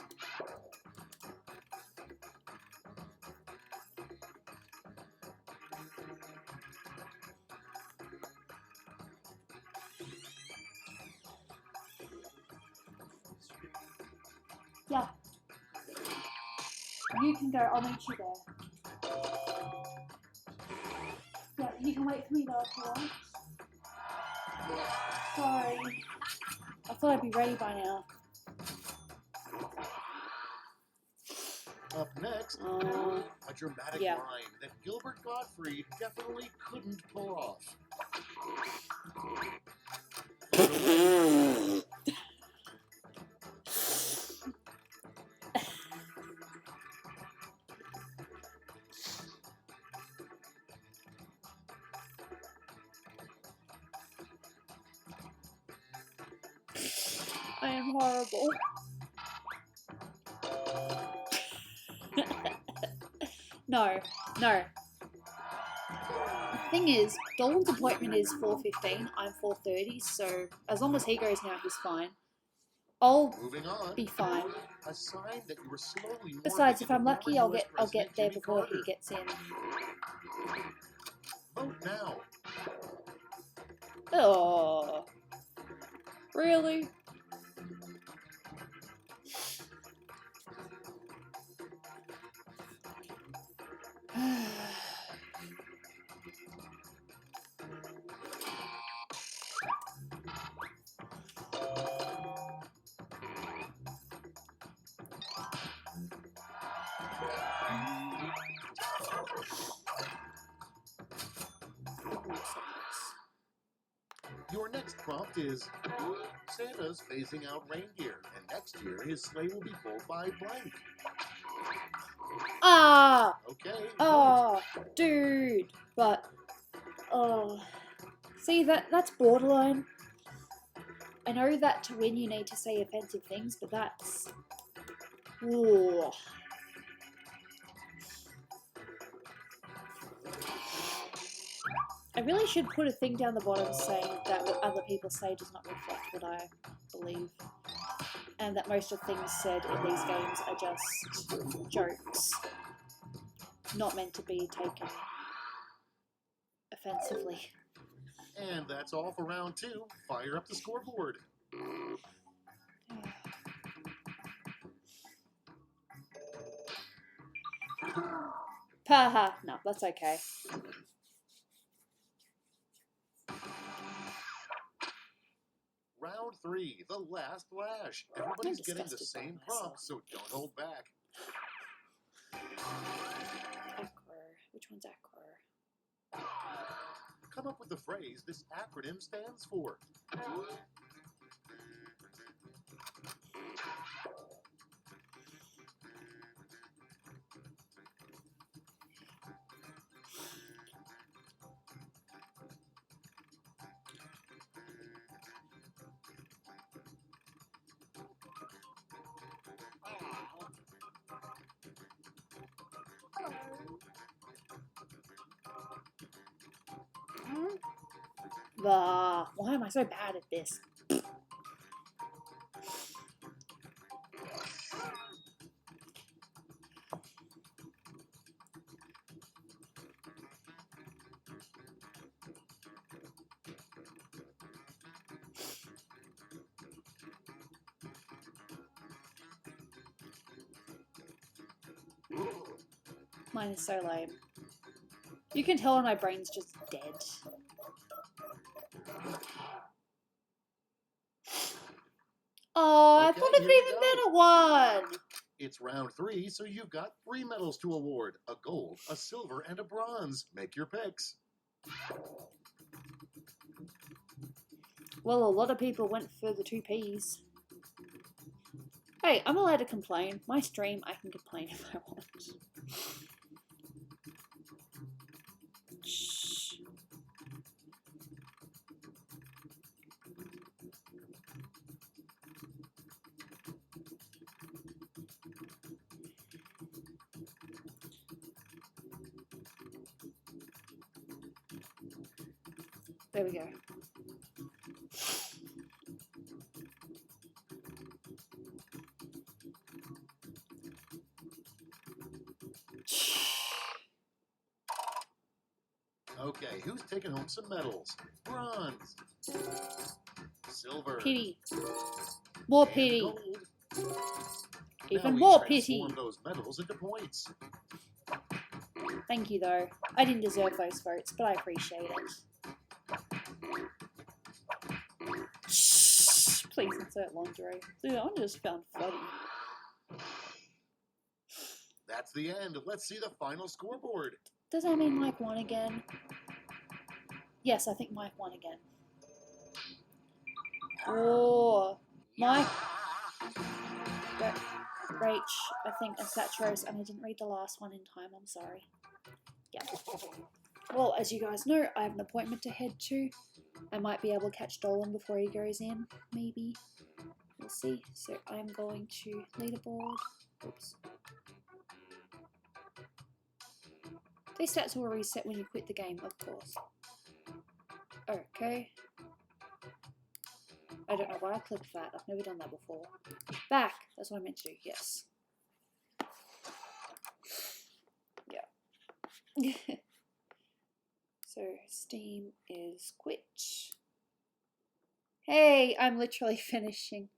Speaker 1: Yeah. You can go. I'll meet you there. Yeah, you can wait for me though if you want. Sorry. I thought I'd be ready by now.
Speaker 3: Up next, a dramatic
Speaker 1: yeah.
Speaker 3: line that Gilbert Gottfried definitely couldn't pull off.
Speaker 1: I am horrible. No. The thing is, Dolan's appointment is 4:15, I'm 4:30, so as long as he goes now, he's fine. I'll
Speaker 3: Moving on,
Speaker 1: be fine.
Speaker 3: a sign that you were slowly
Speaker 1: Besides, if I'm
Speaker 3: morphing
Speaker 1: lucky,
Speaker 3: into
Speaker 1: I'll
Speaker 3: former
Speaker 1: get
Speaker 3: US President
Speaker 1: there
Speaker 3: Jimmy
Speaker 1: before
Speaker 3: Carter.
Speaker 1: he gets in.
Speaker 3: Vote now.
Speaker 1: Oh, really?
Speaker 3: Your next prompt is Santa's phasing out reindeer, and next year his sleigh will be pulled by blank.
Speaker 1: Ah!
Speaker 3: Okay.
Speaker 1: Oh, dude. But, oh. See, that's borderline. I know that to win you need to say offensive things, but that's... Ooh. I really should put a thing down the bottom saying that what other people say does not reflect what I believe. And that most of the things said in these games are just jokes. Not meant to be taken offensively.
Speaker 3: And that's all for round 2. Fire up the scoreboard.
Speaker 1: Haha, no, that's okay.
Speaker 3: Round 3, the last flash. Everybody's getting the same prompt, so don't hold back.
Speaker 1: Acro. Which one's acro?
Speaker 3: Come up with the phrase this acronym stands for.
Speaker 1: Why am I so bad at this? Mine is so lame. You can tell when my brain's just dead. Oh, I thought of an even better one!
Speaker 3: It's round 3, so you've got 3 medals to award. A gold, a silver, and a bronze. Make your picks.
Speaker 1: Well, a lot of people went for the 2 Ps. Hey, I'm allowed to complain. My stream, I can complain if I want. Shh. There we go.
Speaker 3: Okay, who's taking home some medals? Bronze, silver,
Speaker 1: Pity. More
Speaker 3: and
Speaker 1: pity.
Speaker 3: gold.
Speaker 1: Even
Speaker 3: Now
Speaker 1: more
Speaker 3: we
Speaker 1: pity.
Speaker 3: transform those medals into points.
Speaker 1: Thank you, though. I didn't deserve those votes, but I appreciate it. Shh. Please insert lingerie. Dude, I just found funny.
Speaker 3: That's the end. Let's see the final scoreboard.
Speaker 1: Does that mean Mike won again? Yes, I think Mike won again. Oh, Mike. Rach, I think, and Satchros, and I didn't read the last one in time. I'm sorry. Yeah. Well, as you guys know, I have an appointment to head to. I might be able to catch Dolan before he goes in, maybe. We'll see. So I'm going to leaderboard. Oops. These stats will reset when you quit the game, of course. Okay. I don't know why I clicked that. I've never done that before. Back! That's what I meant to do, yes. Yeah. So, Steam is quit. Hey, I'm literally finishing.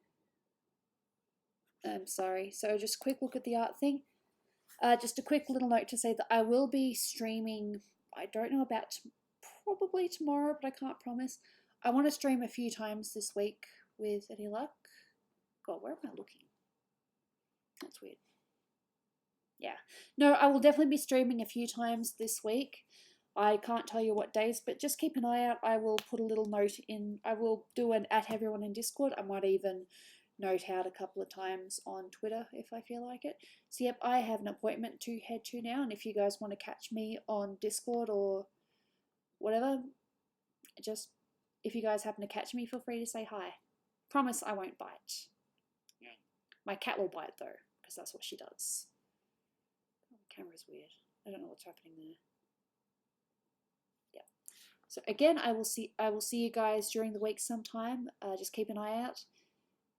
Speaker 1: I'm sorry. So, just a quick look at the art thing. Just a quick little note to say that I will be streaming, I don't know about probably tomorrow, but I can't promise. I want to stream a few times this week with any luck. God, where am I looking? That's weird. Yeah. No, I will definitely be streaming a few times this week. I can't tell you what days, but just keep an eye out. I will put a little note in. I will do an @everyone in Discord. I might even note out a couple of times on Twitter if I feel like it. So yep, I have an appointment to head to now, and if you guys want to catch me on Discord or whatever, just if you guys happen to catch me, feel free to say hi. Promise I won't bite. My cat will bite though, because that's what she does. Oh, the camera's weird. I don't know what's happening there. Yeah. So again, I will see you guys during the week sometime. Just keep an eye out.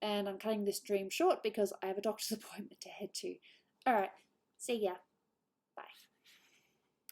Speaker 1: And I'm cutting this stream short because I have a doctor's appointment to head to. Alright, see ya. Bye.